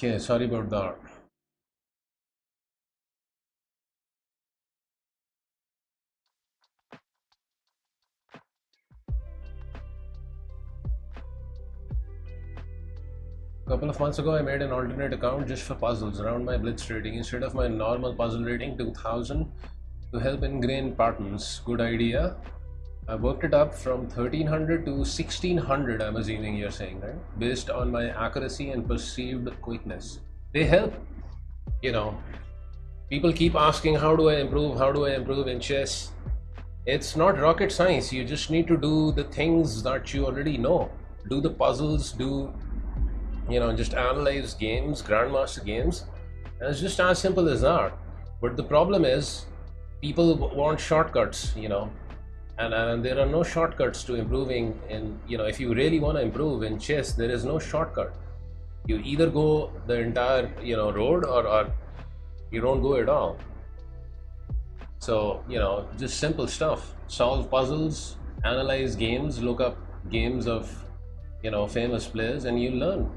Okay, sorry about that. A couple of months ago, I made an alternate account just for puzzles around my Blitz rating instead of my normal puzzle rating 2000 to help ingrain patterns. Good idea. I worked it up from 1300 to 1600, I'm assuming you're saying, right? Based on my accuracy and perceived quickness. They help. You know, people keep asking, how do I improve? How do I improve in chess? It's not rocket science. You just need to do the things that you already know. Do the puzzles, just analyze games, grandmaster games. And it's just as simple as that. But the problem is, people want shortcuts, and there are no shortcuts to improving in, if you really want to improve in chess, there is no shortcut. You either go the entire, road or you don't go at all. So, just simple stuff. Solve puzzles, analyze games, look up games of, famous players, and you learn.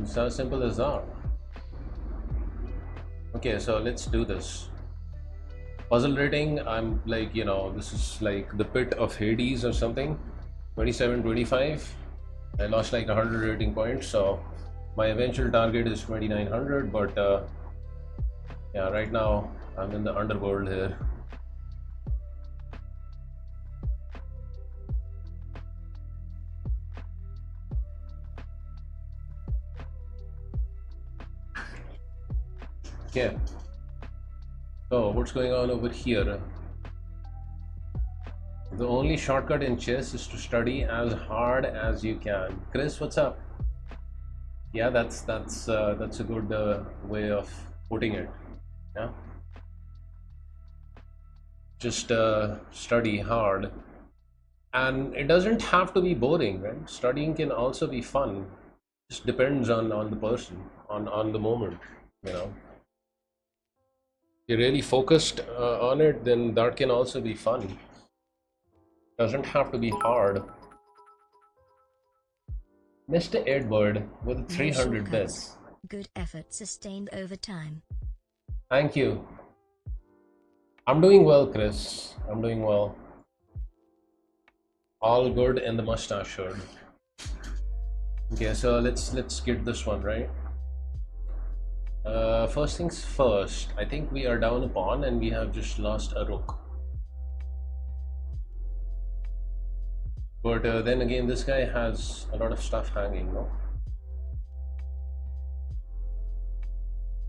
It's as simple as that. Okay, so let's do this. Puzzle rating, I'm like, this is like the pit of Hades or something. 27, 25. I lost like 100 rating points, so my eventual target is 2900, but yeah, right now I'm in the underworld here. Okay, so what's going on over here? The only shortcut in chess is to study as hard as you can. Chris, what's up? Yeah, that's a good way of putting it. Yeah, just study hard, and it doesn't have to be boring, right? Studying can also be fun. Just depends on the person, on the moment. You're really focused on it, then that can also be fun. Doesn't have to be hard. Mr. Edward with 300 bits. Good effort sustained over time. Thank you. I'm doing well, Chris. I'm doing well. All good in the mustache shirt. Okay, so let's get this one right. First things first, I think we are down a pawn and we have just lost a rook. But then again, this guy has a lot of stuff hanging, no?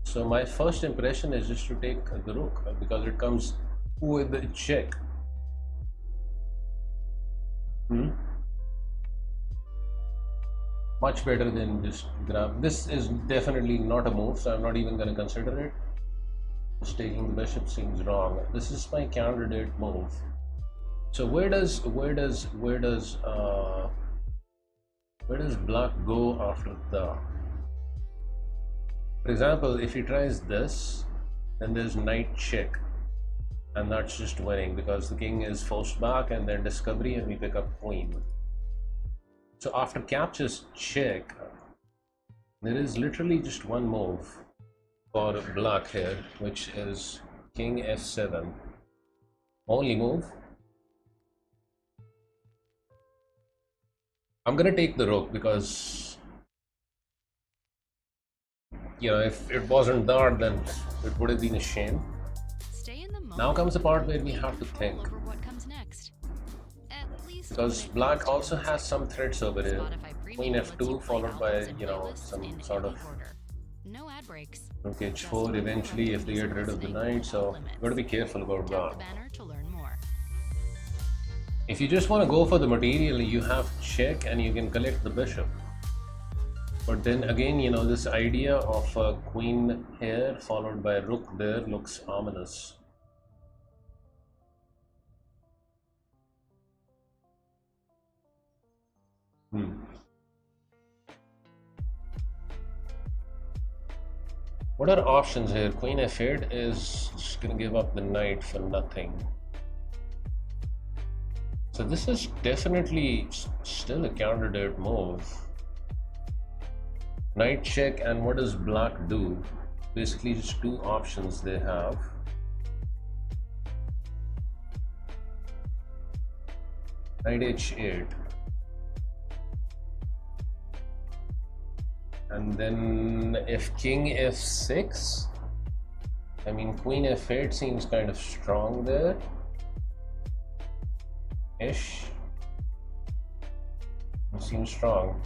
So my first impression is just to take the rook because it comes with the check. Much better than just grab. This is definitely not a move, so I'm not even going to consider it. Just taking the bishop seems wrong. This is my candidate move. So where does black go after that? For example, if he tries this, then there's knight check, and that's just winning because the king is forced back, and then discovery, and we pick up queen. So after captures check, there is literally just one move for black here, which is king f7. Only move. I'm gonna take the rook because, if it wasn't that, then it would have been a shame. Stay in the moment. Now comes the part where we have to think. Over what comes next. At least Because when it black comes to also has some threats over here. Spotify Premium Queen lets you f2 play followed by, albums and playlists some in sort any of order. No ad breaks. rook Just h4 move eventually if they get rid of the knight, so limits. got to be careful about Tap the that. banner to learn more. If you just want to go for the material, you have check and you can collect the bishop. But then again, this idea of a queen here followed by rook there looks ominous. What are options here? Queen f8 is just gonna give up the knight for nothing. So this is definitely still a candidate move. Knight check, and what does black do? Basically just two options they have. Knight h8. And then if king f6, I mean queen f8 seems kind of strong there. Ish. It seems strong.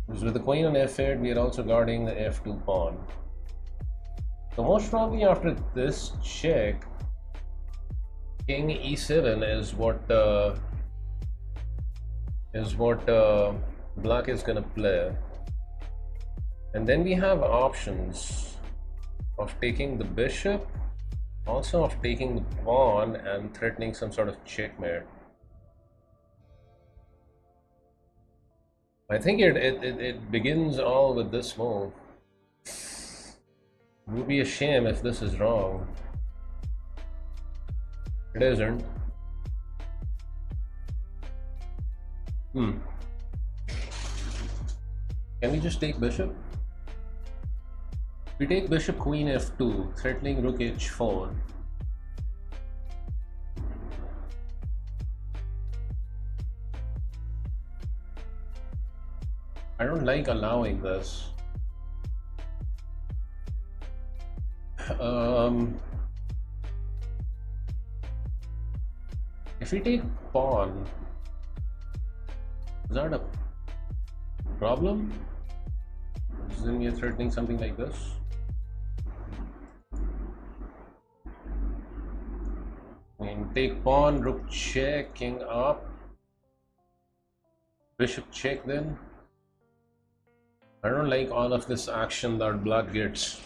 Because with the queen on f8, we are also guarding the f2 pawn. So most probably after this check, king e7 is what black is gonna play. And then we have options of taking the bishop, also of taking the pawn and threatening some sort of checkmate. I think it begins all with this move. It would be a shame if this is wrong. It isn't. Can we just take bishop? We take bishop queen f2, threatening rook h4. I don't like allowing this. If we take pawn, is that a problem? Then we are threatening something like this. I mean, take pawn, rook check, king up, bishop check then. I don't like all of this action that black gets.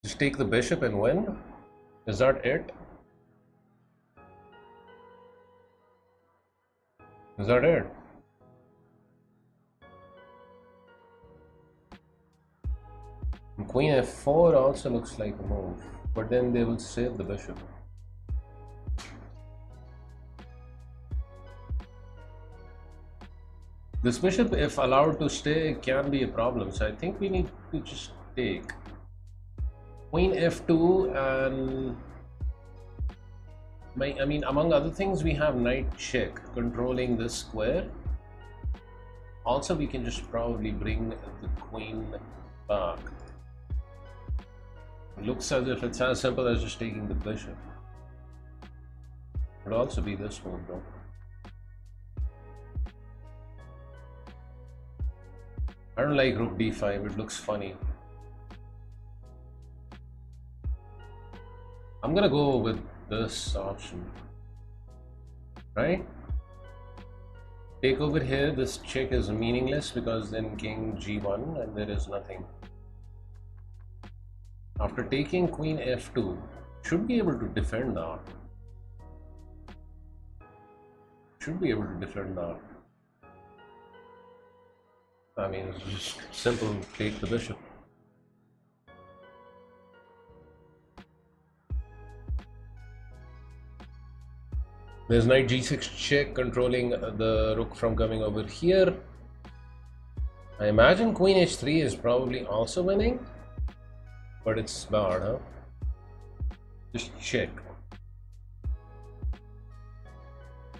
Just take the bishop and win? Is that it? Is that it? And queen f4 also looks like a move, but then they will save the bishop. This bishop, if allowed to stay, can be a problem, so I think we need to just take queen f2 and I mean, among other things, we have knight check controlling this square. Also, we can just probably bring the queen back. It looks as if it's as simple as just taking the bishop. Could also be this move though. I don't like rook d5, it looks funny. I'm gonna go with this option, right? Take over here, this check is meaningless because then king g1 and there is nothing. After taking queen f2, should be able to defend that. Should be able to defend that. I mean, it's just simple, take the bishop. There's knight g6 check controlling the rook from coming over here. I imagine queen h3 is probably also winning, but it's bad, huh? Just check.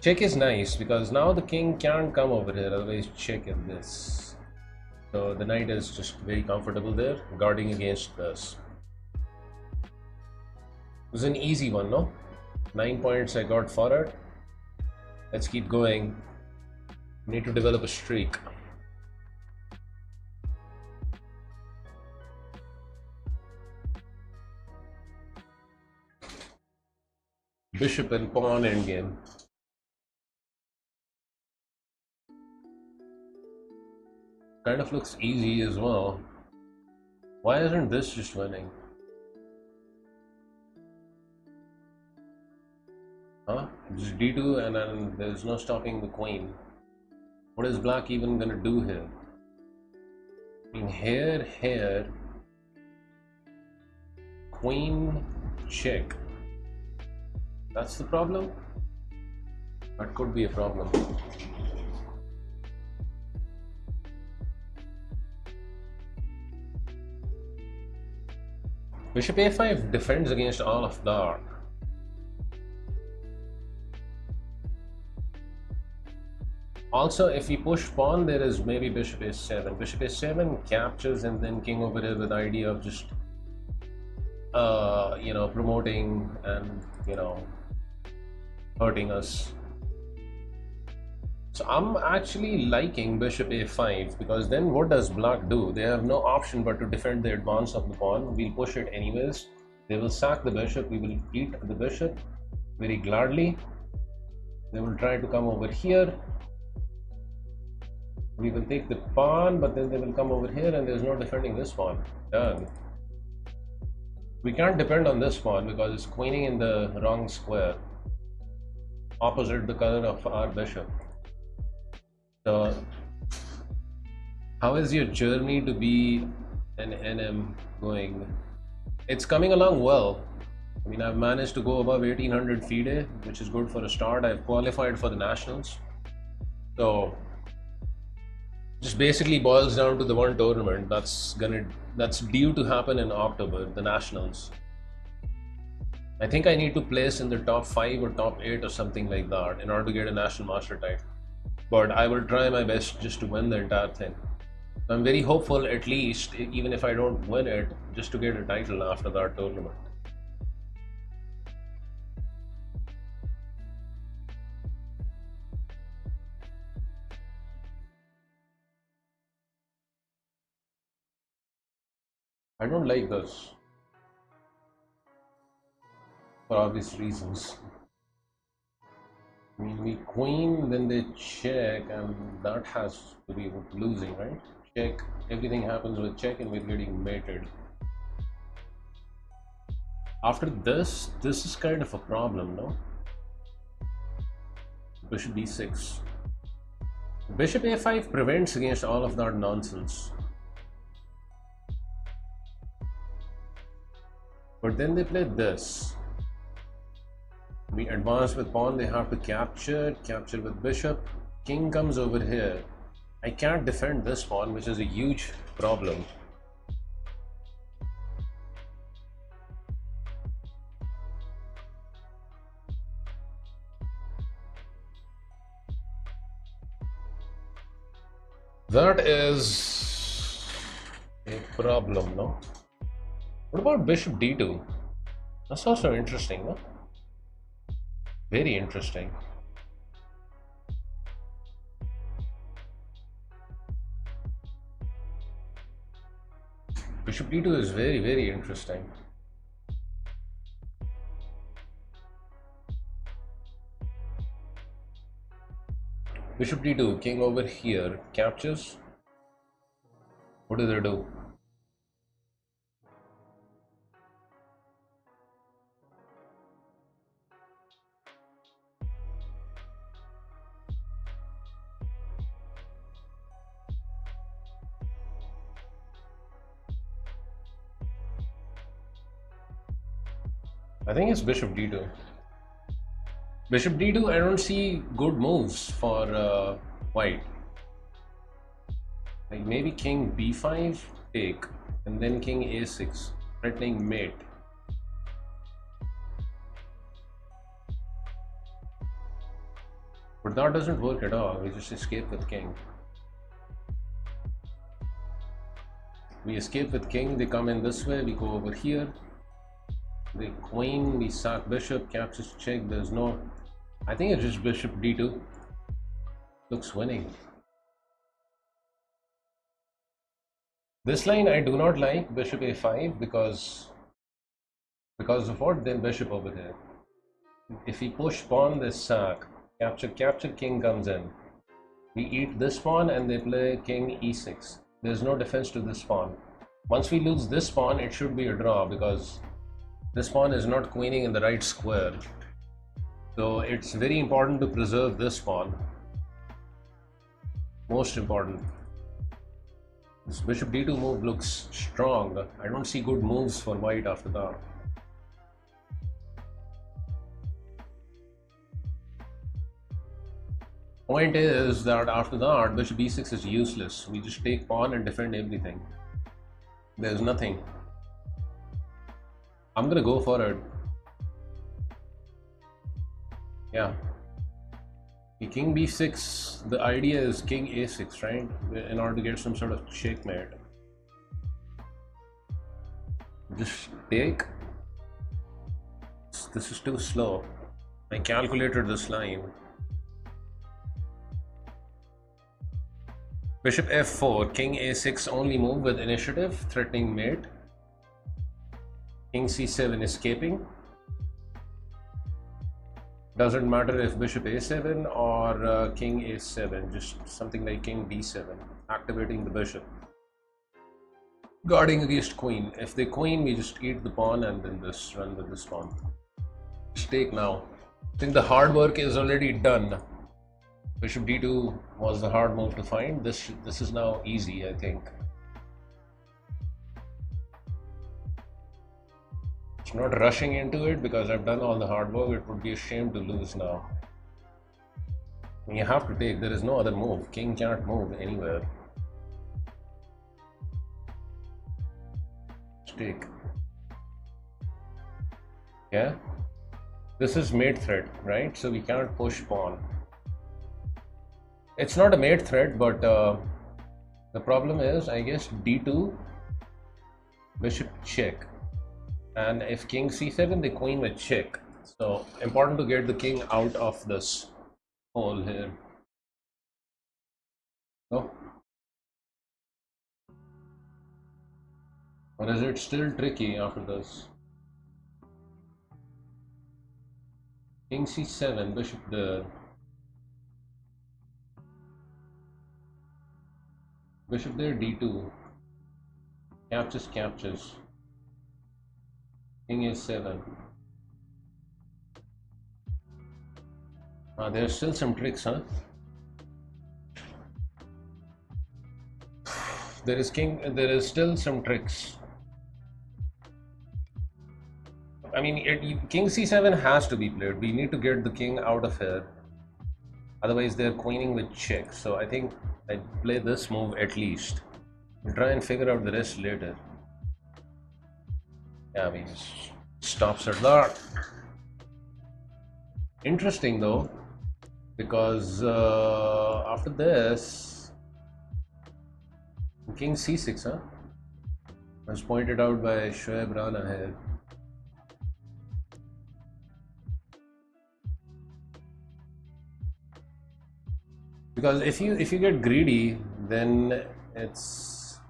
Check is nice because now the king can't come over here, otherwise check in this. So the knight is just very comfortable there, guarding against this. It was an easy one, no? 9 points I got for it. Let's keep going. We need to develop a streak. Bishop and pawn endgame. Kind of looks easy as well. Why isn't this just winning? Huh? Just d2 and then there's no stopping the queen. What is black even gonna do here? I mean, here, queen check. That's the problem? That could be a problem. Bishop a5 defends against all of that. Also, if we push pawn, there is maybe bishop a7. Bishop a7 captures, and then king over here with the idea of just promoting and hurting us. So I'm actually liking bishop a5, because then what does black do? They have no option but to defend the advance of the pawn. We'll push it anyways. They will sack the bishop. We will eat the bishop very gladly. They will try to come over here. We will take the pawn, but then they will come over here and there's no defending this pawn. Done. We can't depend on this pawn because it's queening in the wrong square, opposite the color of our bishop. So, how is your journey to be an NM going? It's coming along well. I mean, I've managed to go above 1800 FIDE, which is good for a start. I've qualified for the nationals. So, just basically boils down to the one tournament that's due to happen in October, the nationals. I think I need to place in the top 5 or top 8 or something like that in order to get a national master title. But I will try my best just to win the entire thing. I'm very hopeful, at least, even if I don't win it, just to get a title after that tournament. I don't like this, for obvious reasons. I mean, we queen, then they check, and that has to be losing, right? Check, everything happens with check, and we're getting mated. After this is kind of a problem, no? Bishop d6. Bishop a5 prevents against all of that nonsense. But then they play this. We advance with pawn, they have to capture with bishop. King comes over here. I can't defend this pawn, which is a huge problem. That is a problem, no? What about bishop d2? That's also interesting, no? Very interesting. Bishop d2 is very, very interesting. Bishop d2, king over here, captures. What do they do? I think it's bishop d2. Bishop d2, I don't see good moves for white. Like maybe king b5, take, and then king a6, threatening mate. But that doesn't work at all. We just escape with king. We escape with king, they come in this way, we go over here. The queen, we sack bishop, captures check, there's no... I think it's just bishop d2. Looks winning. This line I do not like, bishop a5, because of what? Then bishop over here. If we push pawn, they sack. Capture, king comes in. We eat this pawn and they play king e6. There's no defense to this pawn. Once we lose this pawn, it should be a draw because this pawn is not queening in the right square. So it's very important to preserve this pawn. Most important. This bishop d2 move looks strong. I don't see good moves for white after that. Point is that after that, bishop b6 is useless. We just take pawn and defend everything. There's nothing. I'm gonna go for it. Yeah. King b6, the idea is king a6, right? In order to get some sort of checkmate. Just take. This is too slow. I calculated this line. Bishop f4, king a6 only move with initiative, threatening mate. King c7 escaping. Doesn't matter if bishop a7 or king a7, just something like king d7, activating the bishop. Guarding against queen. If they queen, we just eat the pawn and then just run with this pawn. Just take now. I think the hard work is already done. Bishop d2 was the hard move to find. This is now easy, I think. I'm not rushing into it because I've done all the hard work. It would be a shame to lose now. You have to take. There is no other move. King can't move anywhere. Just take. Yeah. This is mate threat, right? So we can't push pawn. It's not a mate threat, but the problem is, I guess, d2, bishop check. And if king c7, the queen will check. So important to get the king out of this hole here. No? Or is it still tricky after this? King c7, bishop there. Bishop there, d2. Captures, captures. King a7. There's still some tricks, huh? There is still some tricks. I mean, king c7 has to be played. We need to get the king out of here. Otherwise, they're queening with check. So I think I play this move at least. We'll try and figure out the rest later. Yeah, I mean, stops at that. Interesting though, because after this, king c6, huh? As pointed out by Shoaib Rana here. Because if you get greedy, then it's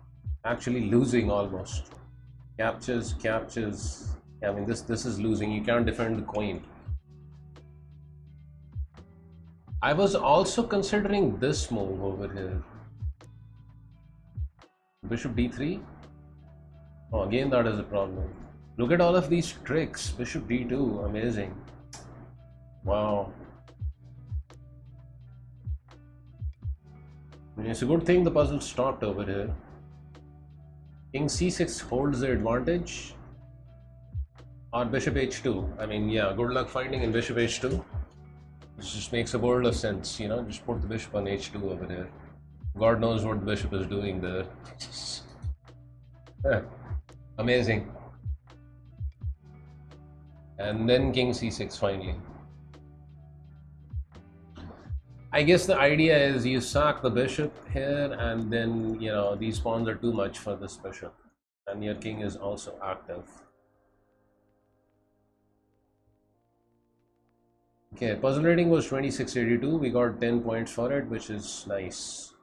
actually losing almost. Captures, captures. I mean, this is losing. You can't defend the queen. I was also considering this move over here. Bishop d3. Oh, again that is a problem. Look at all of these tricks. Bishop d2, amazing. Wow. I mean, it's a good thing the puzzle stopped over here. King c6 holds the advantage. Or bishop h2. I mean, yeah, good luck finding in bishop h2. This just makes a world of sense, you know. Just put the bishop on h2 over there. God knows what the bishop is doing there. Amazing. And then king c6 finally. I guess the idea is you sack the bishop here, and then, you know, these pawns are too much for this bishop, and your king is also active. Okay, puzzle rating was 2682. We got 10 points for it, which is nice.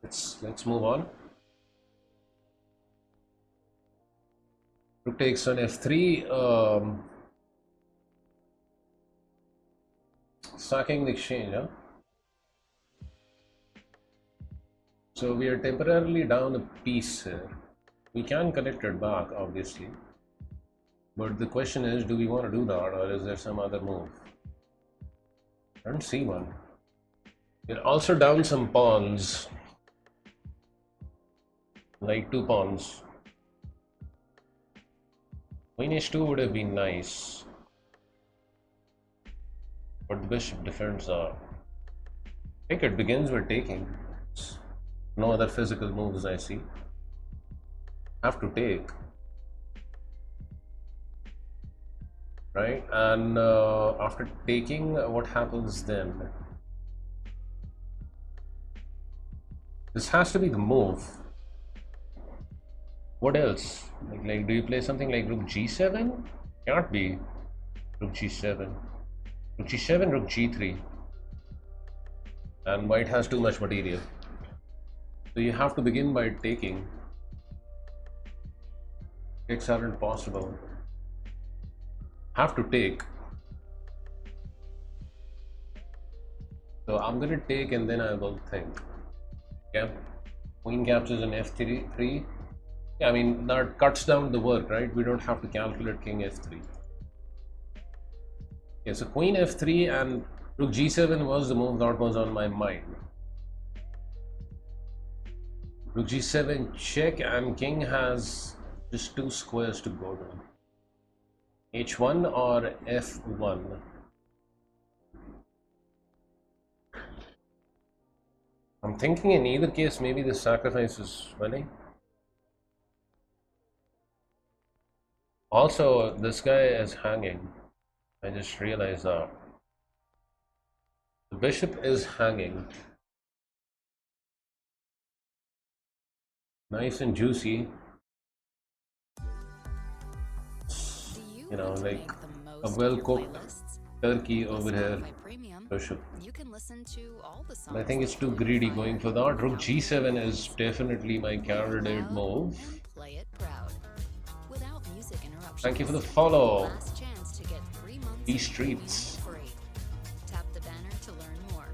Let's move on. Rook takes on f3. Sacking the exchange, huh? So we are temporarily down a piece here. We can connect it back, obviously. But the question is, do we want to do that, or is there some other move? I don't see one. We're also down some pawns. Like 2 pawns. Queen h2 would have been nice. But the bishop defends I think it begins with taking. No other physical moves I see. Have to take. Right? And after taking, what happens then? This has to be the move. What else? Like do you play something like rook g7? Can't be. Rook g7. Rook g7, rook g3. And white has too much material. So you have to begin by taking. Takes aren't possible. Have to take. So I'm gonna take and then I will think. Yeah. Queen captures an f3. Yeah, I mean that cuts down the work, right? We don't have to calculate king f3. Okay, so queen f3 and rook g7 was the move that was on my mind. Rook g7 check and king has just 2 squares to go to. h1 or f1. I'm thinking in either case maybe the sacrifice is winning. Also, this guy is hanging. I just realized that. The bishop is hanging. Nice and juicy. You know, like a well-cooked turkey over here. Bishop. You can listen to all the songs. I think it's too greedy going for that. Rook g7 is definitely my candidate move. Play it proud. Without music interruptions. Thank you for the follow. Last chance to get 3 months These of streets. premium free. Tap the banner to learn more.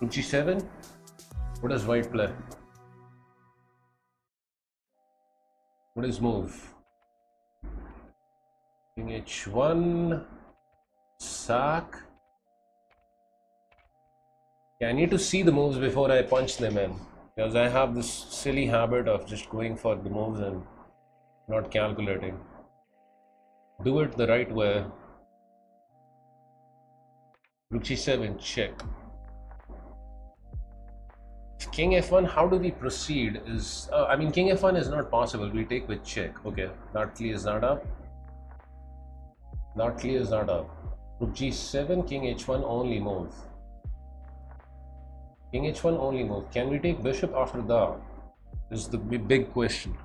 Rook g7. What does white play? What is move? King h1. Sack. Yeah, I need to see the moves before I punch them in, because I have this silly habit of just going for the moves and not calculating. Do it the right way. Rook g7 check. King f1, how do we proceed? I mean, king f1 is not possible. We take with check. Okay, that clears that up. That clears that up. Rook g7, king h1 only move. King h1 only move. Can we take bishop after that? This is the big question.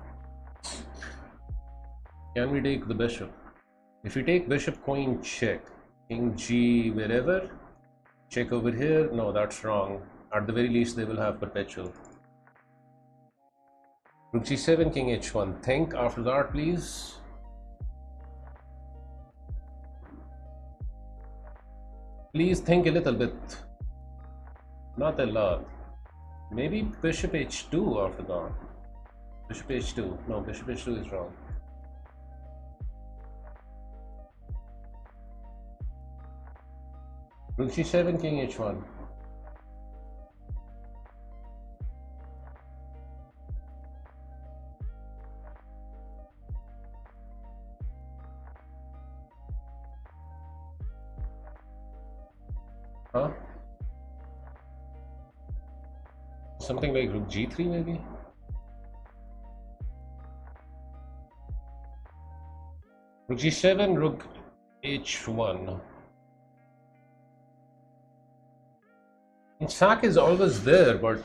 Can we take the bishop? If we take bishop, queen check. King g wherever. Check over here. No, that's wrong. At the very least, they will have perpetual. Rook g7, king h1. Think after that, please. Please think a little bit. Not a lot. Maybe bishop h2 after that. Bishop h2. No, bishop h2 is wrong. Rook g7, king h1. Huh? Something like rook g3 maybe? Rook g7, rook h1. And sack is always there, but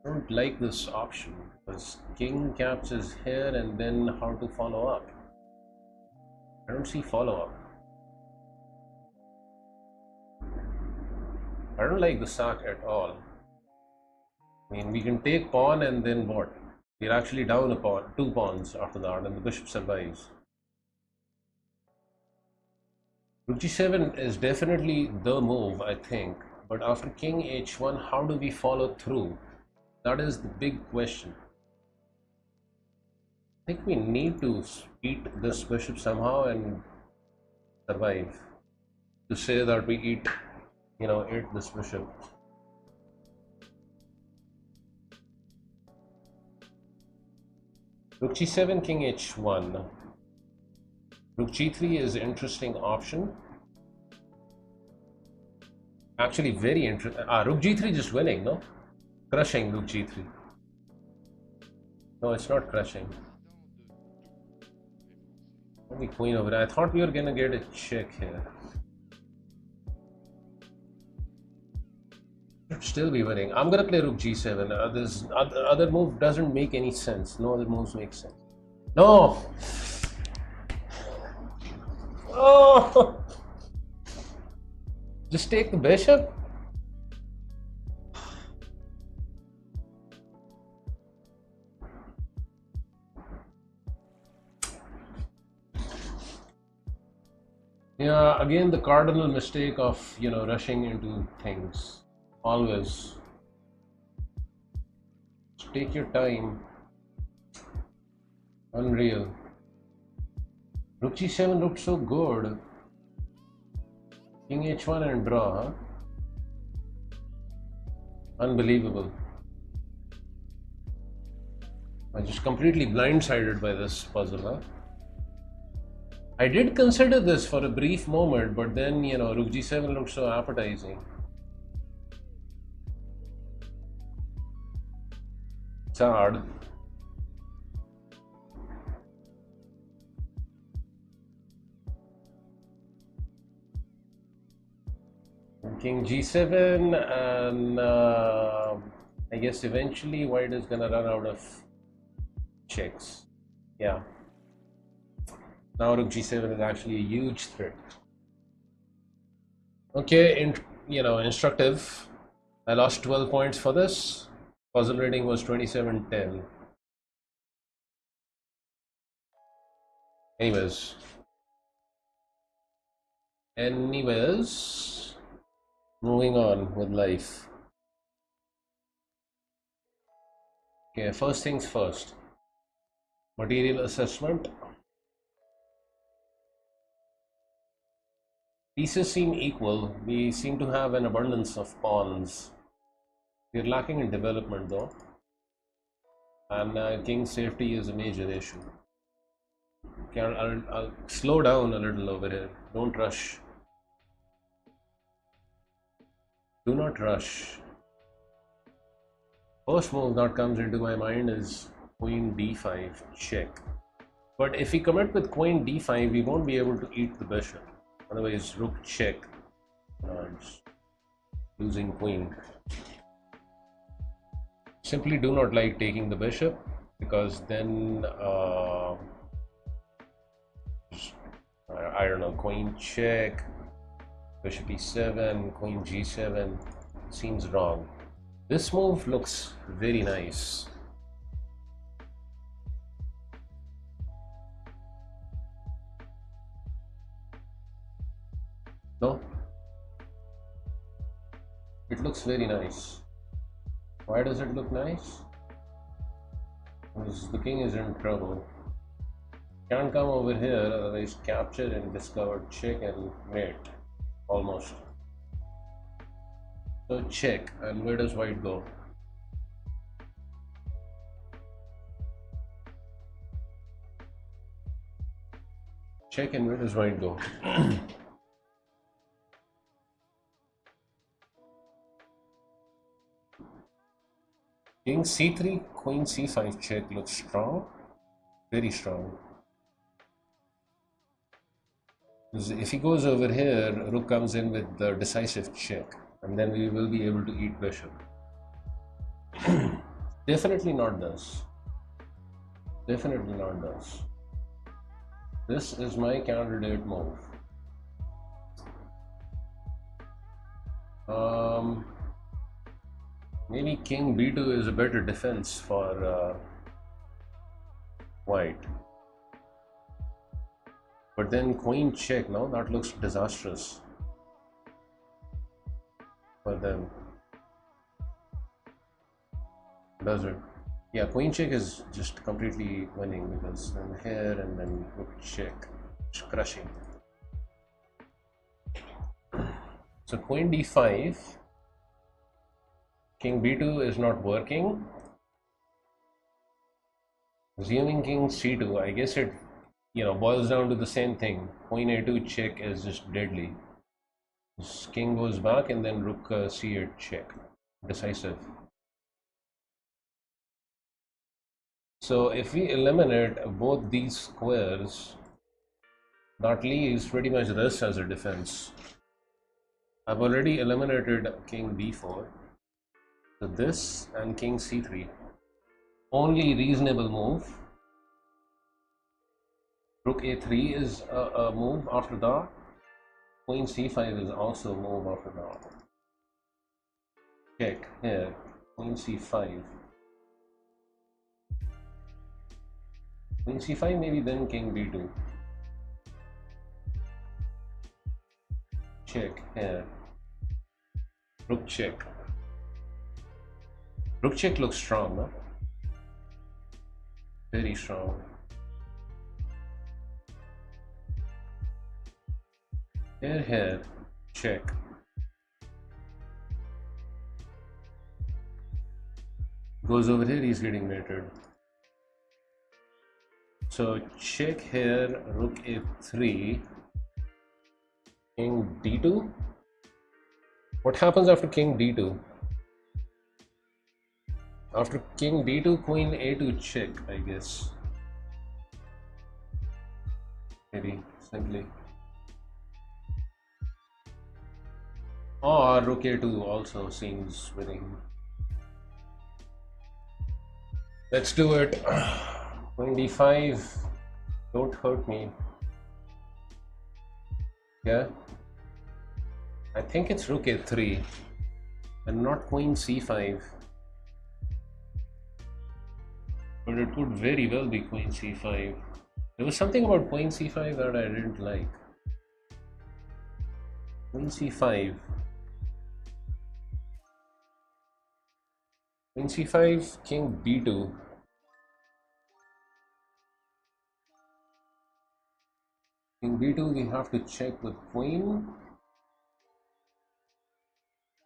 I don't like this option because king captures here and then how to follow up. I don't see follow up. I don't like the sack at all. I mean, we can take pawn and then what? We're actually down a pawn, 2 pawns after that, and the bishop survives. Rook g7 is definitely the move, I think. But after king h1, how do we follow through? That is the big question. I think we need to eat this bishop somehow and survive. To say that we eat this bishop. Rook g7, king h1. Rook g3 is an interesting option. Actually, very interesting. Rook g3 just winning, no? Crushing rook g3. No, it's not crushing. Only queen over there. I thought we were gonna get a check here. Should still be winning. I'm gonna play rook g7. This other move doesn't make any sense. No other moves make sense. No! Oh! Just take the bishop? Yeah, again the cardinal mistake of, you know, rushing into things. Always. Just take your time. Unreal. Rook g7 looked so good. King h1 and draw, huh? Unbelievable. I'm just completely blindsided by this puzzle, huh? I did consider this for a brief moment, but then, you know, rook g7 looked so appetizing. It's hard. King g7, and I guess eventually white is gonna run out of checks. Yeah. Now rook g7 is actually a huge threat. Okay, you know, instructive. I lost 12 points for this. Puzzle rating was 27-10. Anyways, moving on with life. Okay, first things first. Material assessment. Pieces seem equal. We seem to have an abundance of pawns. We're lacking in development though. And king's safety is a major issue. Okay, I'll slow down a little over here. Don't rush. Do not rush. First move that comes into my mind is queen d5 check. But if we commit with queen d5, we won't be able to eat the bishop. Otherwise, rook check. It's losing queen. Simply do not like taking the bishop, because then I don't know, queen check, bishop e7, queen g7 seems wrong. This move looks very nice. No? It looks very nice. Why does it look nice? Because the king is in trouble. Can't come over here, otherwise capture and discover check and mate. Almost. So check, and where does white go? Check, and where does white go? King c3, queen c5 check looks strong, very strong. If he goes over here, rook comes in with the decisive check, and then we will be able to eat bishop. Definitely not this. Definitely not this. This is my candidate move. Maybe king b2 is a better defense for white. But then queen check, no? That looks disastrous for them. Does it? Yeah, queen check is just completely winning, because then here and then rook check. It's crushing. So queen d5. King b2 is not working. Assuming king c2, I guess it, you know, boils down to the same thing. Queen a2 check is just deadly. King goes back and then rook c8 check. Decisive. So if we eliminate both these squares, that leaves pretty much this as a defense. I've already eliminated king b4. So this and king c3. Only reasonable move. Rook a3 is a move after that. Queen c5 is also a move after that. Check here. Queen c5. Queen c5, maybe then king b2. Check here. Rook check. Rook check looks strong, no? Very strong. Here, check. Goes over here, he's getting mated. So check here, rook a3, king d2. What happens after king d2? After king d2, queen a2 check, I guess. Maybe, simply. Or rook a2 also seems winning. Let's do it. Queen d5. Don't hurt me. Yeah. I think it's rook a3 and not queen c5. But it could very well be queen c5. There was something about queen c5 that I didn't like. Queen c5. Queen c5, king b2. King b2, we have to check with queen.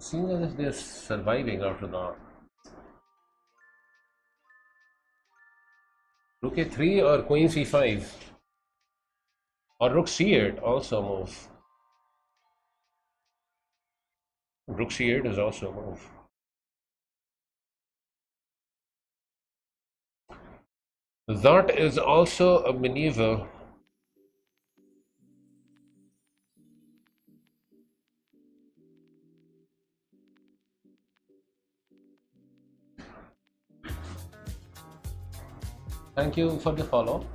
Seems as if they're surviving after that. Rook a3 or queen c5. Or rook c8 also move. Rook c8 is also a move. That is also a maneuver. Thank you for the follow.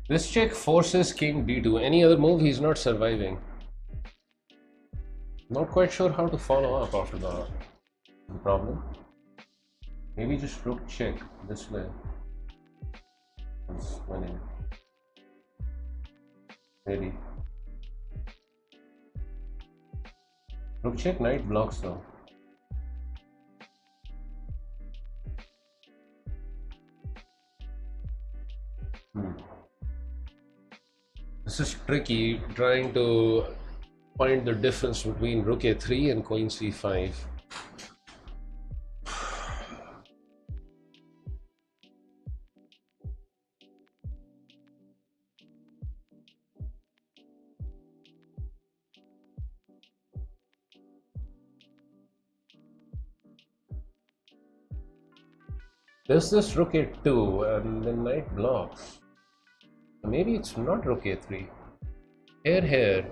This check forces king d2. Any other move, he's not surviving. Not quite sure how to follow up after that. The problem. Maybe just rook check this way. It's winning. Maybe. Rook check, knight blocks though. This is tricky, trying to find the difference between rook a3 and queen c5. There's this rook a2 and then knight blocks. Maybe it's not rook a3. Here.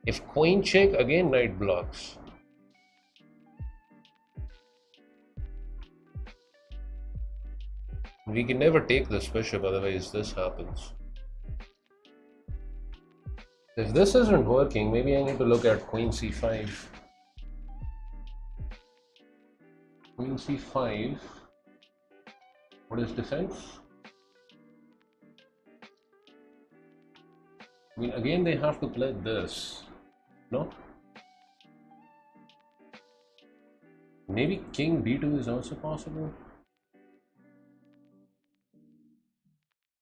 If queen check, again knight blocks. We can never take this bishop, otherwise this happens. If this isn't working, maybe I need to look at queen c5. Queen c5. What is defense? I mean, again they have to play this. No? Maybe king b2 is also possible.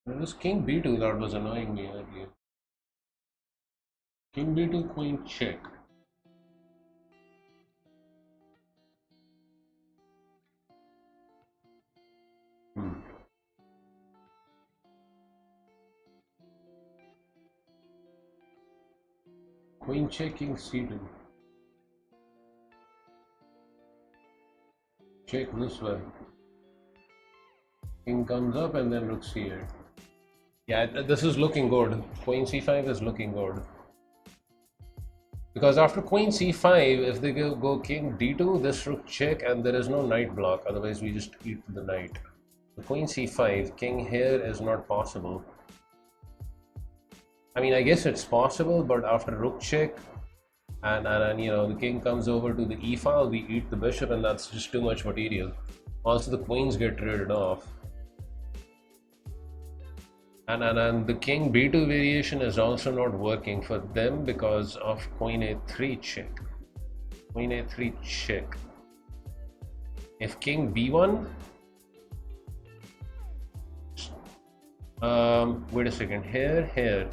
There was king b2 that was annoying me earlier. King b2, queen check. Queen check, king c2. Check this way. King comes up and then rook c8. Yeah, this is looking good. Queen c5 is looking good. Because after queen c5, if they go king d2, this rook check, and there is no knight block. Otherwise, we just eat the knight. The queen c5, king here is not possible. I mean, I guess it's possible, but after rook check, and you know, the king comes over to the e file, we eat the bishop, and that's just too much material. Also, the queens get traded off. And the king b2 variation is also not working for them because of queen a3 check. Queen a3 check. If king b1, wait a second, here,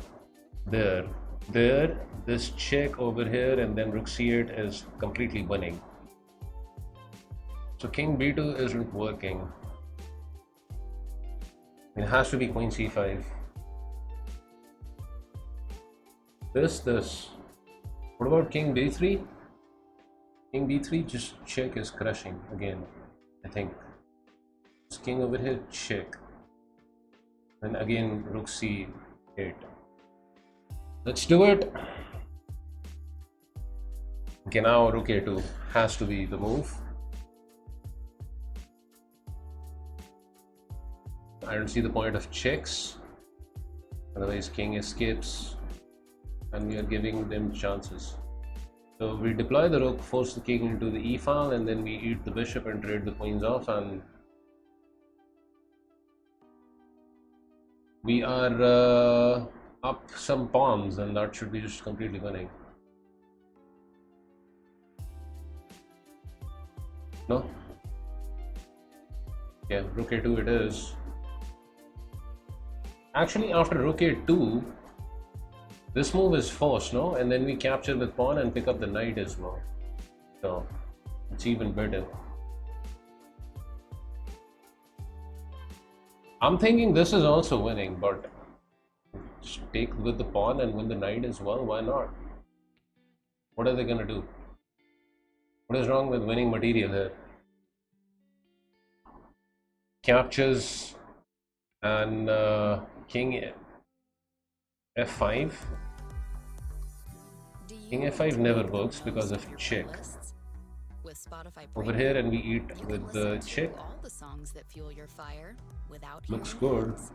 there, this check over here, and then rook c8 is completely winning. So king b2 isn't working. It has to be queen c5. This. What about king b3? King b3, just check is crushing again, I think. This king over here, check. And again, rook c8. Let's do it. Okay, now rook a2 has to be the move. I don't see the point of checks. Otherwise, king escapes, and we are giving them chances. So we deploy the rook, force the king into the e file, and then we eat the bishop and trade the queens off, and we are up some pawns, and that should be just completely winning. No? Yeah, rook a2 it is. Actually, after rook a2, this move is forced, no? And then we capture with pawn and pick up the knight as well. So it's even better. I'm thinking this is also winning, but just take with the pawn and win the knight as well. Why not? What are they gonna do? What is wrong with winning material here? Captures and king f5. King f5 never works because of check. Over here, and we eat with the check. All the songs that fuel your fire without Looks hearing good. ads.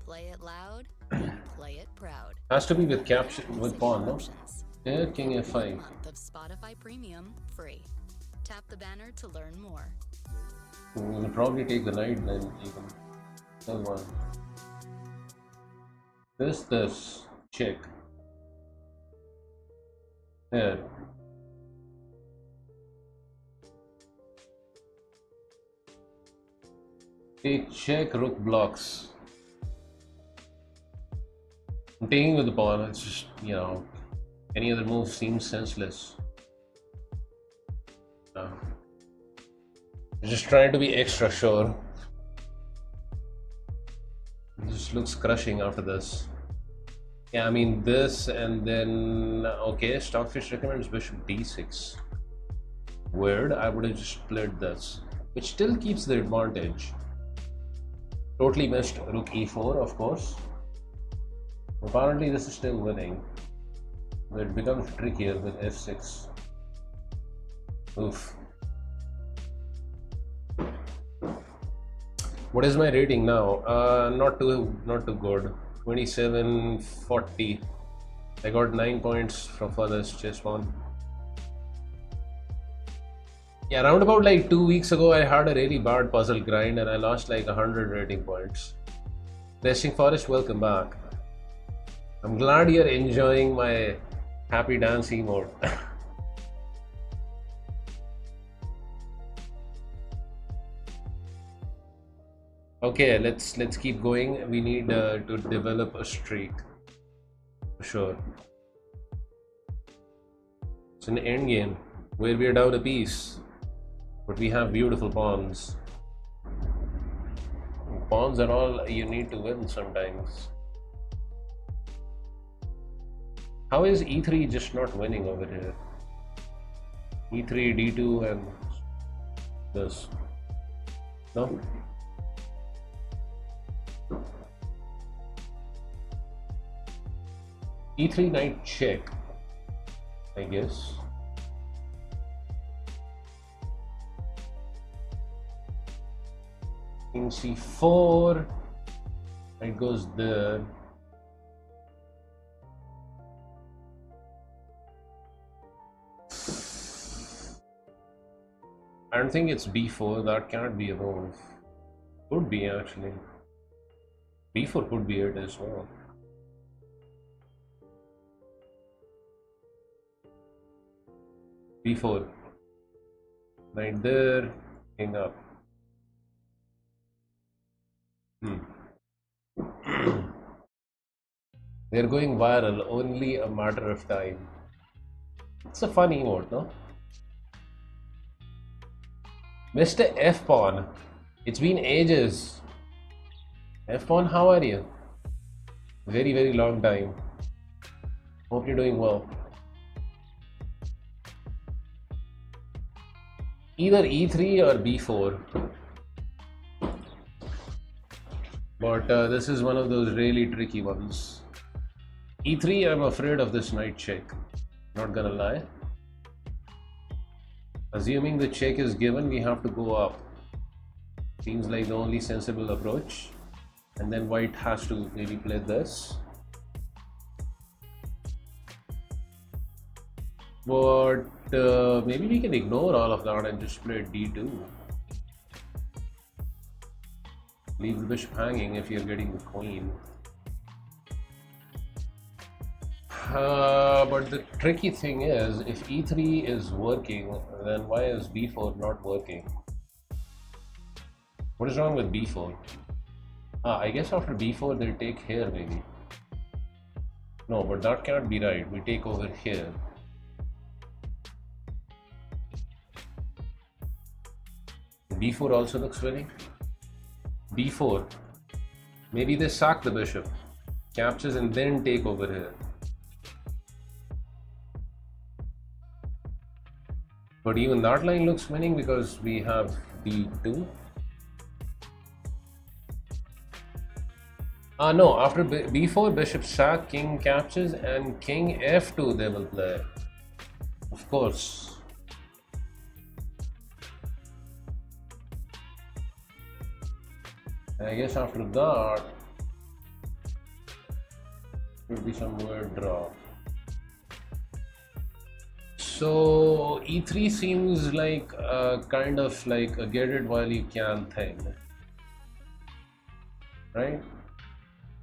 Play it loud, play it proud. Has to be with capture with pawn, no? Here, king f5. Month of Spotify Premium free. Tap the banner to learn more. We'll probably take the knight then even. That's one. This check. Here. Take check, rook blocks. I'm taking with the pawn, it's just, you know, any other move seems senseless. Just trying to be extra sure. This looks crushing after this. Yeah, I mean this, and then okay, Stockfish recommends bishop d6. Weird, I would have just played this, which still keeps the advantage. Totally missed rook e4, of course. Apparently this is still winning. It becomes trickier with f6. Oof. What is my rating now? Not too good. 2740. I got 9 points from furthest chess pawn. Yeah, around about like 2 weeks ago, I had a really bad puzzle grind and I lost like 100 rating points. Resting Forest, welcome back. I'm glad you're enjoying my happy dance emote. Okay, let's keep going. We need to develop a streak for sure. It's an end game where we are down a piece, but we have beautiful pawns. pawns are all you need to win sometimes. How is e3 just not winning over here? e3, d2 and this. No? e3 knight check, I guess. King c4, knight goes there. I don't think it's b4, that can't be a move. Could be actually. b4 could be it as well. b4, knight there, king up. They're going viral, only a matter of time. It's a fun emote, no? Mr. F Pawn, it's been ages. F Pawn, how are you? Very, very long time. Hope you're doing well. Either e3 or b4. But this is one of those really tricky ones. e3, I'm afraid of this knight check. Not gonna lie. Assuming the check is given, we have to go up. Seems like the only sensible approach. And then white has to maybe play this. But maybe we can ignore all of that and just play d2. Leave the bishop hanging if you're getting the queen. But the tricky thing is, if e3 is working, then why is b4 not working? What is wrong with b4? I guess after b4 they'll take here maybe. No, but that can't be right. We take over here. b4 also looks winning. b4. Maybe they sack the bishop, captures and then take over here. But even that line looks winning because we have b2. No, after b4, bishop sack, king captures, and king f2 they will play. Of course. I guess after that, should be some weird draw. So e3 seems like kind of like a get it while you can thing, right?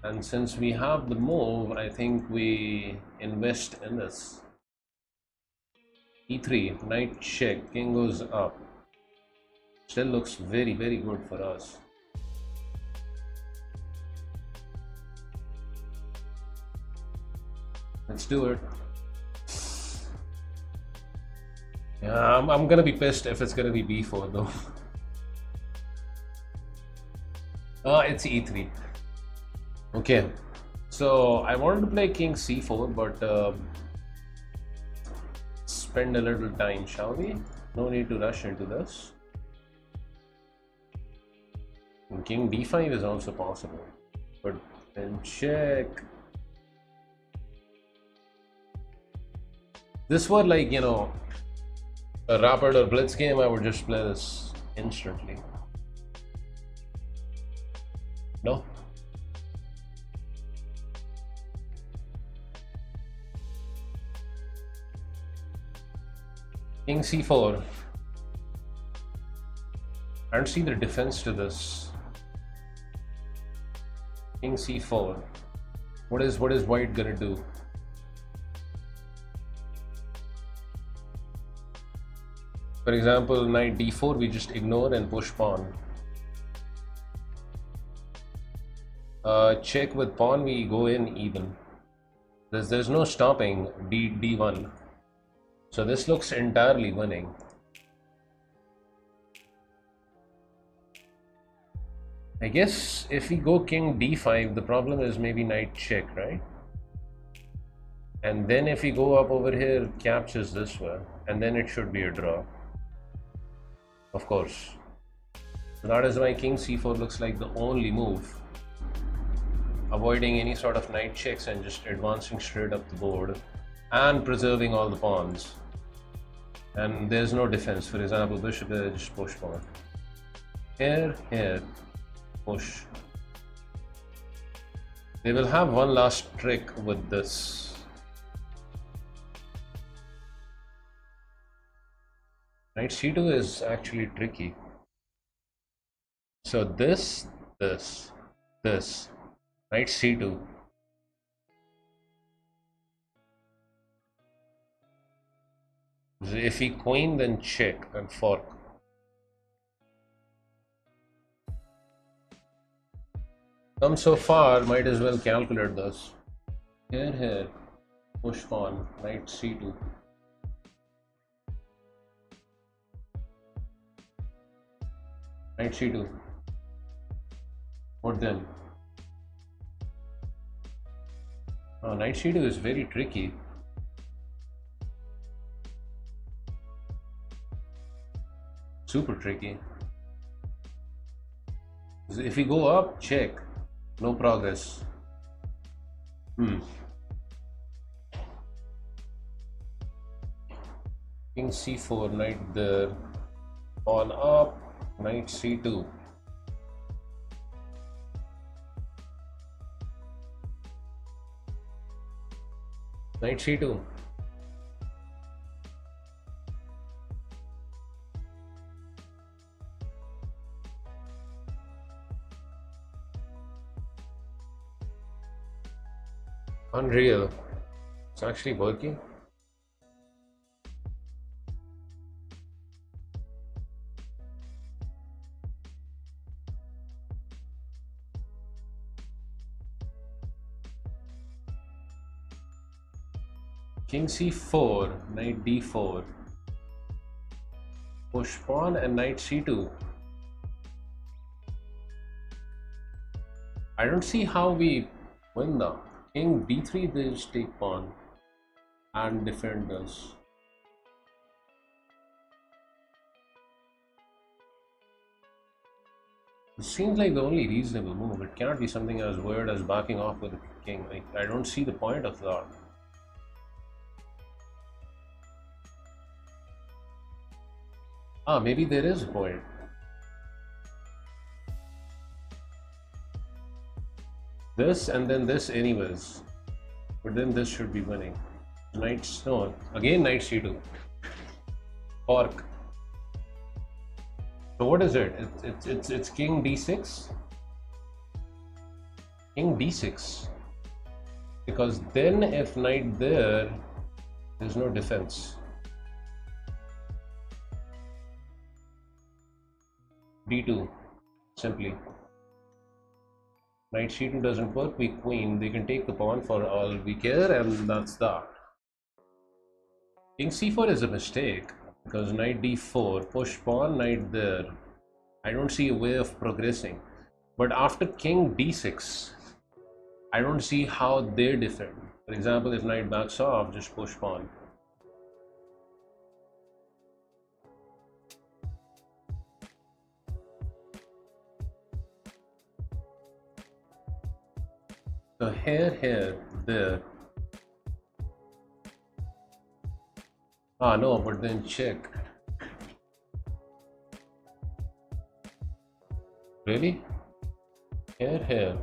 And since we have the move, I think we invest in this. e3, knight check, king goes up. Still looks very, very good for us. Let's do it. Yeah, I'm gonna be pissed if it's gonna be b4 though. It's e3. Okay, so I wanted to play king c4, but spend a little time, shall we? No need to rush into this. And king d5 is also possible, but then check. This were like, you know, a rapid or blitz game, I would just play this instantly. No? King c4. I don't see the defense to this. King c4. What is white gonna do? For example, knight d4, we just ignore and push pawn. Check with pawn, we go in even. There's no stopping d1. So this looks entirely winning. I guess if we go king d5, the problem is maybe knight check, right? And then if we go up over here, captures this way, and then it should be a draw. Of course. So that is why king c4 looks like the only move. Avoiding any sort of knight checks and just advancing straight up the board and preserving all the pawns. And there's no defense. For example, bishop there, just push pawn. Here, push. They will have one last trick with this. Knight c2 is actually tricky. So this, knight c2. If he queen, then check and fork. Come so far, might as well calculate this. Here, push pawn, knight c2. Knight c2. What then? Oh, knight c2 is very tricky. Super tricky. If we go up, check. No progress. King c4, knight there. Pawn up, knight c2. Knight c2. Unreal. It's actually working. King c4, knight d4. Push pawn and knight c2. I don't see how we win now. King d3, they just take pawn and defend us. It seems like the only reasonable move. It cannot be something as weird as backing off with the king. Like, I don't see the point of that. Maybe there is a point. This and then this anyways, but then this should be winning. Knight stone again, knight c2. Fork. So what is it? It's king d6. King d6. Because then if knight there, there's no defense. d2 simply. Knight c2 doesn't work, we queen, they can take the pawn for all we care, and that's that. King c4 is a mistake, because knight d4, push pawn, knight there. I don't see a way of progressing. But after king d6, I don't see how they defend. For example, if knight backs off, just push pawn. So here, there. No, but then check. Really? Here.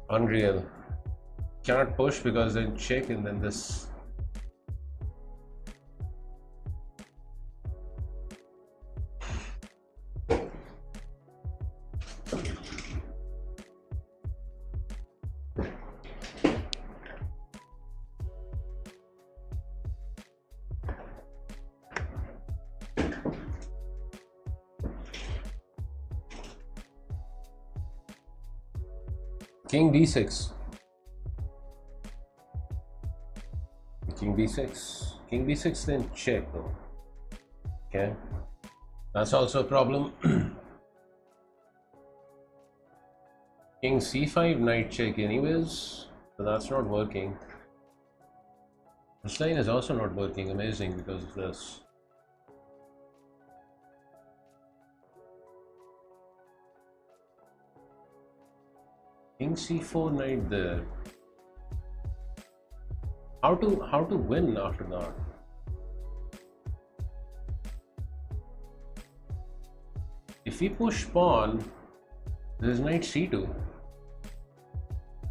Unreal. Cannot push because then check and then this. King d6. King d6. King d6 then check though. Okay, that's also a problem. King c5, knight check anyways, so that's not working. This line is also not working, amazing, because of this. King c4, knight there. How to win after that? If we push pawn, there's knight c2,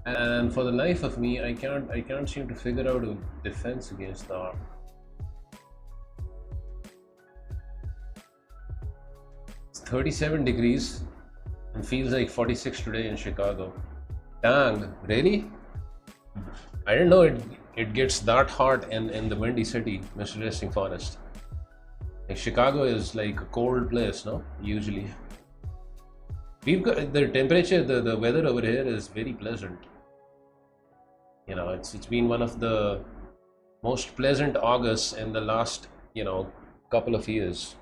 and for the life of me, I can't seem to figure out a defense against that. It's 37 degrees and feels like 46 today in Chicago. Dang, really? I didn't know it gets that hot in the Windy City, Mr. Resting Forest. Like Chicago is like a cold place, no? Usually. We've got the temperature, the weather over here is very pleasant. You know, it's been one of the most pleasant Augusts in the last, you know, couple of years.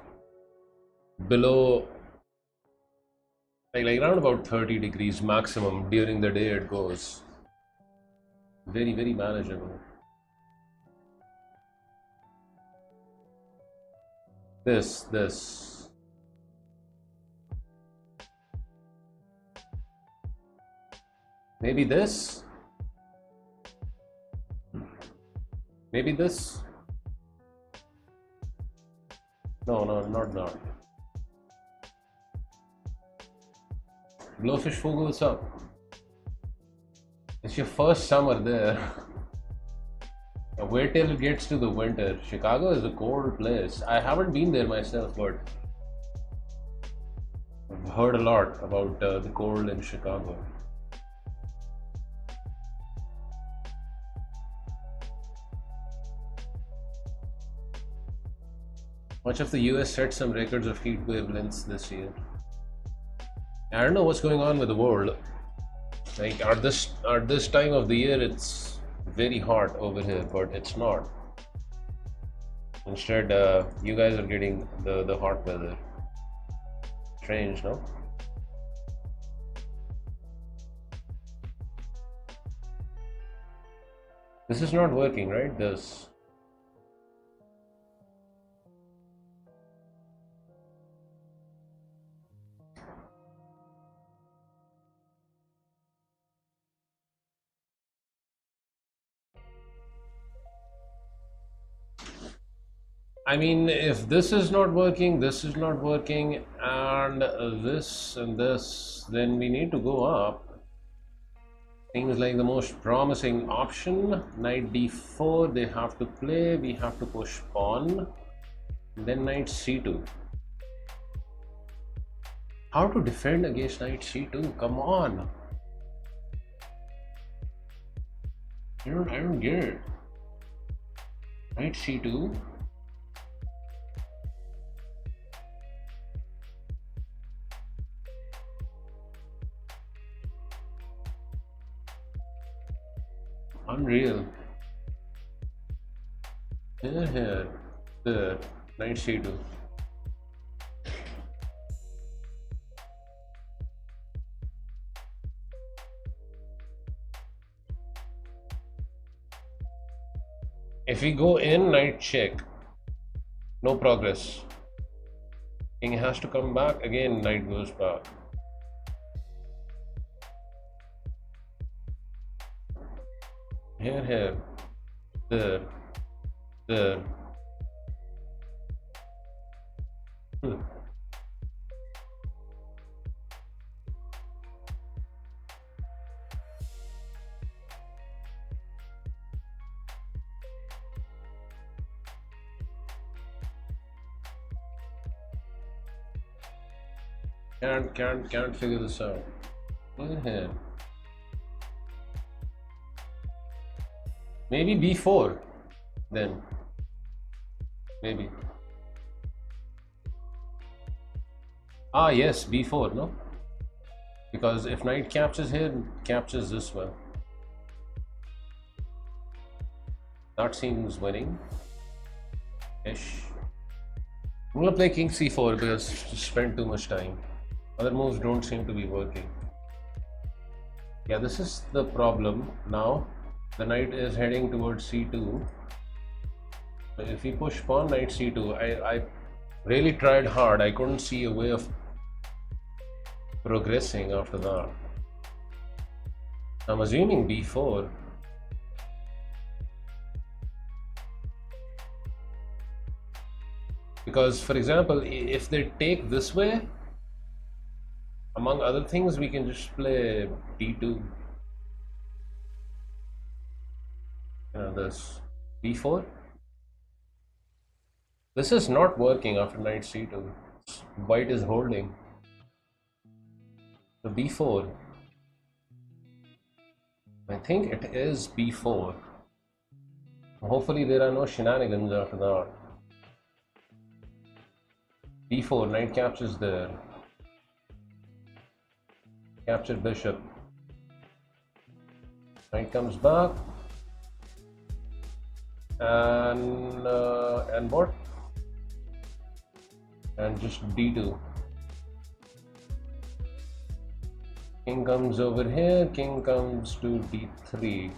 Below like around about 30 degrees maximum during the day it goes. Very, very manageable. This. Maybe this? Maybe this? No, not that. Blowfish Fogo, what's up? It's your first summer there. Wait till it gets to the winter. Chicago is a cold place. I haven't been there myself, but I've heard a lot about the cold in Chicago. Much of the US set some records of heat wavelengths this year. I don't know what's going on with the world. Like at this time of the year, it's very hot over here, but it's not. Instead, you guys are getting the hot weather. Strange, no? This is not working, right? This. I mean, if this is not working, this is not working, and this and this, then we need to go up. Seems like the most promising option. Knight d4, they have to play, we have to push pawn, then knight c2. How to defend against knight c2? Come on. I don't get it. Knight c2. Unreal. Here, the knight c2. If we go in, knight check, no progress. King has to come back, again knight goes back. Here, there. Can't figure this out. Here. Maybe b4 then. Maybe. Ah yes, b4, no? Because if knight captures here, captures this well. That seems winning. Ish. I'm gonna play king c4 because I spent too much time. Other moves don't seem to be working. Yeah, this is the problem. Now the knight is heading towards c2. If we push pawn knight c2, I really tried hard. I couldn't see a way of progressing after that. I'm assuming b4. Because, for example, if they take this way, among other things, we can just play d2. This b4. This is not working after knight c2. White is holding. So b4. I think it is b4. Hopefully there are no shenanigans after that. b4, knight captures there. Captured bishop. Knight comes back. And what? And just d2. King comes over here, king comes to d3.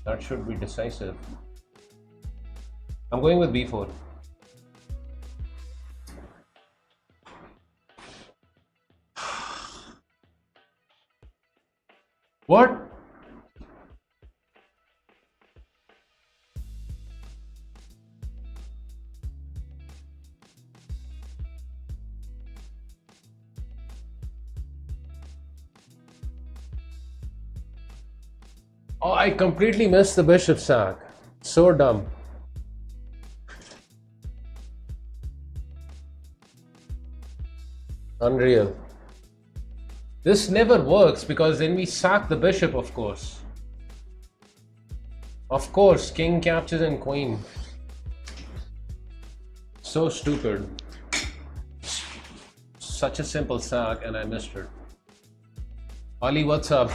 That should be decisive. I'm going with b4. What? Oh, I completely missed the bishop sack. So dumb. Unreal. This never works because then we sack the bishop, of course. Of course, king captures and queen. So stupid. Such a simple sack and I missed it. Ali, what's up?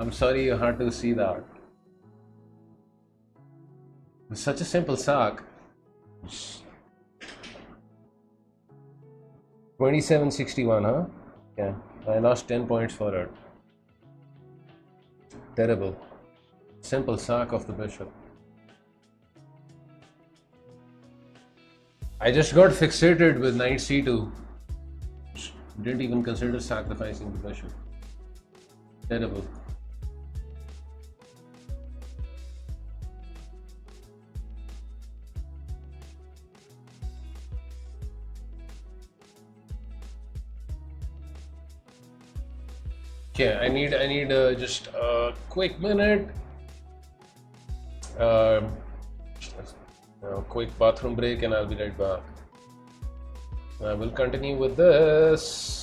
I'm sorry you had to see that. It's such a simple sack. 2761, huh? Yeah, I lost 10 points for it. Terrible. Simple sack of the bishop. I just got fixated with knight c2. Didn't even consider sacrificing the bishop. Terrible. Okay, I need just a quick minute. Quick bathroom break and I'll be right back. I will continue with this.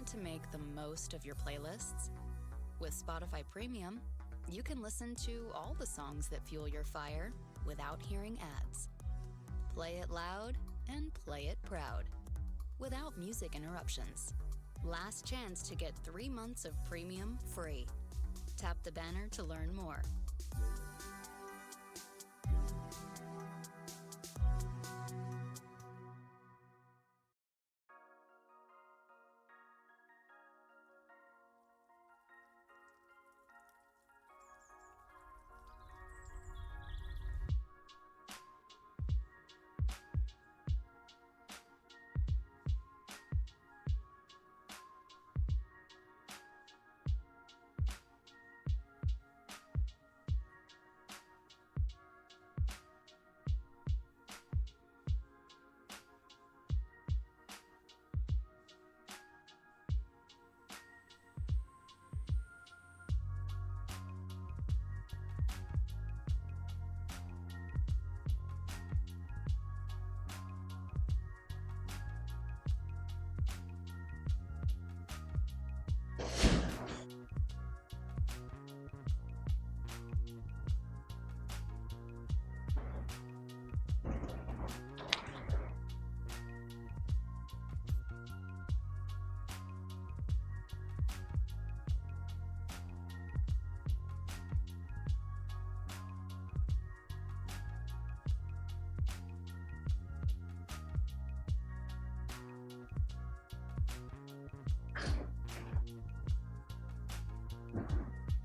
Want to make the most of your playlists? With Spotify Premium, you can listen to all the songs that fuel your fire without hearing ads. Play it loud and play it proud, without music interruptions. Last chance to get 3 months of premium free. Tap the banner to learn more.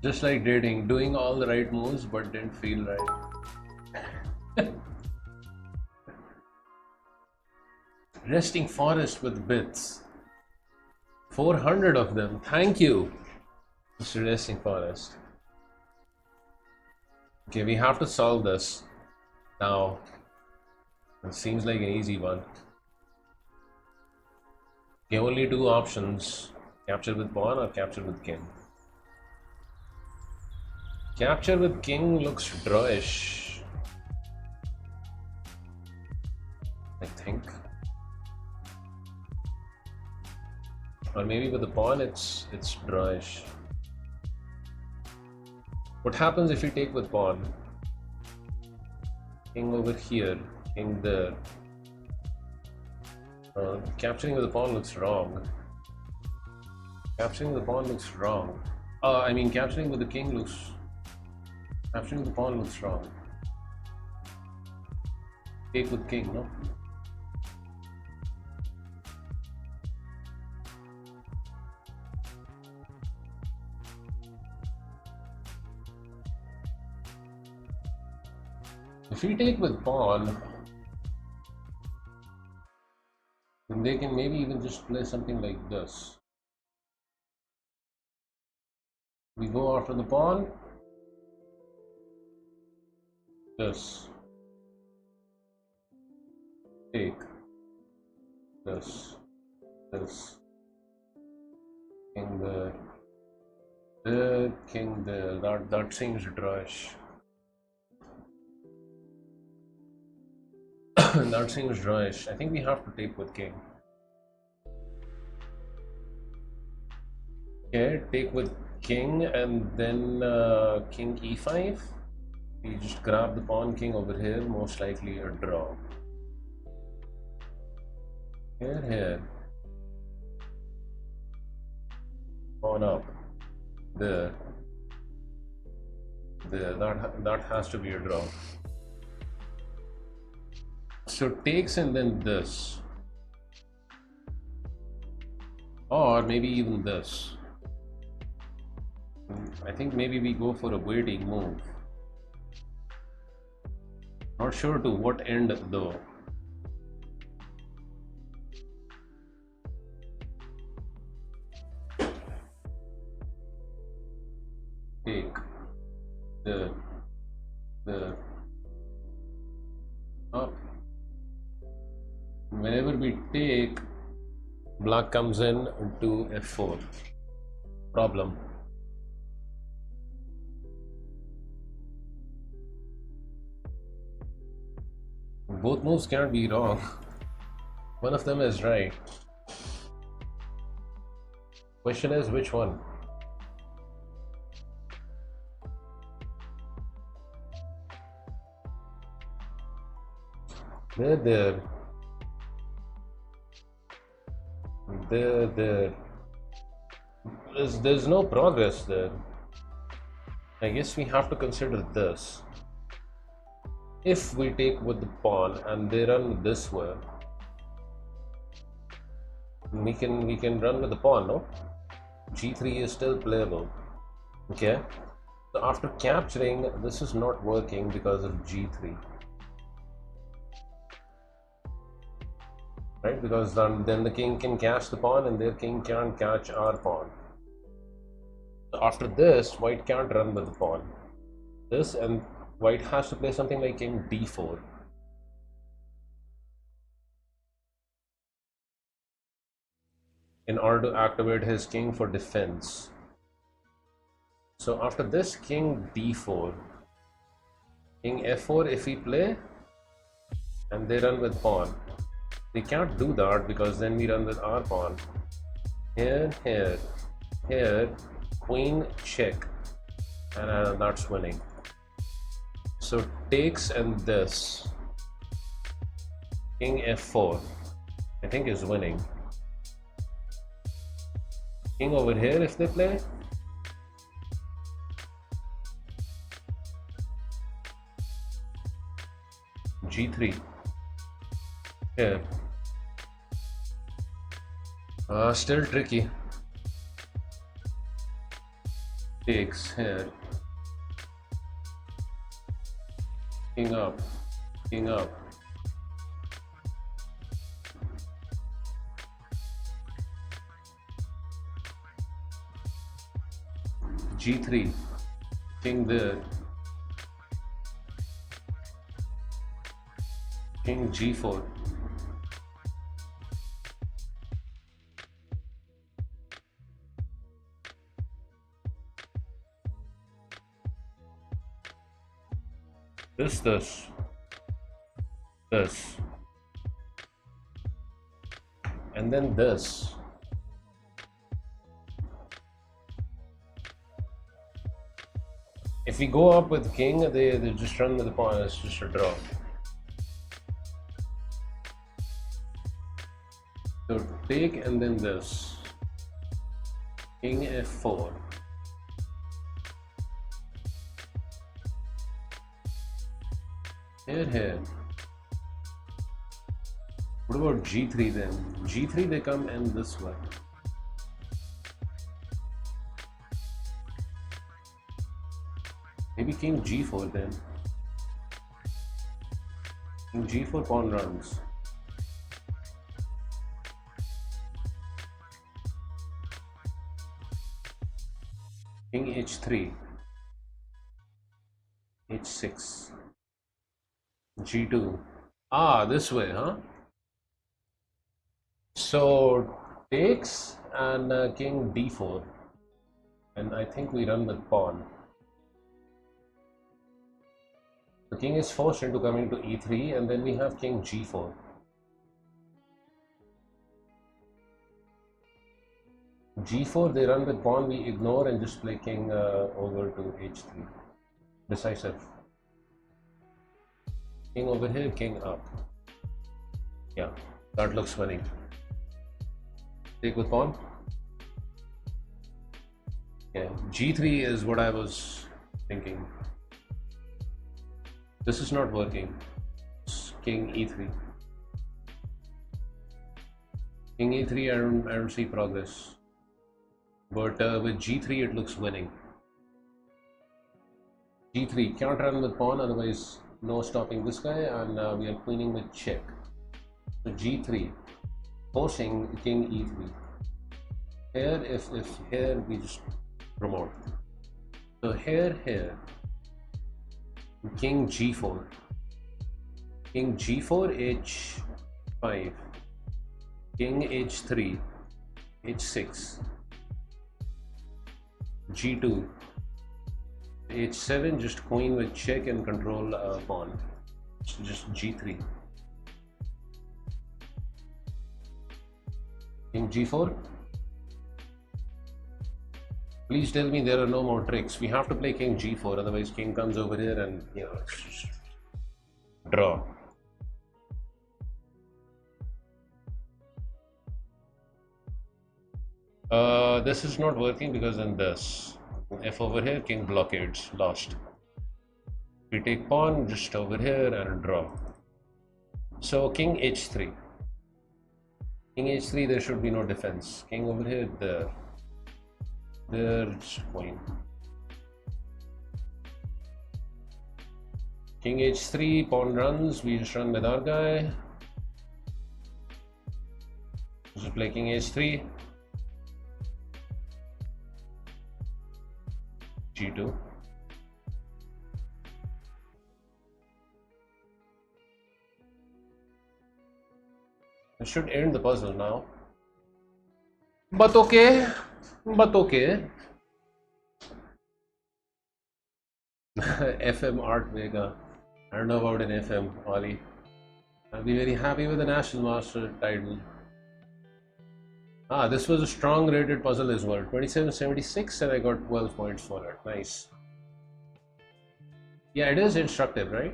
Just like dating, doing all the right moves but didn't feel right. Resting forest with bits. 400 of them. Thank you, Mr. Resting Forest. Okay, we have to solve this now. It seems like an easy one. Okay, only 2 options. Capture with pawn or capture with king. Capture with king looks drawish, I think. Or maybe with the pawn it's drawish. What happens if you take with pawn? King over here, king there. Capturing with the pawn looks wrong. Capturing with the pawn looks wrong. I mean, capturing with the king looks... Capturing the pawn looks wrong. Take with king, no? If we take with pawn, then they can maybe even just play something like this. We go after the pawn. This. Take. This. This. King there. There. King there. That seems drawish. That seems drawish. I think we have to take with king. Okay, take with king and then king e5. We just grab the pawn king over here, most likely a draw. Here. Pawn up. There. That has to be a draw. So takes and then this. Or maybe even this. I think maybe we go for a waiting move. Not sure to what end though. Take the up. Whenever we take, black comes in to f4. Problem. Both moves cannot be wrong. One of them is right. Question is which one? There. There's no progress there. I guess we have to consider this. If we take with the pawn and they run this way, we can run with the pawn, no? G3 is still playable. Okay. So after capturing, this is not working because of G3. Right? Because then the king can catch the pawn and their king can't catch our pawn. So after this, white can't run with the pawn. This, and white has to play something like king d4. In order to activate his king for defense. So after this, king d4, king f4 if we play, and they run with pawn. We can't do that because then we run with our pawn. Here, queen check, and that's winning. So takes and this, king f4, I think is winning. King over here if they play. G3 here. Still tricky. Takes here. King up. King up. G3. King there. King G4. This. And then this. If we go up with king, they just run with the pawn. It's just a draw. So take and then this. King f4. Here. What about G3 then? G3 they come in this way. Maybe king G4 then. King G4 pawn runs. King H3. H6. G2. This way, huh? So takes and king D4, and I think we run with pawn. The king is forced into coming to E3, and then we have king G4. G4 they run with pawn, we ignore and just play king over to H3. Decisive. King over here, king up. Yeah, that looks winning. Take with pawn. Yeah, G3 is what I was thinking. This is not working. It's king E3. King E3, I don't see progress. But with G3 it looks winning. G3 can't run with pawn, otherwise no stopping this guy, and we are queening with check. So G3 forcing king E3. Here, if here we just promote. So here king G4. King G4 H5. King H3 H6. G2 H7, just queen with check and control pawn. Just G3. King G4. Please tell me there are no more tricks. We have to play king g4, otherwise king comes over here and, you know, it's just draw. This is not working because then this. F over here, king blockades, lost. We take pawn just over here and draw. So king h3. King h3, there should be no defense. King over here, there. There's point. King h3, pawn runs, we just run with our guy. Just play king h3. g2. It should end the puzzle now. But okay. But okay. FM Art Vega. I don't know about an FM, Ollie. I'll be very happy with the National Master title. Ah, this was a strong rated puzzle as well. 2776 and I got 12 points for it. Nice. Yeah, it is instructive, right?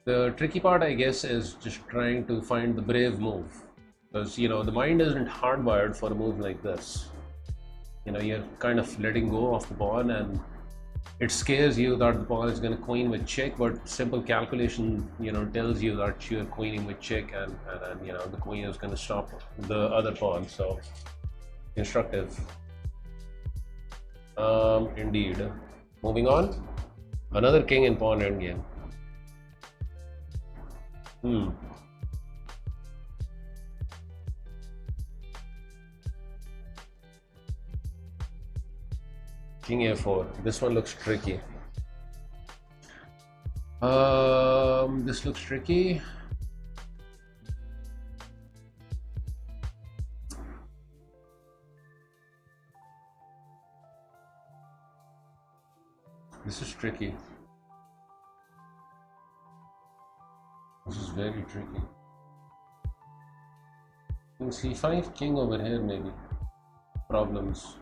The tricky part, I guess, is just trying to find the brave move. Because, you know, the mind isn't hardwired for a move like this. You know, you're kind of letting go of the pawn and it scares you that the pawn is going to queen with check, but simple calculation, you know, tells you that you're queening with check and you know, the queen is going to stop the other pawn. So, instructive. Indeed. Moving on. Another king and pawn endgame. King a4. This one looks tricky. This looks tricky. This is tricky. This is very tricky. King c5, king over here maybe. Problems.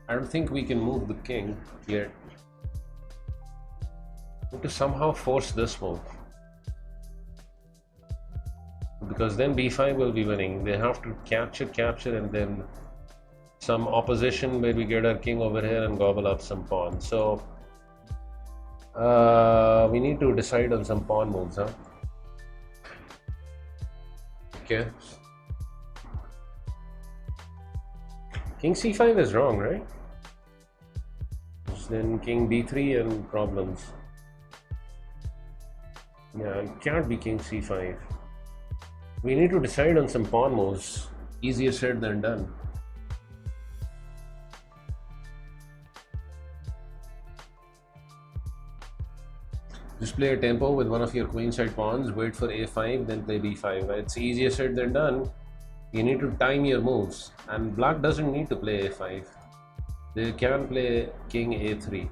I don't think we can move the king yet. We have to somehow force this move. Because then b5 will be winning. They have to capture and then some opposition where we get our king over here and gobble up some pawns. So we need to decide on some pawn moves, huh? Okay. King c5 is wrong, right? Then king b3 and problems. Yeah, it can't be king c5. We need to decide on some pawn moves. Easier said than done. Just play a tempo with one of your queenside pawns, wait for a5, then play b5. It's easier said than done. You need to time your moves, and black doesn't need to play a5. They can play king a3,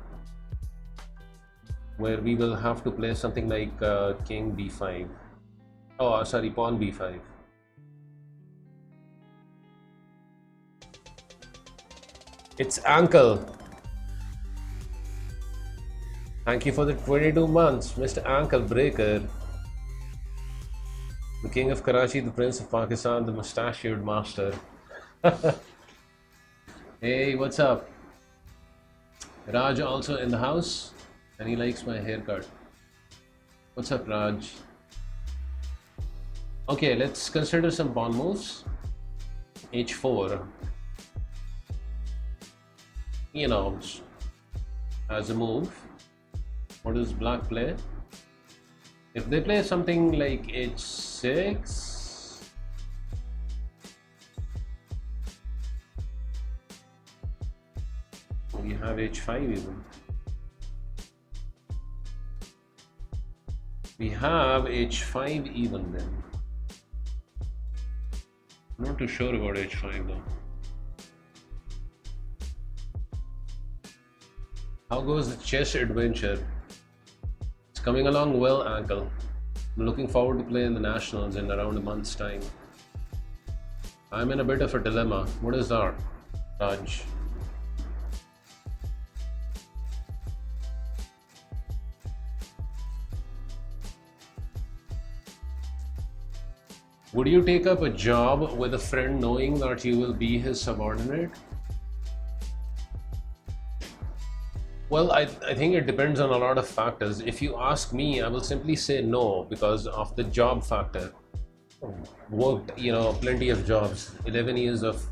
where we will have to play something like king b5. Oh, sorry, pawn b5. It's Ankle. Thank you for the 22 months, Mr. Ankle Breaker. The King of Karachi, the Prince of Pakistan, the mustachioed master. Hey, what's up? Raj also in the house, and he likes my haircut. What's up, Raj? Okay, let's consider some pawn moves. h4. You know, as a move. What does black play? If they play something like h6, we have h5 even. We have h5 even then. I'm not too sure about h5 though. How goes the chess adventure? It's coming along well, Uncle. I'm looking forward to playing the Nationals in around a month's time. I'm in a bit of a dilemma. What is that, Raj? Would you take up a job with a friend knowing that you will be his subordinate? Well, I think it depends on a lot of factors. If you ask me, I will simply say no because of the job factor. Worked, plenty of jobs. 11 years of,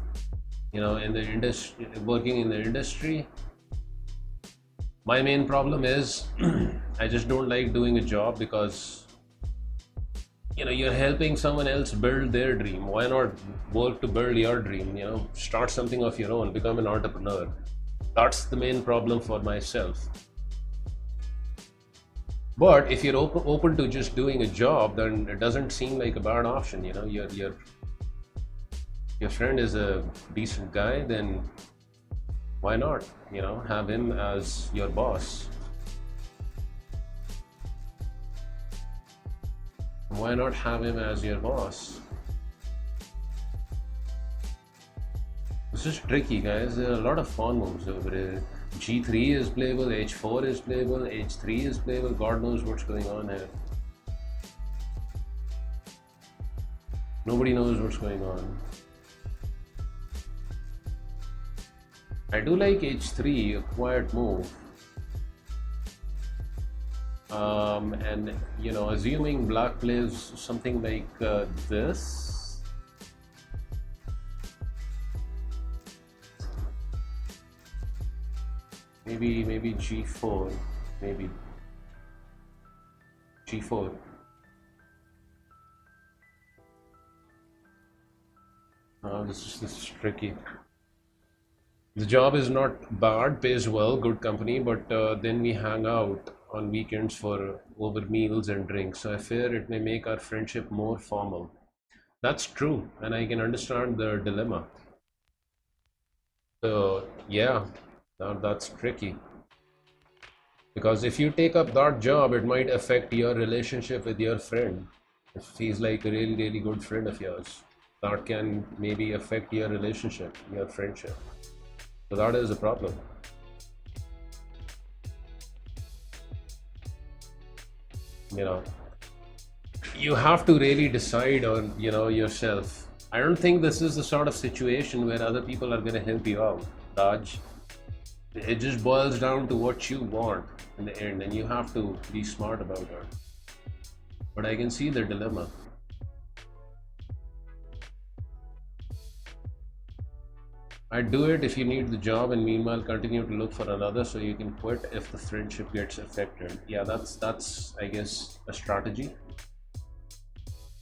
in the industry, working in the industry. My main problem is I just don't like doing a job because, you're helping someone else build their dream. Why not work to build your dream? Start something of your own, become an entrepreneur. That's the main problem for myself. But if you're open to just doing a job, then it doesn't seem like a bad option. Your friend is a decent guy, then why not? Have him as your boss. Why not have him as your boss? This is tricky, guys. There are a lot of pawn moves over here. G3 is playable, H4 is playable, H3 is playable. God knows what's going on here. Nobody knows what's going on. I do like H3, a quiet move. And assuming black plays something like this. Maybe G4, maybe G4. This is tricky. The job is not bad, pays well, good company, but then we hang out on weekends over meals and drinks. So I fear it may make our friendship more formal. That's true, and I can understand the dilemma. So yeah. Now that's tricky because if you take up that job, it might affect your relationship with your friend. If he's like a really, really good friend of yours, that can maybe affect your relationship, your friendship. So that is a problem. You have to really decide on, yourself. I don't think this is the sort of situation where other people are going to help you out, Raj. It just boils down to what you want in the end, and you have to be smart about it. But I can see the dilemma. I'd do it if you need the job, and meanwhile continue to look for another so you can quit if the friendship gets affected. Yeah, that's I guess a strategy.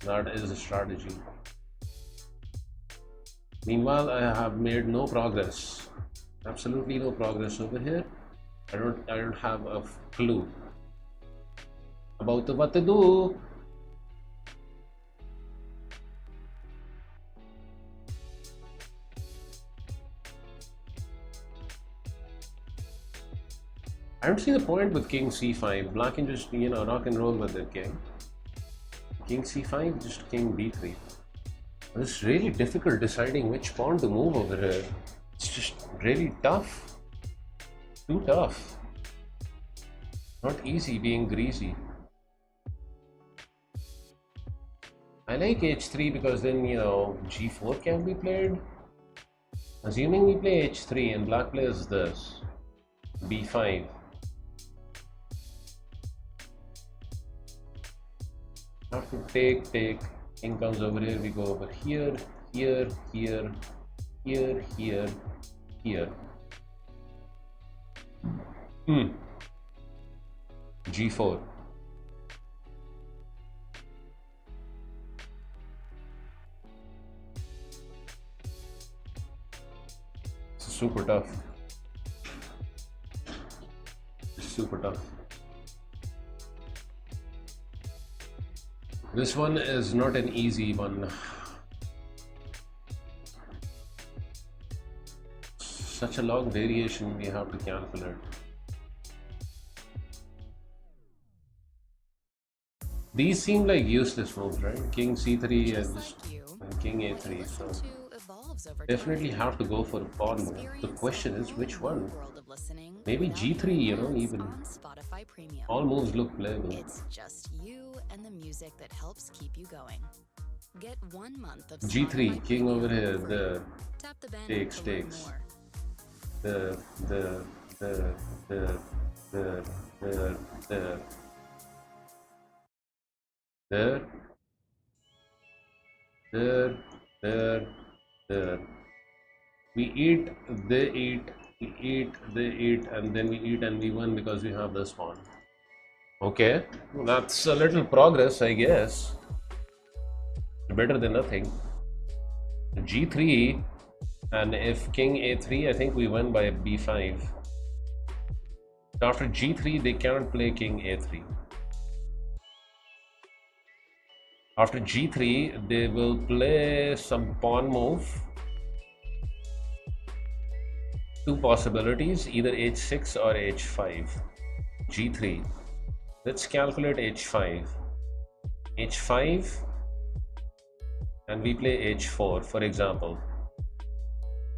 That is a strategy. Meanwhile, I have made no progress. Absolutely no progress over here. I don't have a clue about what to do. I don't see the point with King C5. Black can just rock and roll with it, king. King C5, just King B3. It's really difficult deciding which pawn to move over here. It's just really tough. Too tough. Not easy being greasy. I like H3 because then, G4 can be played. Assuming we play H3 and black plays this, B5. Have to take. King comes over here, we go over here, here, here, here, here, here. G4. It's super tough. It's super tough. This one is not an easy one. Such a long variation we have to calculate. These seem like useless moves, right? King c3 Just and like just you, and king what you a3. listen So to evolves over definitely time. have to go for a pawn move. The Experience question a is whole which new one? world of listening Maybe without g3, hearing you know, ads even on Spotify Premium. all moves look playable. It's just you and the music that helps keep you going. Get 1 month of g3, Spotify king over Premium here, free. the Tap the banner takes, to learn takes. more. The, the, the, the, the, the, the, the, the. We eat, they eat, we eat, they eat, and then we eat and we win because we have this one. Okay, that's a little progress, I guess. Better than nothing. G3, and if king a3, I think we win by b5. After g3, they cannot play king a3. After g3, they will play some pawn move. Two possibilities, either h6 or h5. g3. Let's calculate h5. h5, and we play h4, for example.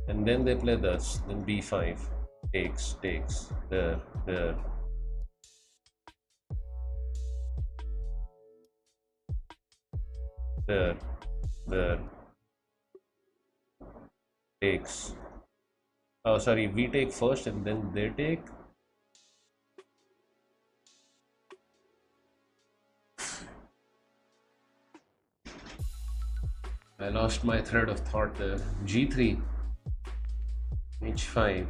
And then they play this, then b5. Takes, there. There. Takes. Oh, sorry, we take first and then they take. I lost my thread of thought there. g3, h5.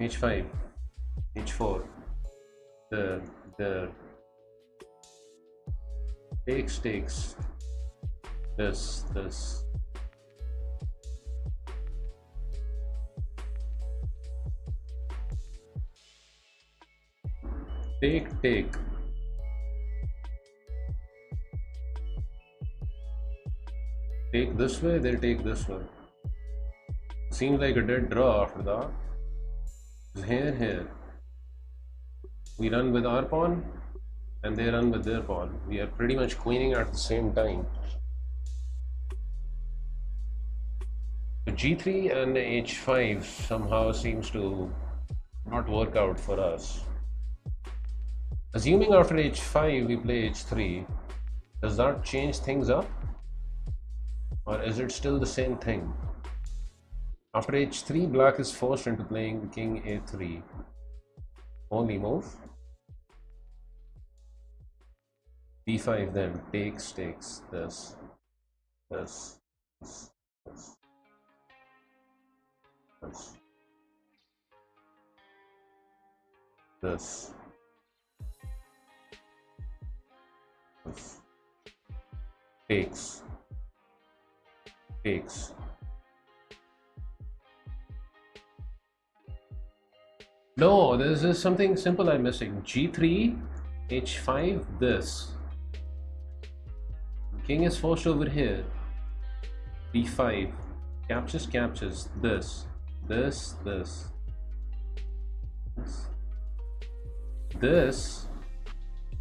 h5, h4. There. Takes. This. Take. Take this way, they take this way. Seems like a dead draw after that. Here. We run with our pawn, and they run with their pawn. We are pretty much queening at the same time. g3 and h5 somehow seems to not work out for us. Assuming after h5 we play h3, does that change things up? Or is it still the same thing? After h3, black is forced into playing king a3. Only move. b5 then, takes, this. Takes. No, there's something simple I'm missing. g3, h5, this. King is forced over here. b5, captures,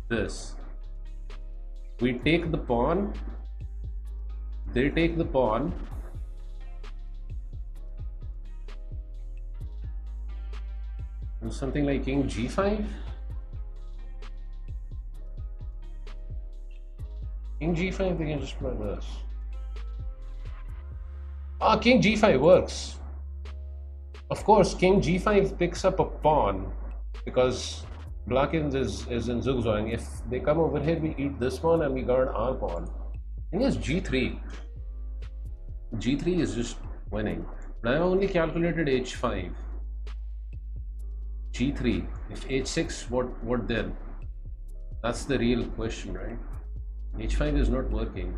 this. We take the pawn, they take the pawn. And something like king g5. King g5, they can just play this. King g5 works. Of course, king g5 picks up a pawn because black is in zugzwang. If they come over here, we eat this pawn and we guard our pawn. And yes, g3. g3 is just winning. But I only calculated h5. g3. If h6, what then? That's the real question, right? h5 is not working.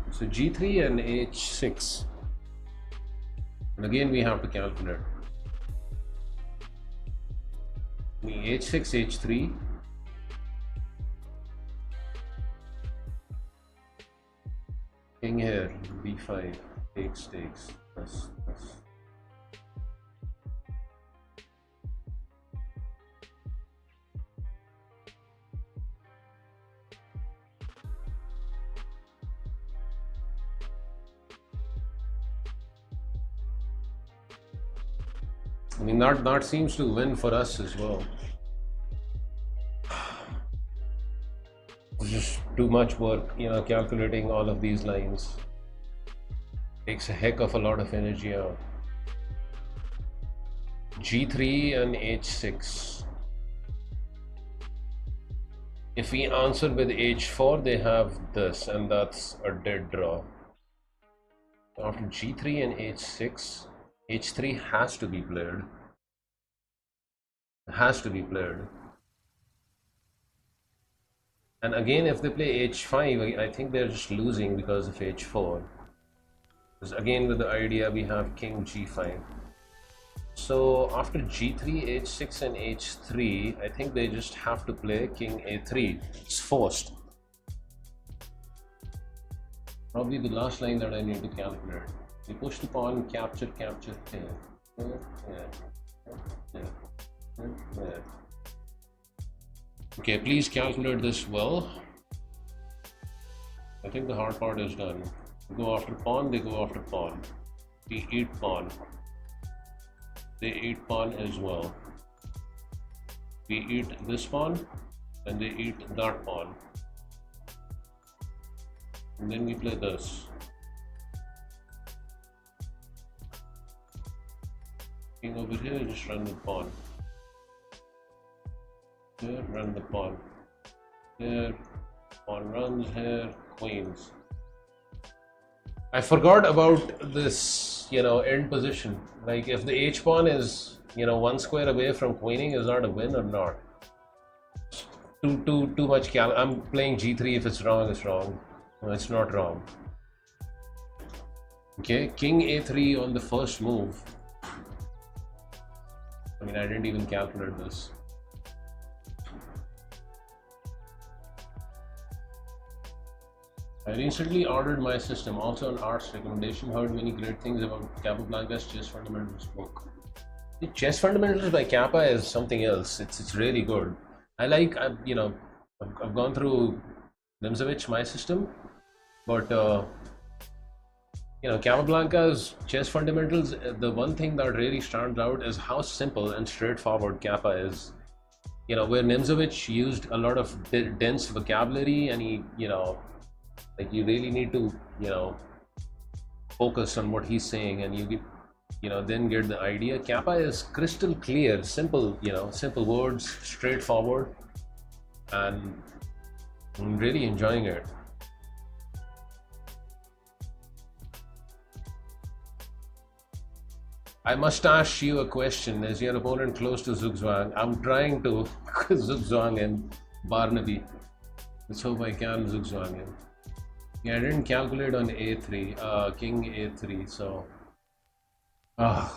So g3 and h6. And again we have to calculate. h6, h3. King here, b5, takes. This. I mean, that seems to win for us as well. It's just too much work, you know, calculating all of these lines. Takes a heck of a lot of energy out. G3 and H6. If we answer with H4, they have this, and that's a dead draw. After G3 and H6, H3 has to be played. Has to be played. And again, if they play H5, I think they're just losing because of H4. Because again, with the idea, we have King G5. So after G3, H6 and H3, I think they just have to play King A3. It's forced. Probably the last line that I need to calculate. We push the pawn, capture, capture, here. Okay, please calculate this well. I think the hard part is done. They go after pawn, they go after pawn. We eat pawn. They eat pawn as well. We eat this pawn, and they eat that pawn. And then we play this. King over here, just run the pawn. Here, run the pawn. Here, pawn runs here, queens. I forgot about this, you know, end position. Like if the H pawn is, you know, one square away from queening, is that a win or not? Too much I'm playing G3. If it's wrong, it's wrong. No, it's not wrong. Okay, King A3 on the first move. I mean, I didn't even calculate this. I recently ordered my system, also on Art's recommendation. Heard many great things about Capablanca's Chess Fundamentals book. The Chess Fundamentals by Kappa is something else. It's really good. I like, you know, I've gone through Nimzovich, my system, but you know, Capablanca's Chess Fundamentals, the one thing that really stands out is how simple and straightforward Kappa is. You know, where Nimzovich used a lot of dense vocabulary, and he, you know, like you really need to, you know, focus on what he's saying, and you get, you know, then get the idea. Kappa is crystal clear, simple, you know, simple words, straightforward, and I'm really enjoying it. I must ask you a question. Is your opponent close to Zugzwang? I'm trying to Zugzwang and Barnaby. Let's hope I can Zugzwang him. Yeah, I didn't calculate on A3, King A3, so after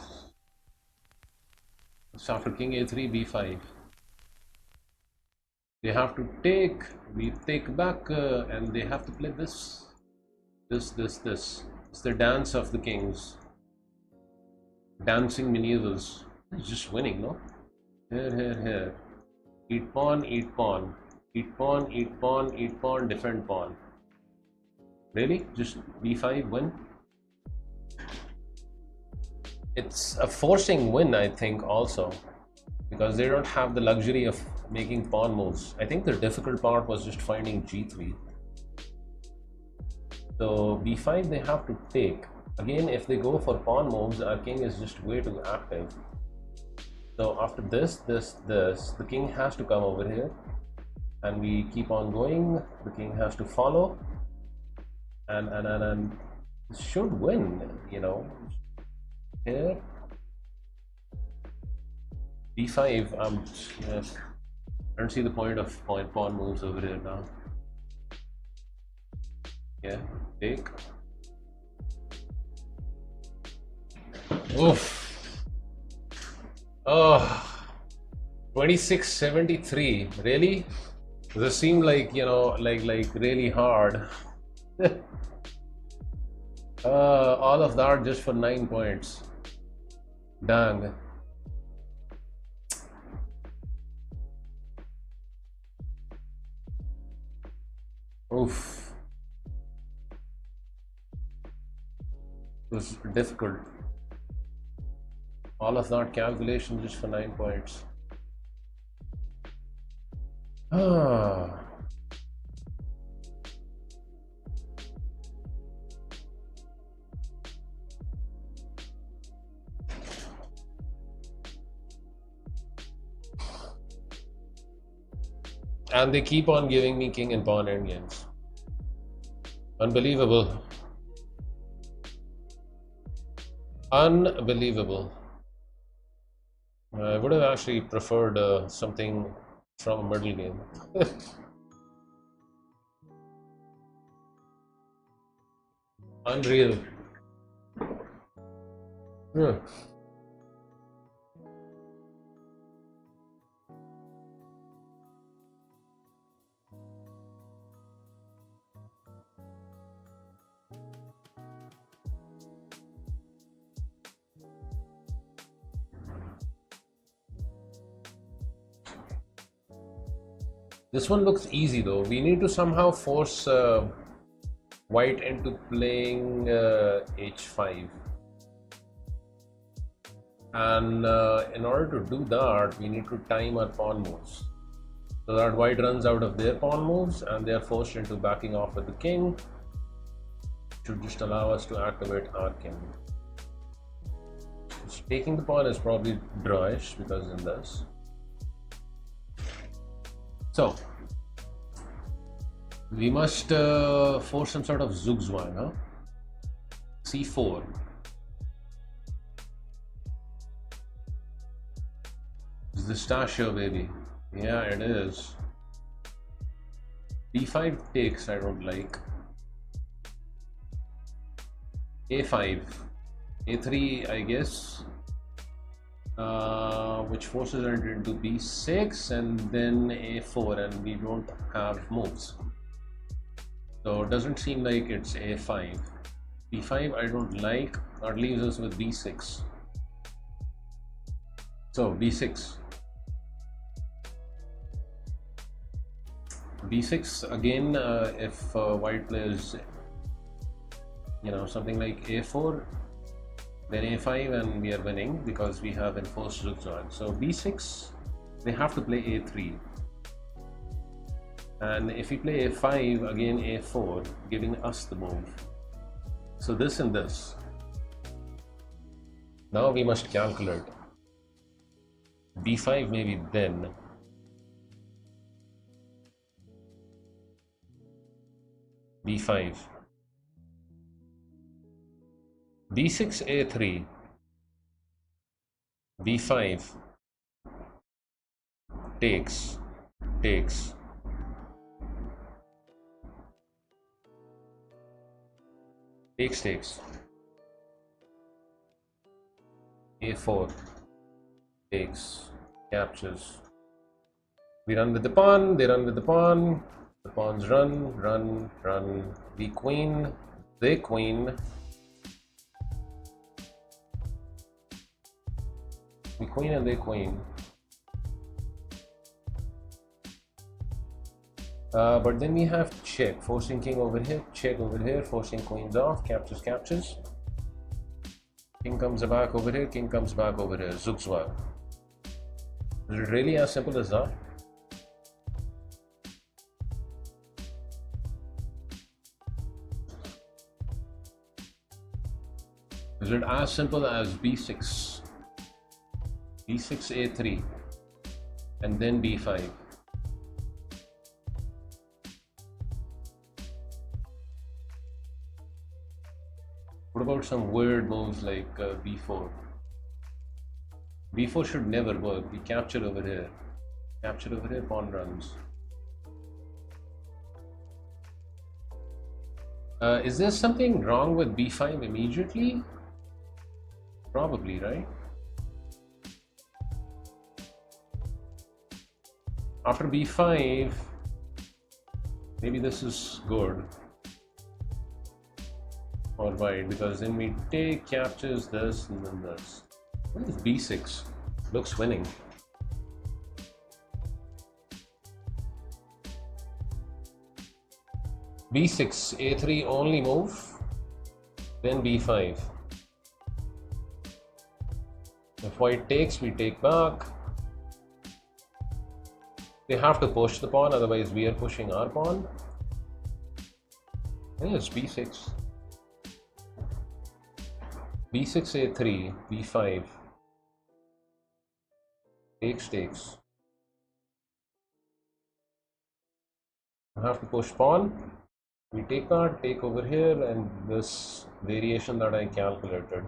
King A3, B5. They have to take, we take back, and they have to play this. It's the dance of the kings. Dancing maneuvers. It's just winning, no? Here. Eat pawn, eat pawn. Eat pawn, eat pawn, eat pawn, defend pawn. Really? Just B5 win? It's a forcing win, I think, also. Because they don't have the luxury of making pawn moves. I think the difficult part was just finding G3. So B5 they have to take. Again, if they go for pawn moves, our king is just way too active. So after this, the king has to come over here. And we keep on going. The king has to follow. And should win, you know. Here. B5, yes. I don't see the point of pawn moves over here now. Yeah, take. Oof. Oh, 2673. Really? This seemed like, you know, like really hard. All of that just for 9 points. Dang. Oof. It was difficult. All of that calculation just for 9 points. Ah. And they keep on giving me king and pawn Indians. Unbelievable. Unbelievable. I would have actually preferred something from a middle game. Unreal. Yeah. This one looks easy though. We need to somehow force white into playing h5. And in order to do that, we need to time our pawn moves. So that white runs out of their pawn moves and they are forced into backing off with the king. Should just allow us to activate our king. So taking the pawn is probably drawish because in this. So we must force some sort of zugzwang, huh? c4. Is this Mustache, baby? Yeah, it is. d5 takes, I don't like. a5, a3, I guess, which forces it into b6 and then a4, and we don't have moves. So it doesn't seem like it's a5. b5 I don't like. That leaves us with b6. So b6. b6 again. If white plays, you know, something like a4, then a5, and we are winning because we have enforced zugzwang. So b6, they have to play a3, and if we play a5, again a4, giving us the move. So this and this. Now we must calculate. b5 maybe then. b5. b6 a3, b5 takes, takes, takes, a4 takes, captures. We run with the pawn, they run with the pawn, the pawns run, run, run, we queen, they queen. We queen and they queen. But then we have check, forcing king over here, check over here, forcing queens off, captures, captures. King comes back over here, king comes back over here, zugzwang. Is it really as simple as that? Is it as simple as b6? b6 a3 and then b5. What about some weird moves like b4? b4 should never work. We capture over here, pawn runs. Is there something wrong with b5 immediately? Probably, right? After b5, maybe this is good or white, because then we take, captures this, and then this. What is b6? Looks winning. b6, a3 only move, then b5. If white takes, we take back. They have to push the pawn, otherwise we are pushing our pawn. I think it's b6. b6, a3, b5. Takes. I have to push pawn. We take that, take over here, and this variation that I calculated.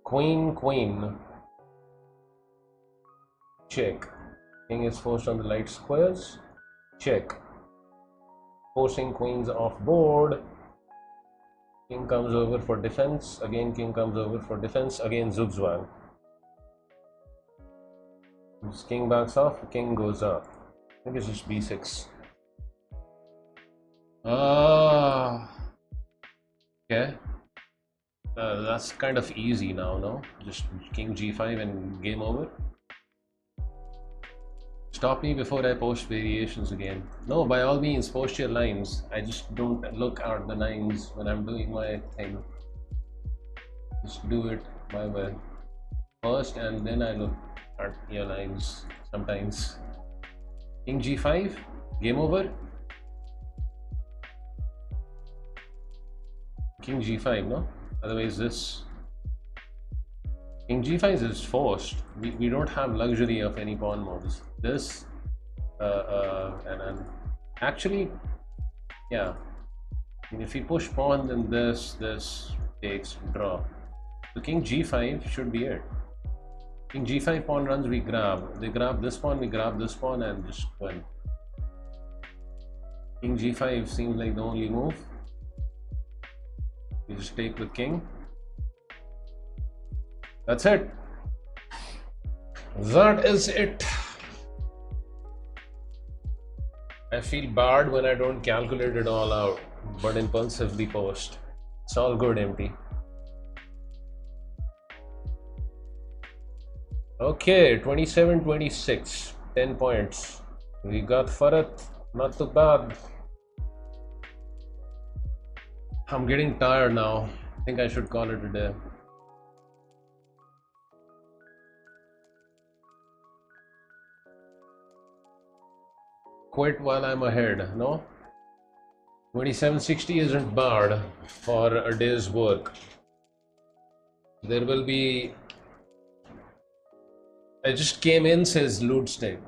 Queen. Check. King is forced on the light squares. Check. Forcing queens off board. King comes over for defense. Again, king comes over for defense. Again, zugzwang. King backs off. King goes up. I think it's just b6. Okay. That's kind of easy now, no? Just king g5 and game over. Stop me before I post variations again. No, by all means, post your lines. I just don't look at the lines when I'm doing my thing. Just do it my way first, and then I look at your lines sometimes. King g5, game over. King g5, no? Otherwise this king g5 is forced. We don't have luxury of any pawn moves. This and actually, yeah. And if we push pawn, then this takes draw. So king g5 should be it. King g5 pawn runs, we grab. They grab this pawn, we grab this pawn, and just win. King g5 seems like the only move. We just take with king. That's it. That is it. I feel bad when I don't calculate it all out, but impulsively post. It's all good, empty. Okay, 27-26, 10 points. We got Farat, not too bad. I'm getting tired now. I think I should call it a day. Quit while I'm ahead, no? 2760 isn't bad for a day's work. There will be... I just came in, says Ludstick.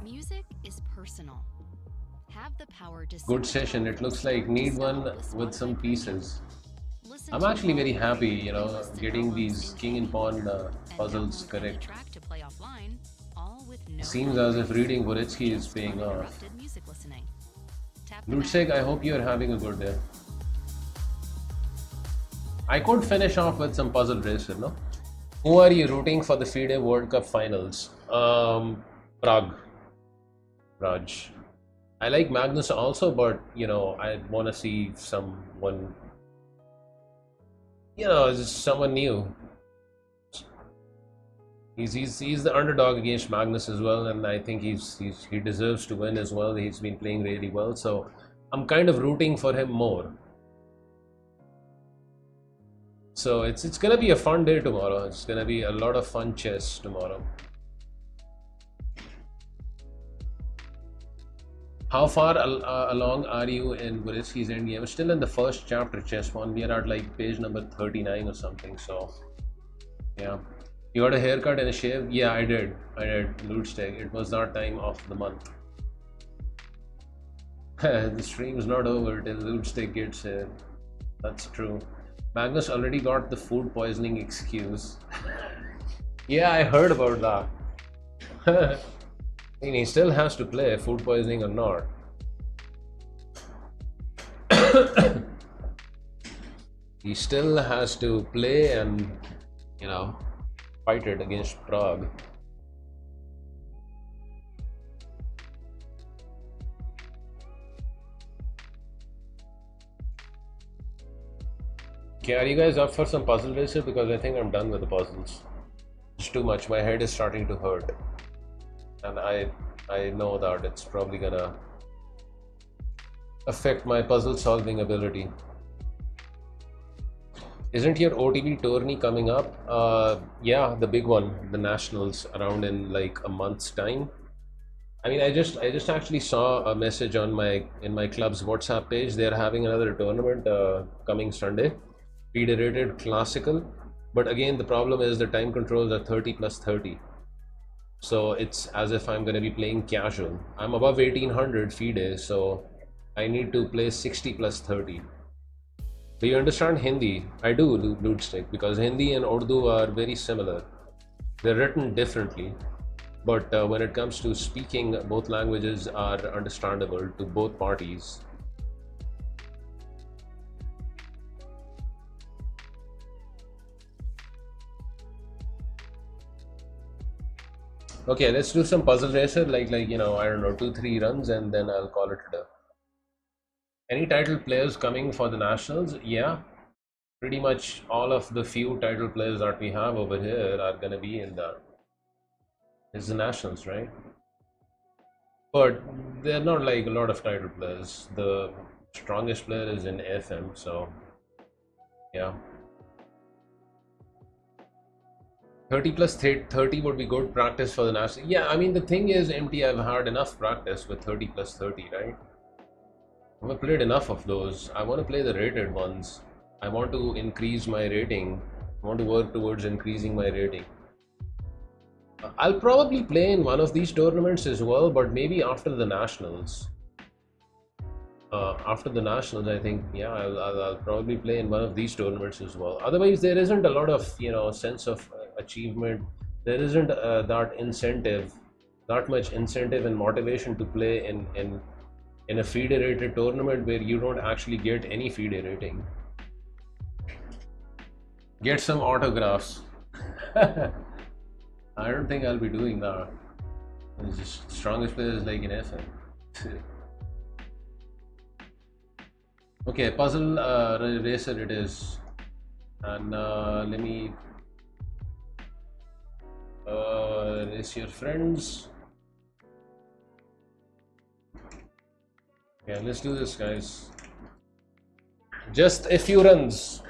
Music is personal. Have the power to Good session. It looks like need one with some pieces. I'm actually very happy, you know, getting these king and pawn puzzles correct. Seems as if reading Voretsky is paying off. Lutsek, I hope you're having a good day. I could finish off with some puzzle racer, no? Who are you rooting for the FIDE World Cup finals? Prague. Raj. I like Magnus also, but, you know, I want to see someone, you know, just someone new. He's the underdog against Magnus as well, and I think he deserves to win as well. He's been playing really well, so I'm kind of rooting for him more. So it's gonna be a fun day tomorrow. It's gonna be a lot of fun chess tomorrow. How far along are you in Voretsky's endgame? I'm still in the first chapter, chess one. We are at like page number 39 or something. So yeah. You got a haircut and a shave? Yeah, I did. Ludsteg. It was that time of the month. The stream's not over till Ludsteg gets here. That's true. Magnus already got the food poisoning excuse. Yeah, I heard about that. I mean, he still has to play, food poisoning or not. He still has to play and, you know, fight it against Prague. Okay, are you guys up for some puzzle racer? Because I think I'm done with the puzzles. It's too much. My head is starting to hurt, and I know that it's probably gonna affect my puzzle solving ability. Isn't your OTB tourney coming up? Yeah, the big one, the nationals, around in like a month's time. I mean, I just actually saw a message on my club's WhatsApp page. They're having another tournament coming Sunday, federated classical. But again, the problem is the time controls are 30 plus 30. So it's as if I'm going to be playing casual. I'm above 1800 FIDE, so I need to play 60 plus 30. Do you understand Hindi? I do, Dude Stick, because Hindi and Urdu are very similar. They're written differently, but when it comes to speaking, both languages are understandable to both parties. Okay, let's do some puzzle racer, like you know, I don't know, 2-3 runs, and then I'll call it a day. Any title players coming for the nationals? Yeah, pretty much all of the few title players that we have over here are gonna be in the. It's the nationals, right? But they're not like a lot of title players. The strongest player is in FM, so yeah. 30 plus 30 would be good practice for the national. Yeah, I mean, the thing is, MT, I've had enough practice with 30 plus 30, right? I've played enough of those. I want to play the rated ones. I want to increase my rating. I want to work towards increasing my rating. I'll probably play in one of these tournaments as well, but maybe after the nationals. After the nationals, I think, yeah, I'll probably play in one of these tournaments as well. Otherwise, there isn't a lot of, you know, sense of achievement. There isn't that incentive, that much incentive and motivation to play in a FIDE rated tournament where you don't actually get any FIDE rating. Get some autographs. I don't think I'll be doing that. It's just strongest players like in FM. Okay, puzzle racer it is, and let me race your friends. Yeah, let's do this, guys. Just a few runs.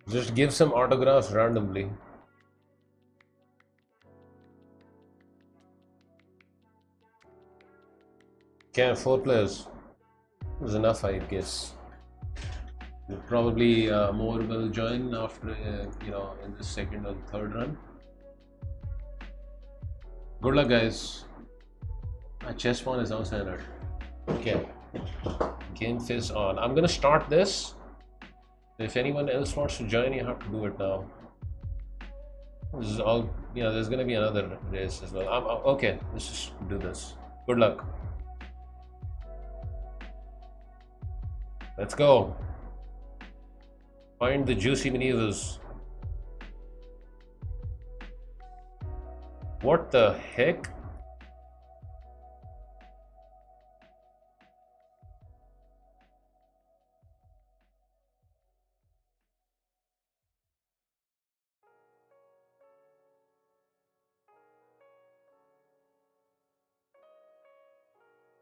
Just give some autographs randomly. Okay, 4 players is enough, I guess. Probably more will join after, you know, in the second or third run. Good luck, guys. My chess pawn is also in it. Okay. Game face on. I'm gonna start this. If anyone else wants to join, you have to do it now. This is all, you know, there's gonna be another race as well. Okay, let's just do this. Good luck. Let's go. Find the juicy maneuvers. What the heck?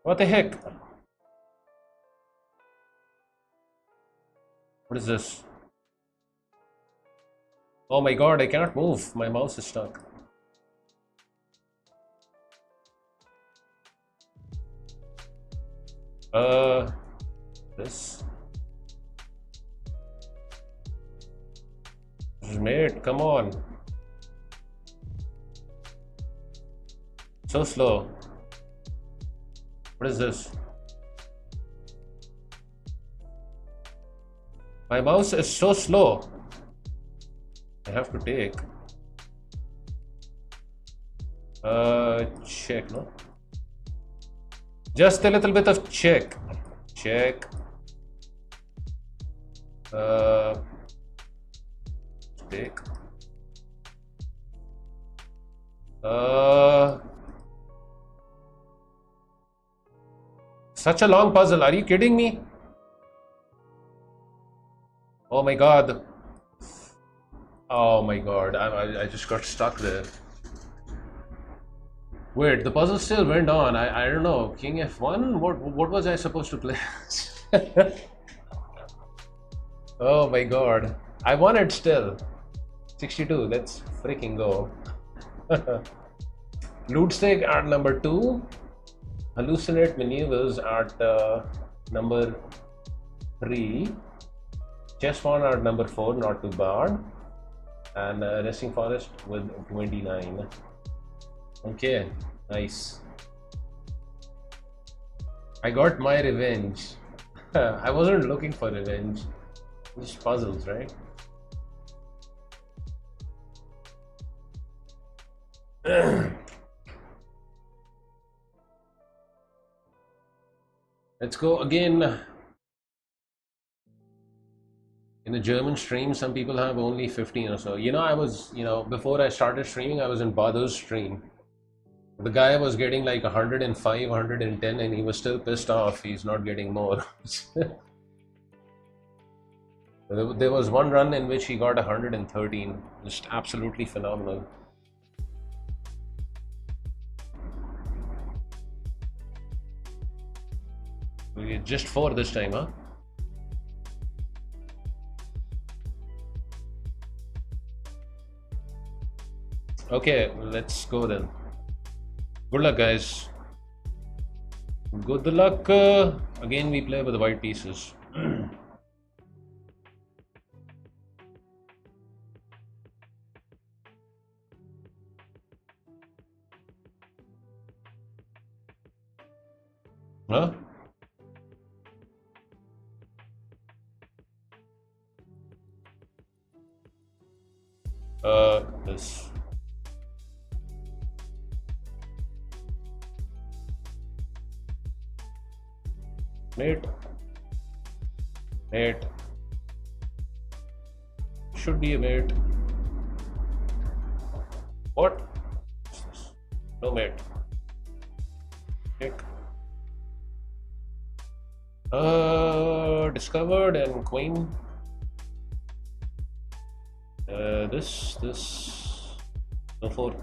What the heck? What is this? Oh my god, I cannot move. My mouse is stuck. This. Mate, come on. So slow. What is this? My mouse is so slow. I have to take. Check, no? Just a little bit of check. Check. Take. Such a long puzzle. Are you kidding me? Oh my god. Oh my god. I just got stuck there. Wait, the puzzle still went on. I don't know. King F1? What was I supposed to play? Oh my god. I won it still. 62. Let's freaking go. Loot stake at number 2. Hallucinate maneuvers at number 3. Chess pawn at number 4, not too bad. And resting forest with 29. Okay, nice. I got my revenge. I wasn't looking for revenge. Just puzzles, right? Let's go again. In a German stream, some people have only 15 or so. I was, before I started streaming, I was in Badr's stream. The guy was getting like 105, 110, and he was still pissed off. He's not getting more. There was one run in which he got 113. Just absolutely phenomenal. Just 4 this time, huh? Okay, let's go then. Good luck, guys. Good luck. Again, we play with the white pieces. Huh? This. Mate. Should be a mate. What? No mate. Mate. Discovered and queen. This. No fourth.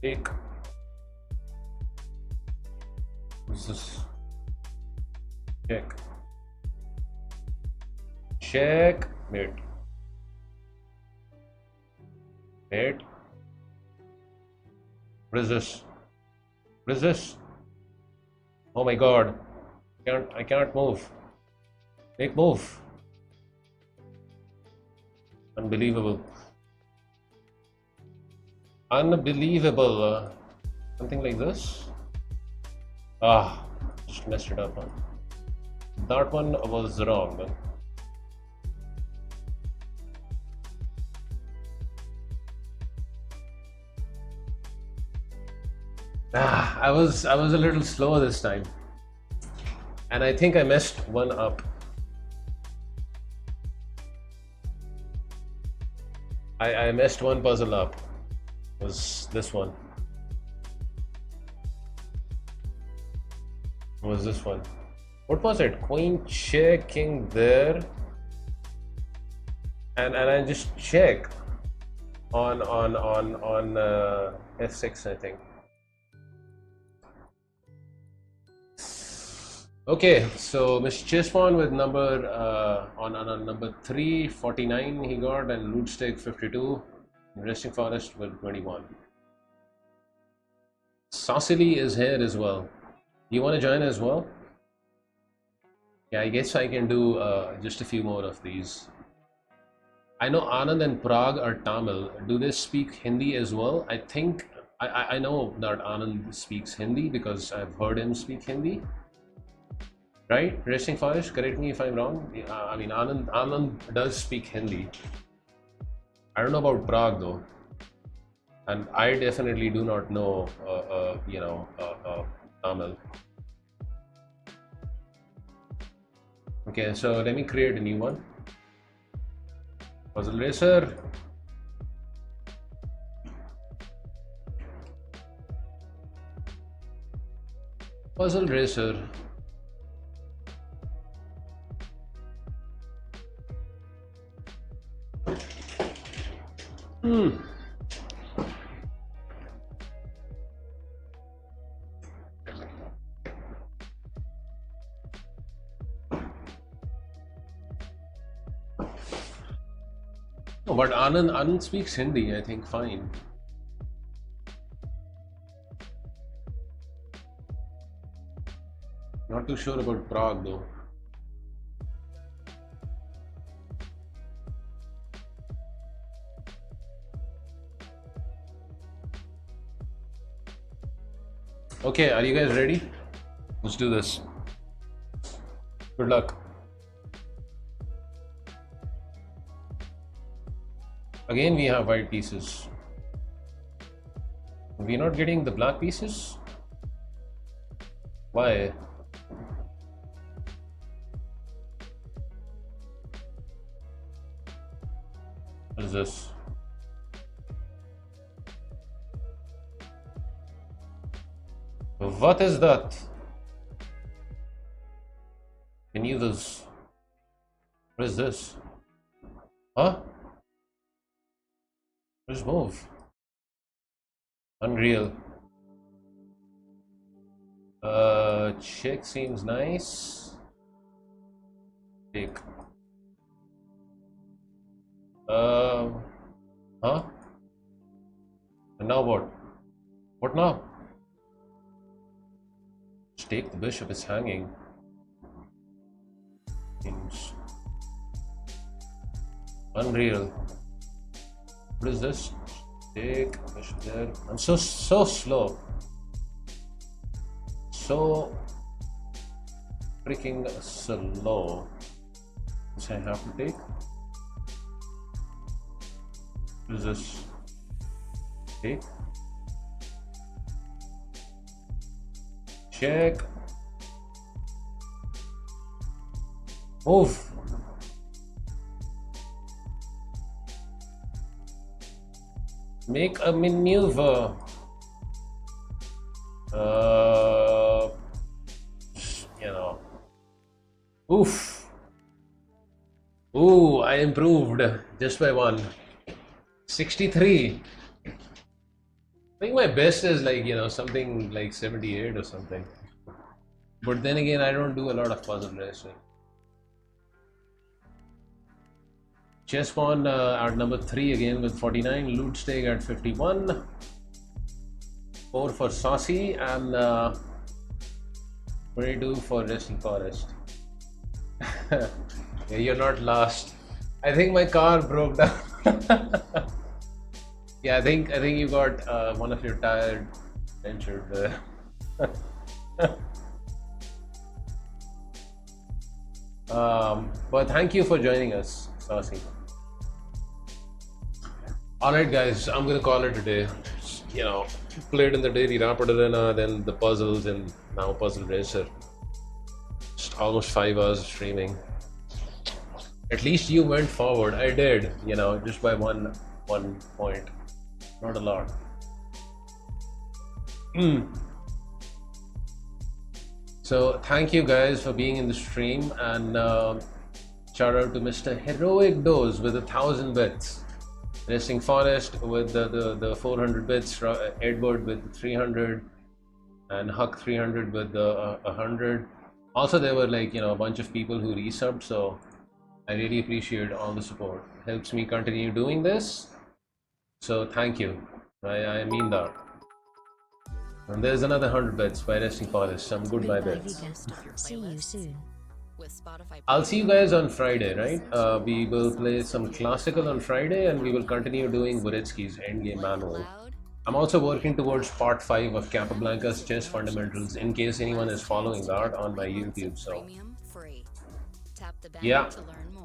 Take. What's this? Check. Mate. What is this? What is this? Oh my god. I can't move. Make move. Unbelievable. Unbelievable. Something like this. Just messed it up. Huh? That one was wrong. I was a little slow this time, and I think I messed one up. I messed one puzzle up. Was this one? Was this one? What was it? Queen checking there, and I just check on f6, I think. Okay, so Mr. Chesspawn with number on number 3, 49 he got, and loot stake 52, resting forest with 21. Saucily is here as well. You want to join as well? Yeah, I guess I can do just a few more of these. I know Anand and Prague are Tamil. Do they speak Hindi as well? I think I know that Anand speaks Hindi because I've heard him speak Hindi. Right? Resting Forest, correct me if I'm wrong. I mean, Anand does speak Hindi. I don't know about Prague though. And I definitely do not know, Tamil. Okay, so let me create a new one. Puzzle Racer. Puzzle Racer. No, but Anand speaks Hindi, I think, fine. Not too sure about Prague though. Okay, are you guys ready? Let's do this. Good luck. Again, we have white pieces. We're not getting the black pieces? Why? What is this? What is that? Can you this? What is this? Huh? Just move. Unreal. Chick seems nice. Chick. Huh? And now what? What now? Stake the bishop is hanging. Seems unreal. What is this? Stake bishop there. I'm so slow. So freaking slow. This I have to take. What is this? Take. Check. Move. Make a maneuver. You know. Oof. Ooh, I improved just by 1. 63. I think my best is like, something like 78 or something. But then again, I don't do a lot of puzzle racing. Chess pawn at number 3 again with 49. Loot stake at 51. 4 for Saucy and 22 for Resting Forest. Yeah, you're not last. I think my car broke down. Yeah, I think you got one of your tires injured there. But thank you for joining us, Saucy. Alright guys, I'm gonna call it a day. Played in the daily Rapid Arena, then the puzzles, and now Puzzle Racer. Just almost 5 hours of streaming. At least you went forward. I did, just by one point. Not a lot. So thank you guys for being in the stream, and shout out to Mr. Heroic Dose with 1,000 bits. Resting Forest with the 400 bits, Edward with 300, and Huck 300 with the 100. Also, there were a bunch of people who resubbed, so I really appreciate all the support. Helps me continue doing this. So thank you. I mean that. And there's another 100 bits by Resting Forest. Some goodbye bits. See you soon. I'll see you guys on Friday, right? We will play some classical on Friday, and we will continue doing Boretsky's Endgame Manual. I'm also working towards part 5 of Capablanca's Chess Fundamentals, in case anyone is following that on my YouTube. So yeah,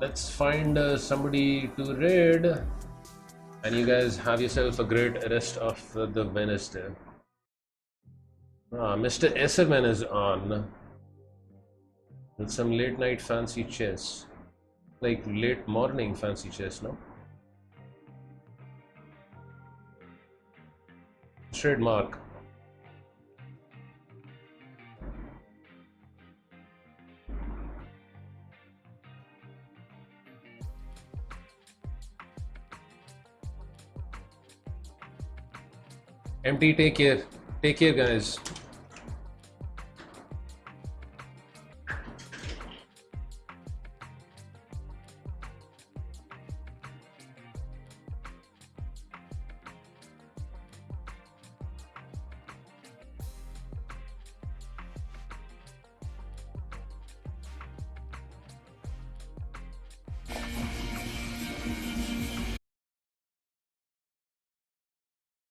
let's find somebody to raid, and you guys have yourself a great rest of the Wednesday. Mr. Esserman is on with some late night fancy chess, like late morning fancy chess, no? Trademark. MT, take care. Take care, guys.